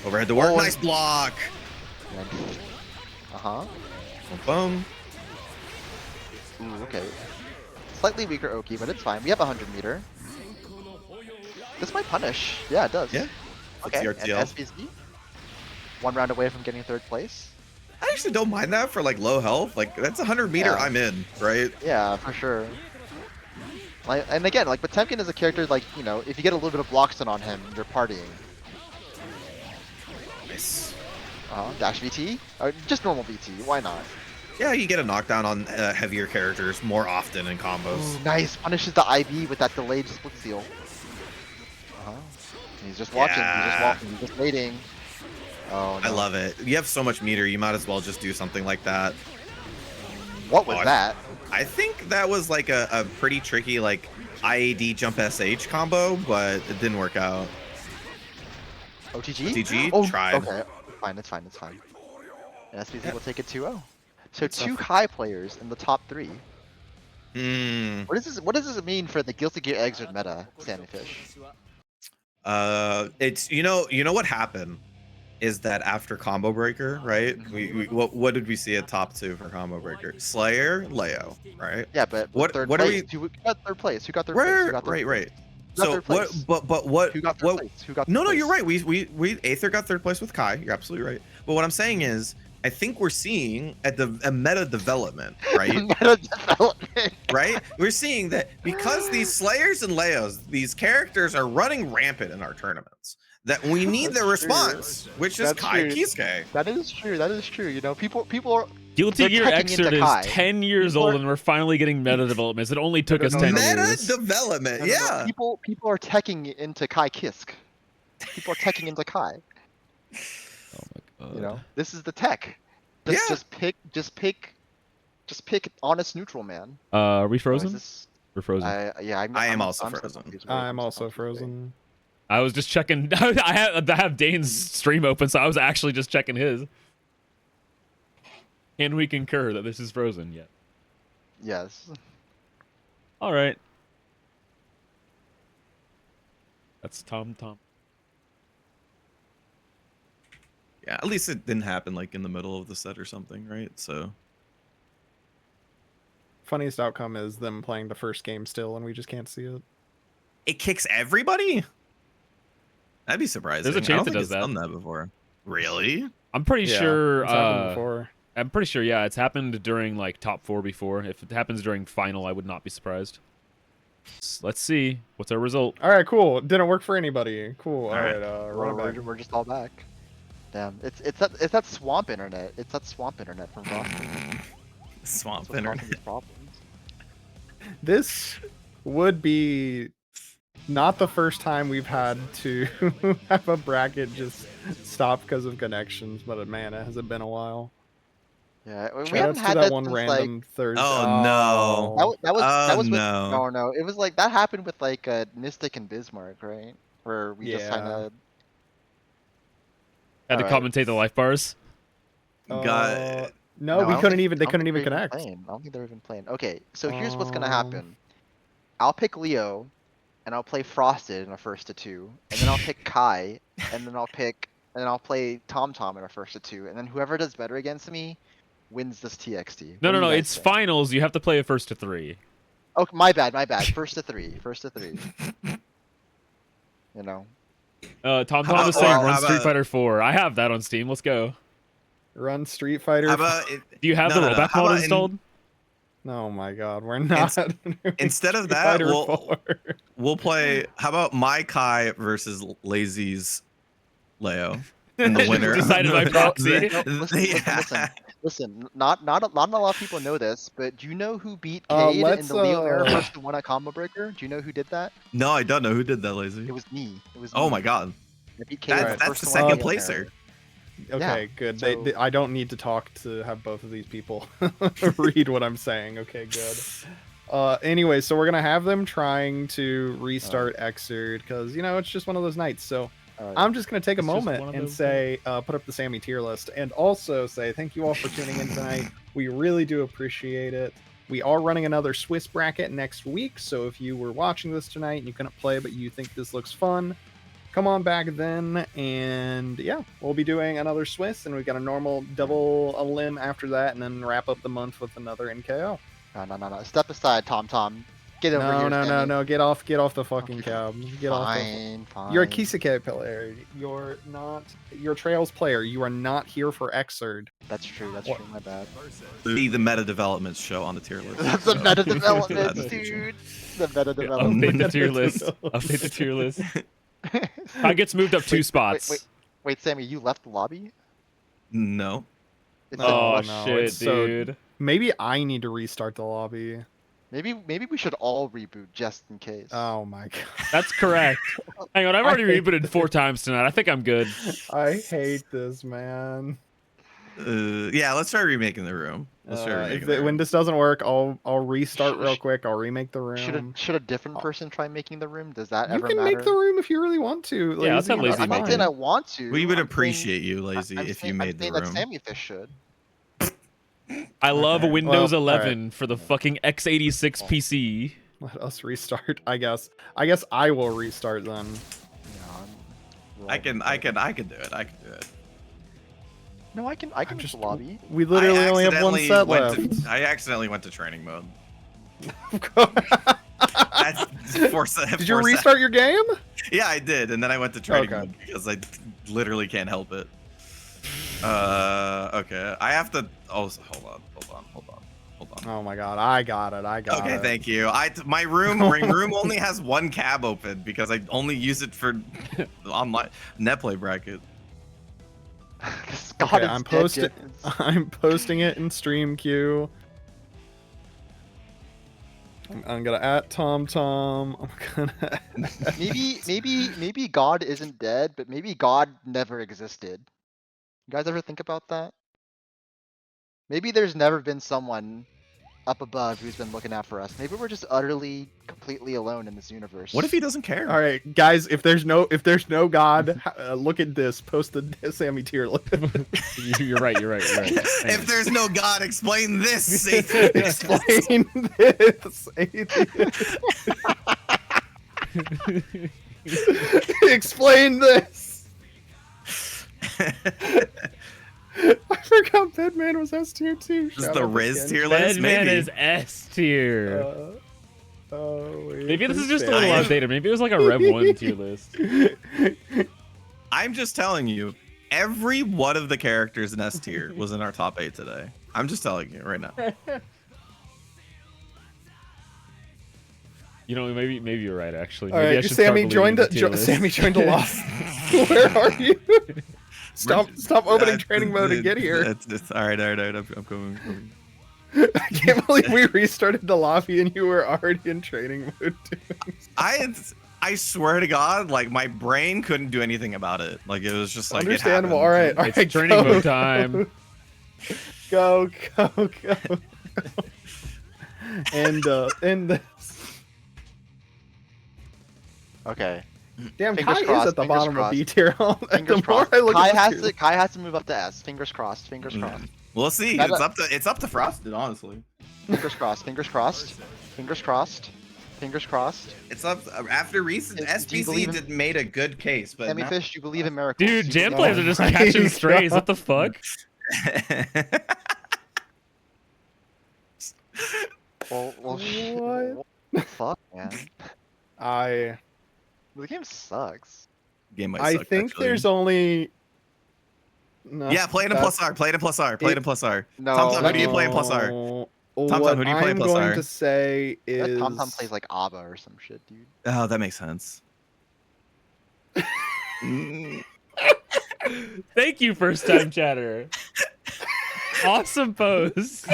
Overhead to work. Oh, Nice block. Uh-huh. Boom. Ooh, okay. Slightly weaker Oki, but it's fine. We have 100 meter. This might punish. Yeah, it does. Yeah. Okay. It's And RTL. SPZ. 1 round away from getting 3rd place. I actually don't mind that for like low health. Like that's 100 meter, Yeah. I'm in, right? Yeah, for sure. Like, and again, like Potemkin is a character like, you know, if you get a little bit of block stun on him, you're partying. Nice. Dash VT? Or just normal VT, why not? Yeah, you get a knockdown on heavier characters more often in combos. Ooh, nice, punishes the IB with that delayed split seal. He's just watching, he's just walking, he's just waiting. Oh, no. I love it. You have so much meter, you might as well just do something like that. What was that? I think that was like a pretty tricky like IAD jump SH combo, but it didn't work out. OTG? OTG? Tried. Okay, it's fine. And SPZ will take it 2-0. So 2 Kai players in the top 3. What does this mean for the Guilty Gear Xrd meta, Sammy Fish? It's you know what happened is that after Combo Breaker, right? What did we see at top 2 for Combo Breaker? Slayer, Leo, right? Yeah, but What third are place? we? Who got 3rd place? Who got 3rd place? Who got 3rd Right. place? So third what? place? But what? Who got 3rd What? place? Who got No, 3rd no, place? you're right. We Aether got 3rd place with Kai. You're absolutely right. But what I'm saying is, I think we're seeing a meta development, right? Meta development. Right? We're seeing that because these Slayers and Leos, these characters are running rampant in our tournaments, that we need That's their response, which is That's Kai true. Kisuke. That is true. You know, people are Guilty They're Gear teching into Xrd Kai. is 10 years People old are- and we're finally getting meta developments. It only took us no, 10 no. Meta years. development, No, no, no. yeah. People are teching into Kai Kisk. People are teching into Kai. You know, this is the tech. Just pick honest neutral, man. Are we Or is frozen? this- We're frozen. I am also frozen. I'm also frozen. I was just checking. I have Dane's stream open, so I was actually just checking his. Can we concur that this is frozen yet? Yes. All right. That's Tom. Yeah, at least it didn't happen like in the middle of the set or something, right? So Funniest outcome is them playing the first game still, and we just can't see it. it kicks everybody. That'd be surprising. There's a I chance don't it think does it's that. done that before. Really? I'm pretty Yeah, sure. it's happened before. I'm pretty sure. Yeah, it's happened during like top 4 before. If it happens during final, I would not be surprised. Let's see. What's our result? All right, cool. Didn't work for anybody. Cool. All right. right, run it back. We're just all back. Damn, it's that swamp internet. It's that swamp internet from Frosty. Swamp That's what's causing internet. these problems. This would be Not the first time we've had to have a bracket just stop because of connections, but man, it hasn't been a while. Yeah, we Shout haven't outs to had that that one since random Thursday. Oh, no. that was with No. no. It was like that happened with like Mystic and Bismarck, right? Where we just kind Yeah. of Had to Alright. commentate the life bars. Got No, I we don't couldn't think- even. They I don't couldn't think even they're connect. playing. I don't think they're even playing. Okay, so here's what's gonna Um, happen. I'll pick Leo, and I'll play Frosted in a first to 2, and then I'll pick Kai, and then I'll play Tom Tom in a first to 2, and then whoever does better against me wins this TXT. No, What do no, you no. guys It's think? finals. You have to play a first to 3. Oh, my bad. First to 3. First to 3. You know. Tom How Tom is about- saying or run how Street about- Fighter 4. I have that on Steam. Let's go. Run Street Fighter. how about Do you have No, the no, no. rollback How mod about installed? Oh my God, we're not. instead of Street that, Fighter we'll- 4. we'll play. How about my Kai versus Lazy's Leo, and the winner Decided by proxy. Listen. Not a lot of people know this, but do you know who beat Uh, Cade in let's, the Leo Mirror uh, versus the one at Combo Breaker? Do you know who did that? No, I don't know who did that, Lazy. It was me. Oh my God, I beat Cade in that's first the one second at Leo placer. Mirror. Okay, Yeah, good. so- I don't need to talk to have both of these people read what I'm saying. Okay, good. Anyway, so we're gonna have them trying to restart Xrd because it's just one of those nights. So Alright. I'm just gonna take a It's just one moment of and those say, put up the Sammy tier list, and also say thank you all for tuning in tonight. We really do appreciate it. We are running another Swiss bracket next week, so if you were watching this tonight and you couldn't play but you think this looks fun, come on back then, and yeah, we'll be doing another Swiss, and we've got a normal double limb after that, and then wrap up the month with another NKO. No. Step aside, Tom Tom. Get over No, here. no, Sammy. no. Get off the fucking Okay. cab. Get off the. Fine. You're a Kisake player. You're not. You're a Trails player. You are not here for Xrd. That's true. That's What? true. My bad. Be the meta developments show on the tier list. That's the meta development, That's dude. The meta Update development. the tier list. Update the tier list. I gets moved up 2 spots. Wait, Sammy, you left the lobby? No. It's No, like, Oh what? no, shit, it's so- dude. Maybe I need to restart the lobby. Maybe we should all reboot just in case. Oh my god. That's correct. Hang on, I've already hate rebooted 4 times tonight. I think I'm good. I hate this, man. Yeah, let's try remaking the room. Let's try remaking the When room. this doesn't work, I'll restart real quick. I'll remake the Should room. a different person try making the room? Does that You ever can matter? make the room if you really want to. Yeah, let's have Lazy, Lazy I'm not make saying it. I want to. We would I'm saying- appreciate you, Lazy, I'm if saying- you I'm made the saying that room. Sammy Fish should. I love Okay, Windows well, 11 for the fucking x86 PC. Let us restart. I guess I will restart then. I can do it. I can do it. No, I can make just- the lobby. We literally I only have one accidentally set went left. to- I accidentally went to training mode. Did That's you restart your game? Yeah, I did, and then I went to training Okay. mode because I literally can't help it. Okay. I have to. Oh, hold on. Oh my god, I got it. Okay, thank you. My room only has one cab open because I only use it for online netplay bracket. God, Okay, it's I'm dead, posting. James. I'm posting it in stream queue. I'm gonna at TomTom. I'm gonna. Maybe God isn't dead, but maybe God never existed. You guys ever think about that? Maybe there's never been someone up above who's been looking out for us. Maybe we're just utterly, completely alone in this universe. What if he doesn't care? All right, guys. If there's no God, look at this. Post the Sammy tier list. You're right. Hang If on. there's no God, explain this. Satan. Explain this. Explain this. I forgot Bedman was S tier too. This is Shout the out to Riz Ken. tier list, Bedman maybe. is S tier. Oh, wait Maybe for this is just a Sammy. little outdated. Maybe it was like a Rev 1 tier list. I'm just telling you, every one of the characters in S tier was in our top 8 today. I'm just telling you right now. You know, maybe you're right. Actually, All maybe I right, should Sammy start joined. believing the tier list. Sammy joined a lot. Where are you? Stop opening training mode and get here. It's all right. I'm coming. I can't believe we restarted the lobby and you were already in training mode. I I swear to God, like my brain couldn't do anything about it. Like it was just like Understandable. It All right, all It's right. training mode time. Go, go, go. And this. Okay. Damn, Fingers Kai is crossed, at the fingers bottom crossed. of B tier. The Fingers more crossed. I look Kai at has this to. Kai has to move up to S. Fingers crossed. Fingers crossed. We'll see. Meta- It's up to Frosted, honestly. Fingers crossed. Fingers crossed. Fingers crossed. Fingers crossed. It's up after recent Do you believe SBC in- made a good case, but now- Semifish, do you believe in miracles? Dude, Do you jam believe- players are just catching strays. What the fuck? Well, What? what the fuck, man? I The game sucks. Game might I suck, think actually. there's only. No, Yeah, play it in that's- plus R. Play it in plus R. Play it in plus R. No, Tom, who that do you play in plus R? No. Tom, What who do you play in I'm plus going R? to say That is Tom plays like ABBA or some shit, dude. Oh, that makes sense. Mm. Thank you, first time chatter. Awesome pose.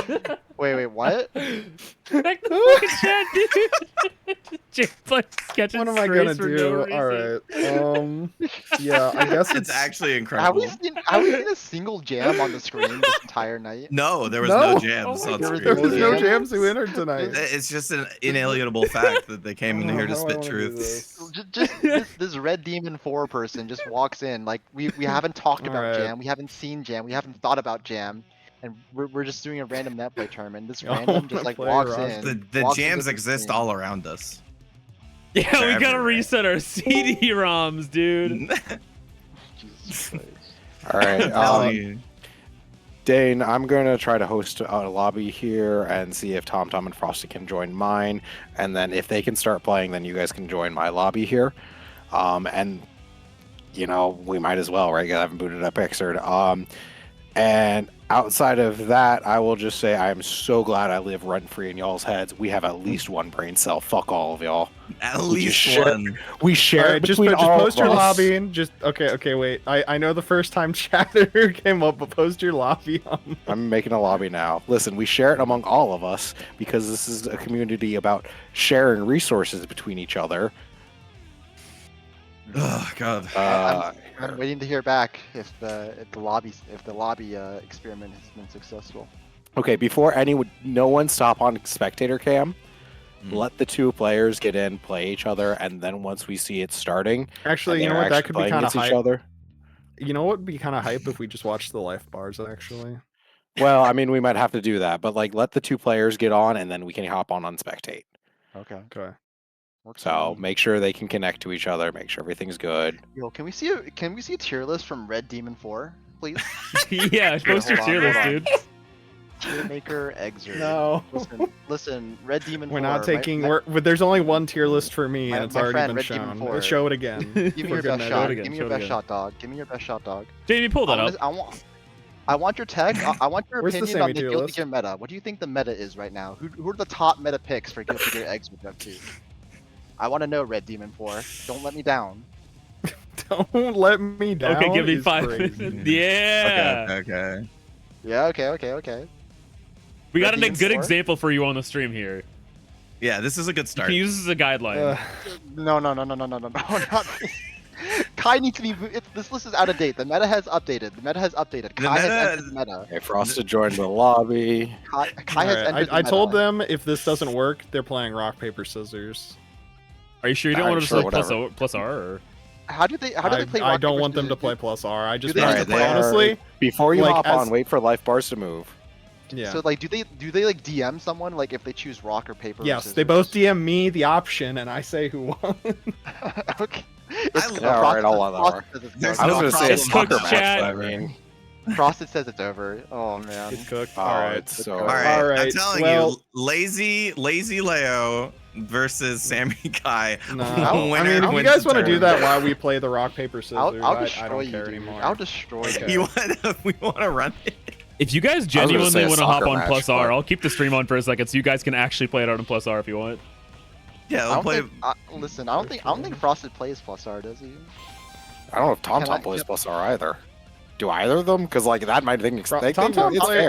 Wait, what? Back the fucking chat, dude. Jam players catching what am I gonna strays for do? no reason. All right. Yeah, I guess It's actually Have incredible. we seen a single jam on the screen this entire night? No, there was No. no jams Oh my on God. screen. There was no Jams? jams who entered tonight. It's just an inalienable fact that they came in here to How do I spit wanna do truth. this? Just this Red Demon 4 person just walks in like we haven't talked about Alright. jam, we haven't seen jam, we haven't thought about jam, and we're just doing a random net play tournament. This Oh, random just like play walks roster. in. The walks into jams the exist screen. all around us. Yeah, we They're gotta everywhere. reset our CD-ROMs, dude. Jesus Christ. All right, Telling you. Dane, I'm gonna try to host a lobby here and see if Tom and Frosty can join mine, and then if they can start playing, then you guys can join my lobby here. And you know, we might as well, right? 'Cause I haven't booted up Xrd. And outside of that, I will just say I am so glad I live rent free in y'all's heads. We have at least one brain cell. Fuck all of y'all. At We least just share- one. We share All right, it just between all post of your us. lobby and just okay, wait. I know the first time chatter came up, but post your lobby. I'm making a lobby now. Listen, we share it among all of us because this is a community about sharing resources between each other. Oh God. I'm waiting to hear back if the lobby experiment has been successful. Okay, before no one stop on spectator cam. Hmm. Let the two players get in, play each other, and then once we see it starting, Actually, and you know they're what? That actually could be playing kind of against each hype. other. You know what would be kind of hype if we just watched the life bars, actually. Well, I mean, we might have to do that, but like, let the two players get on, and then we can hop on spectate. Okay. Okay. Works So for me. make sure they can connect to each other, make sure everything's good. Yo, can we see a tier list from Red Demon 4, please? Yeah, post your hold tier on, list, hold on. dude. Tier maker Xrd. No. Listen, Red Demon 4. We're not taking. my- but there's only one tier list for me, My- and it's my already friend, been Red Demon shown. 4. Let's show it again. Give me for your good best measure. shot. again, Give me show your it best again. shot, dog. Give me your best shot, dog. Jamie, pull that up. I want your tech. I want your Where's the opinion on the semi-tier Guilty list? Gear meta. What do you think the meta is right now? Who are the top meta picks for Guilty Gear Xrd Rev 2? I want to know, Red Demon 4. Don't let me down. Don't let me down. Okay, give me is 5 crazy. minutes. Yeah. Okay. Yeah. Okay. We got Red a Demon good 4? example for you on the stream here. Yeah, this is a good You start. can use this as a guideline. No. Not Kai needs to be. This list is out of date. The meta has updated. Kai has entered the meta. Okay, Frosted joined the lobby. Kai has Alright, entered the I meta. told them if this doesn't work, they're playing rock paper scissors. Are you sure you don't Alright, want to sure, play whatever. plus R? Or? How do they play? I rock, don't paper, want them to scissors? play plus R. I just they want just them to play- play. Honestly, Before you Like, hop as- on, wait for life bars to move. yeah. So like, do they like DM someone like if they choose rock or paper? or Yes, scissors? they both DM me the option, and I say who won. Okay. love- Yeah, alright, I'll let that work. There's I was no gonna say problem. it's soccer Coach match, chat. but I mean, Frosted says it's over. Oh man. It's cooked. oh, All right. it's so. All All right, All I'm right, telling well- you, lazy Leo versus Sammy Kai. No, Winner I mean, if you wins guys the want to do tournament. that while we play the rock paper scissors, I'll I destroy don't you, care dude. anymore. I'll destroy you. Okay. You want? We want to run it. If you guys gonna genuinely say a want to hop soccer on match, plus R, but- I'll keep the stream on for a second so you guys can actually play it out in plus R if you want. Yeah, I we'll don't play. think, listen, I don't think Frosted plays plus R, does he? I don't know if Can I- TomTom plays plus R either. Do either of them? Because like that might think it's fair.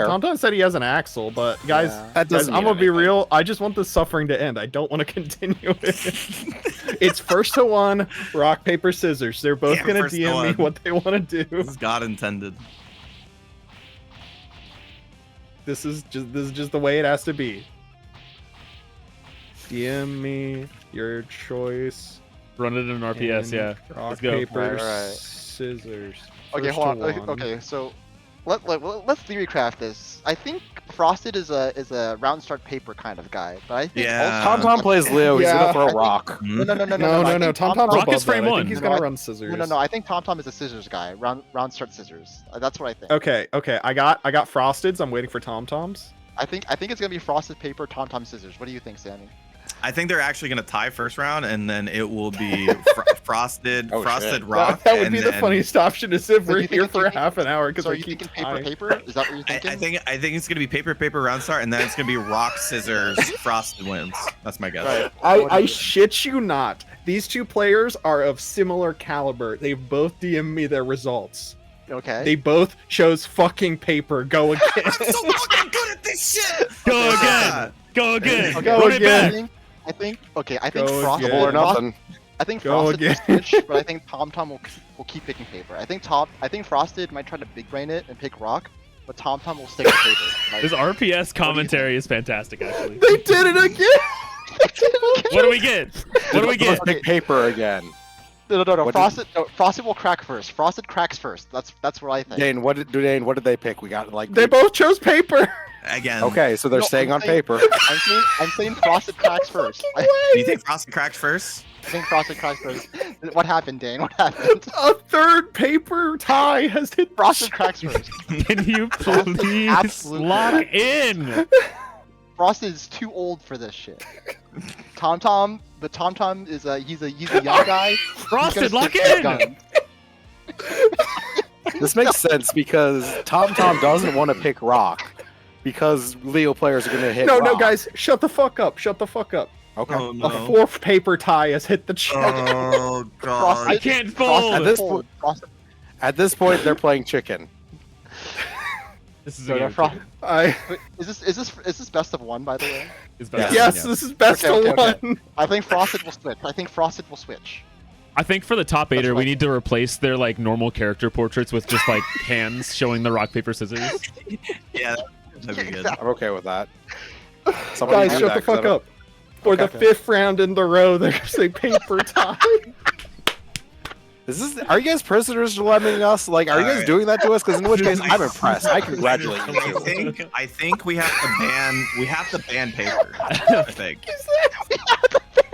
Tom said he has an axle, but guys, Yeah. That guys, doesn't I'm mean gonna be anything. real. I just want the suffering to end. I don't want to continue it. It's first to one, rock, paper, scissors. They're both Damn, gonna first to DM me one. what they want to do. This is God intended. This is just the way it has to be. DM me your choice. Run it in an RPS, and yeah. Rock, Let's go. paper, Right. scissors. Okay, First hold to on. one. Okay, so let's theory craft this. I think Frosted is a round start paper kind of guy, but I think Yeah. Tom plays Leo. He's Yeah. gonna throw I think- rock. No, no, no, no, No, I no, think Tom Tom's Rock above is frame that. I one. think he's No, gonna I- run scissors. No, I think Tom is a scissors guy. Round start scissors. That's what I think. Okay, I got Frosteds. I'm waiting for Tom Toms. I think it's gonna be Frosted paper, Tom scissors. What do you think, Sammy? I think they're actually gonna tie first round, and then it will be frosted, Oh, frosted shit. rock. That would and be the then- funniest option. Is if So we're you think here it's for gonna be- half an hour because So are we you keep thinking tying. paper? Is that what you're thinking? I think it's gonna be paper round start, and then it's gonna be rock scissors. Frosted wins. That's my guess. Right. I shit you not. These two players are of similar caliber. They've both DM'd me their results. Okay. They both chose fucking paper. Go again. I'm so fucking good at this shit. Go Okay, again. Go again. Okay, Go Run it again. back. I think Go Frosted. again. Or nothing. I think Go Frosted will again. switch, but I think Tom will keep picking paper. I think Frosted might try to big brain it and pick rock, but Tom will stick with paper. Like, This RPS commentary is fantastic, actually. They did it again. What do we get? What do we get? Let's pick paper again. no. What Frosted will crack first. Frosted cracks first. That's what I think. Dane, what did they pick? We got like They both chose paper. Again. Okay, so they're No, staying I'm on saying- paper. I'm saying Frosted cracks first. I Do you think frosted cracks first? think Frosted cracks first. What happened, Dane? What happened? A third paper tie has hit Frosted cracks first. Can you please Absolutely. lock in? Frosted is too old for this shit. Tom is he's a young guy. Frosted, He's gonna lock stick to his in. guns. This makes sense because Tom doesn't want to pick rock because Leo players are gonna hit. No, rock. guys, shut the fuck up. Shut the fuck up. Okay. Oh A no. fourth paper tie has hit the chat. Oh I god. can't At fold. this Fold. Frosted. At this point, they're playing chicken. This is No, a no, game. Fro- I Wait, is this best of one, by the way? It's better. yes, Yeah. this is best Okay, of okay. one. I think Frosted will switch. I think for the top That's eighter, we right. need to replace their like normal character portraits with just like hands showing the rock paper scissors. Yeah, that'd be good. I'm okay with that. Somebody Guys, do shut that, the 'cause I fuck don't- up. For the Okay. fifth round in the row, there's a paper tie. Are you guys prisoners dilemmaing us? Like, are you guys Alright. doing that to us? Because in which case, I'm impressed. I congratulate you. I think we have to ban paper. I think.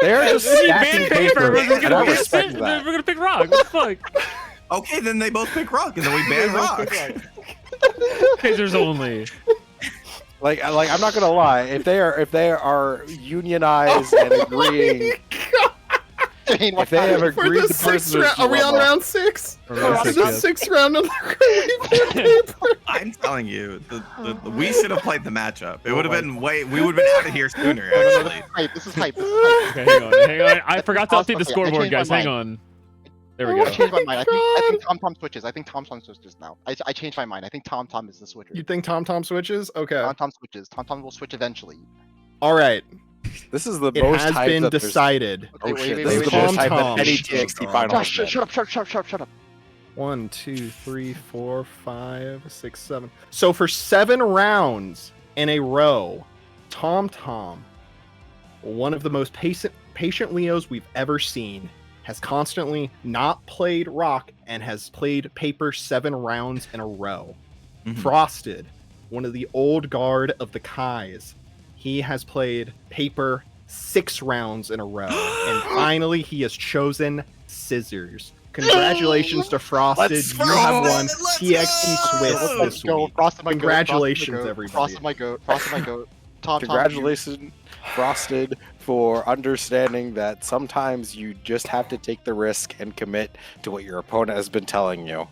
They're just If you stacking ban paper, we're just and I gonna pick, respect we're that. gonna pick rock. What the fuck? Okay, then they both pick rock, and then we ban rock. Scissors only. Like I'm not gonna lie. If they are unionized and agreeing, Dane, what if they have happened? For agreed the to sixth prisoners round, are we on dilemma, round 6? Round This is six, the yes. sixth round of the paper. I'm telling you, we should have played the matchup. It would have been we would have been out of here sooner. Actually, Hype, this is hype. This is hype. Okay, hang on. I forgot to update the Okay, I scoreboard, changed my guys. Hang mind. on. There we I go. changed my mind. I think Tom switches. I think Tom switches now. I changed my mind. I think Tom is the switcher. You think Tom switches? Okay. Tom switches. Tom will switch eventually. All right. this is the It most has hype been that there's- decided. Oh Okay, shit! wait, This is wait, the wait, most hype Tom. that any TXT Oh, final. Josh, has been. shut up. 1, 2, 3, 4, 5, 6, 7. So for 7 rounds in a row, Tom, one of the most patient Leos we've ever seen, has constantly not played rock and has played paper 7 rounds in a row. Mhm. Frosted, one of the old guard of the Kais, he has played paper 6 rounds in a row, and finally he has chosen scissors. Congratulations to Frosted. Let's You have go! won Let's TXT go! Swiss Let's this go. week. Frosted my goat. Congratulations, Frosted my goat, everybody. Frosted my goat. Frosted my goat. Tom. Congratulations, Frosted, for understanding that sometimes you just have to take the risk and commit to what your opponent has been telling you.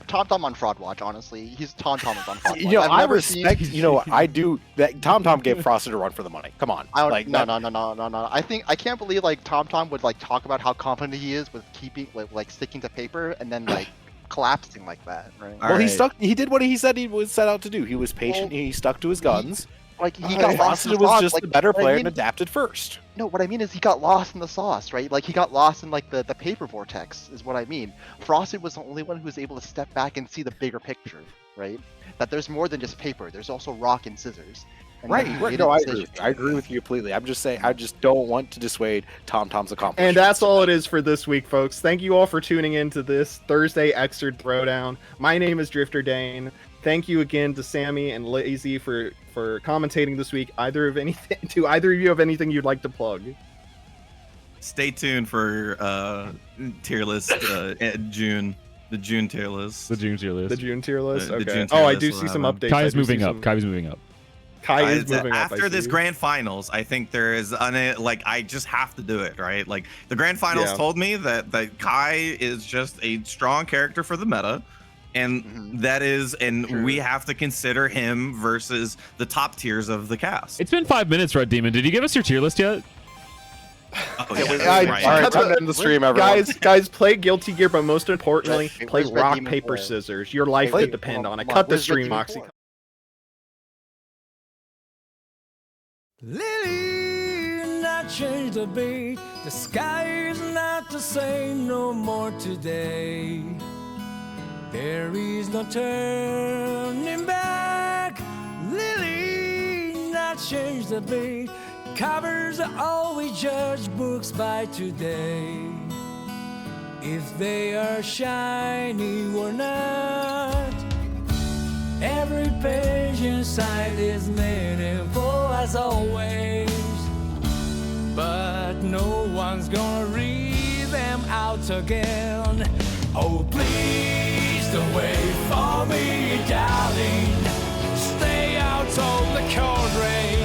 Tom on Fraud Watch. Honestly, Tom is on Fraud Watch. You know, I've I never respect. seen- You know, I do. That Tom gave Frosted a run for the money. Come on, I don't, like no. that- I can't believe like Tom would like talk about how confident he is with keeping like sticking to paper and then like collapsing like that, right? All Well, he right. stuck. He did what he said he was set out to do. He was patient. Well, he stuck to his guns. Like he got lost in the was sauce. just Like, the better what I player mean- and adapted first. No, what I mean is he got lost in the sauce, right? Like he got lost in like the paper vortex is what I mean. Frosted was the only one who was able to step back and see the bigger picture, right? That there's more than just paper. There's also rock and scissors. And Right. he Right. made No, a I decision. agree. I agree with you completely. I'm just saying, I just don't want to dissuade Tom's accomplishment. And that's all it is for this week, folks. Thank you all for tuning in to this Thursday Xrd Throwdown. My name is Drifter Dane. Thank you again to Sammy and Lazy for commentating this week. Do either of you have anything you'd like to plug? Stay tuned for tier list June. The June tier list. The June tier list. The June tier list? The Okay. June tier I list do will see some have updates. Kai I is do moving see up. some- Kai is moving up. Kai is moving up. After I this see. grand finals, I think there is I just have to do it, right? Like the grand finals Yeah. told me that Kai is just a strong character for the meta, and we have to consider him versus the top tiers of the cast. It's been 5 minutes, Red Demon. Did you give us your tier list yet? Oh, Yeah, yeah, wait, that's I- right. All right, Cut time the- to end the stream, everyone. Guys, play Guilty Gear, but most importantly, Wait, play where's Red rock, Demon paper, 4? scissors. Your life Wait, could depend hold on it. on, Cut the where's Red stream, Demon Moxie. 4? Lily, not change the beat. The sky is not the same no more today. There is no turning back. Lily, not change the beat. Covers are all we judge books by today. If they are shiny or not. Every page inside is meaningful as always. But no one's gonna read them out again. Oh, please don't wait for me, darling. Stay out of the cold rain,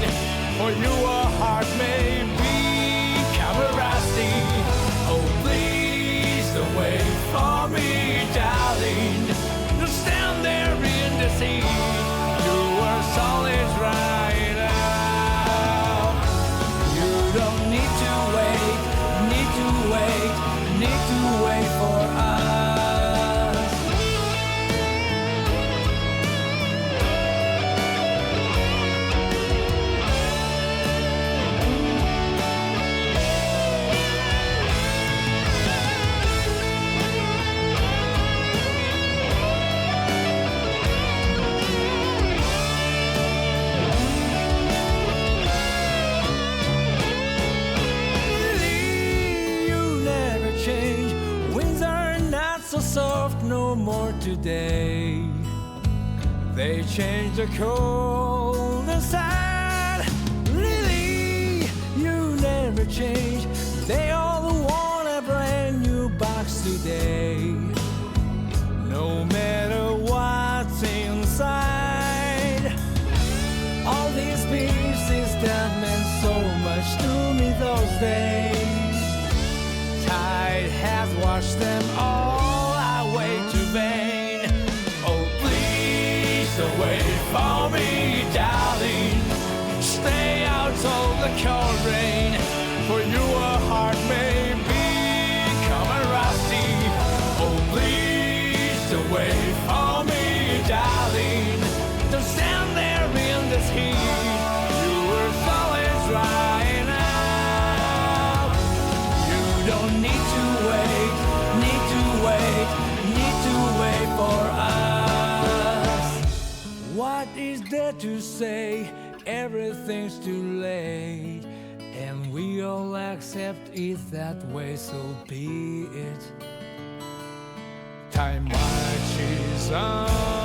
or your heart may become rusty. Oh, please don't wait for me, darling. Just stand there in the sea. Your soul is right now. You don't need to wait, need to wait for us. You never change. Winds are not so soft no more today. They change the cold inside. Really, you never change. They all want a brand new box today. No matter what's inside. All these pieces that meant so much to me those days. Tide has washed them all away to vain. Oh, please don't wait for me, darling. Stay out of the cold rain, for your heart may become rusty. Oh, please don't wait for me, darling. Don't stand there in this heat. Your soul is drying out. You don't need to wait, need to wait for us. What is there to say? Everything's too late. And we all accept it that way, so be it. Time marches on.